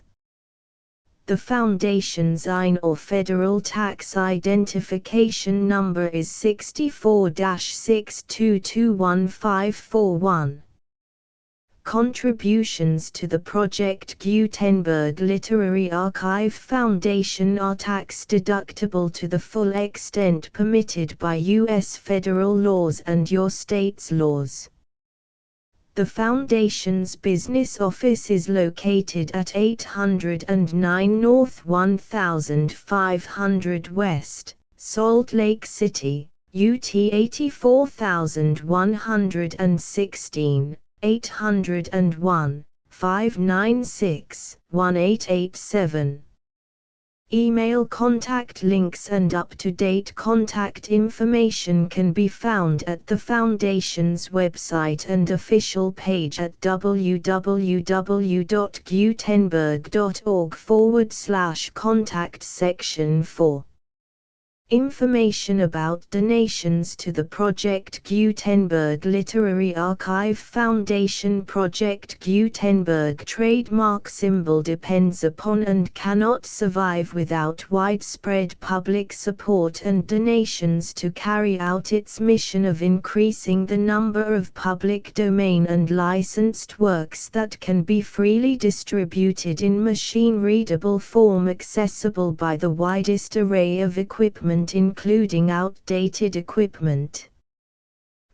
The Foundation's IN or Federal Tax Identification Number is 64-6221541. Contributions to the Project Gutenberg Literary Archive Foundation are tax-deductible to the full extent permitted by U.S. federal laws and your state's laws. The Foundation's business office is located at 809 North 1500 West, Salt Lake City, UT 84116. 801-596-1887. Email contact links and up-to-date contact information can be found at the Foundation's website and official page at www.gutenberg.org/contact section 4. Information about donations to the Project Gutenberg Literary Archive Foundation. Project Gutenberg trademark symbol depends upon and cannot survive without widespread public support and donations to carry out its mission of increasing the number of public domain and licensed works that can be freely distributed in machine-readable form accessible by the widest array of equipment, including outdated equipment.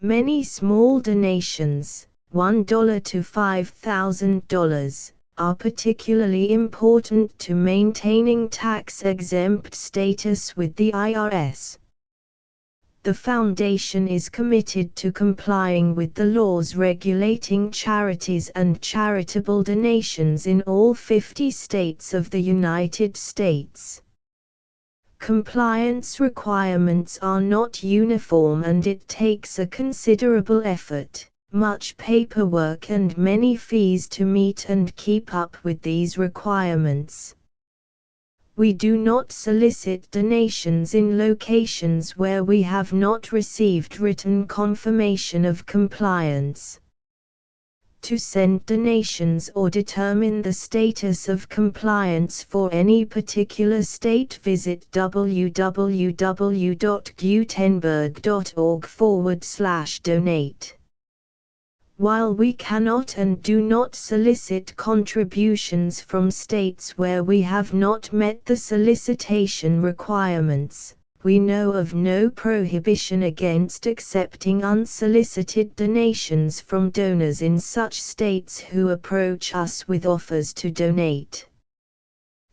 Many small donations, $1 to $5,000, are particularly important to maintaining tax-exempt status with the IRS. The Foundation is committed to complying with the laws regulating charities and charitable donations in all 50 states of the United States. Compliance requirements are not uniform and it takes a considerable effort, much paperwork and many fees to meet and keep up with these requirements. We do not solicit donations in locations where we have not received written confirmation of compliance. To send donations or determine the status of compliance for any particular state, visit www.gutenberg.org/donate. While we cannot and do not solicit contributions from states where we have not met the solicitation requirements, We know of no prohibition against accepting unsolicited donations from donors in such states who approach us with offers to donate.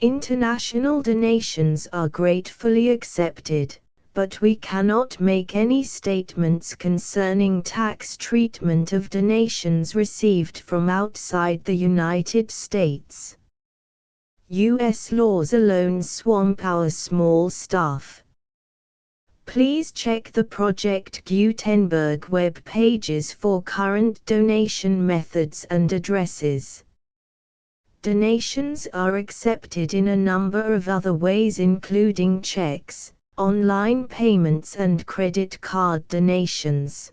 International donations are gratefully accepted, but we cannot make any statements concerning tax treatment of donations received from outside the United States. U.S. laws alone swamp our small staff. Please check the Project Gutenberg web pages for current donation methods and addresses. Donations are accepted in a number of other ways, including checks, online payments and credit card donations.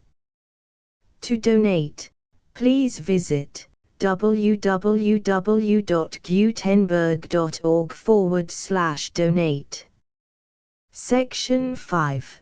To donate, please visit www.gutenberg.org/donate. Section 5.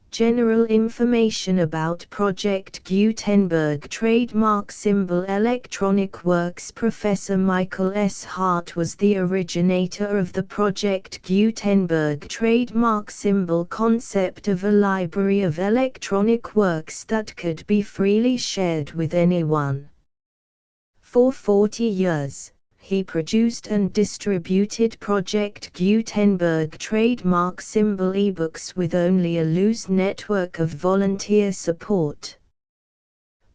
General information about Project Gutenberg Trademark Symbol Electronic Works. Professor Michael S. Hart was the originator of the Project Gutenberg trademark symbol concept of a library of electronic works that could be freely shared with anyone. For 40 years, he produced and distributed Project Gutenberg trademark symbol ebooks with only a loose network of volunteer support.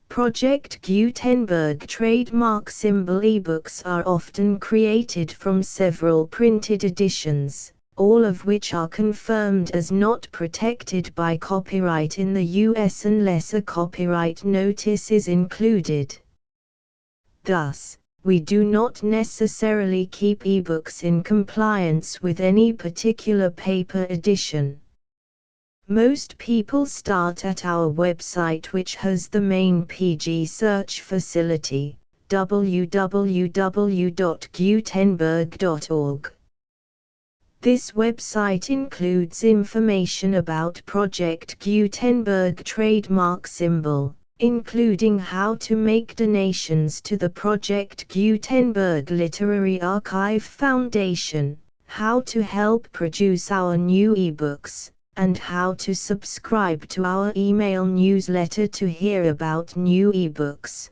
Project Gutenberg trademark symbol ebooks are often created from several printed editions, all of which are confirmed as not protected by copyright in the US unless a copyright notice is included. Thus, we do not necessarily keep ebooks in compliance with any particular paper edition. Most people start at our website, which has the main PG search facility, www.gutenberg.org. This website includes information about Project Gutenberg trademark symbol, including how to make donations to the Project Gutenberg Literary Archive Foundation, how to help produce our new ebooks, and how to subscribe to our email newsletter to hear about new ebooks.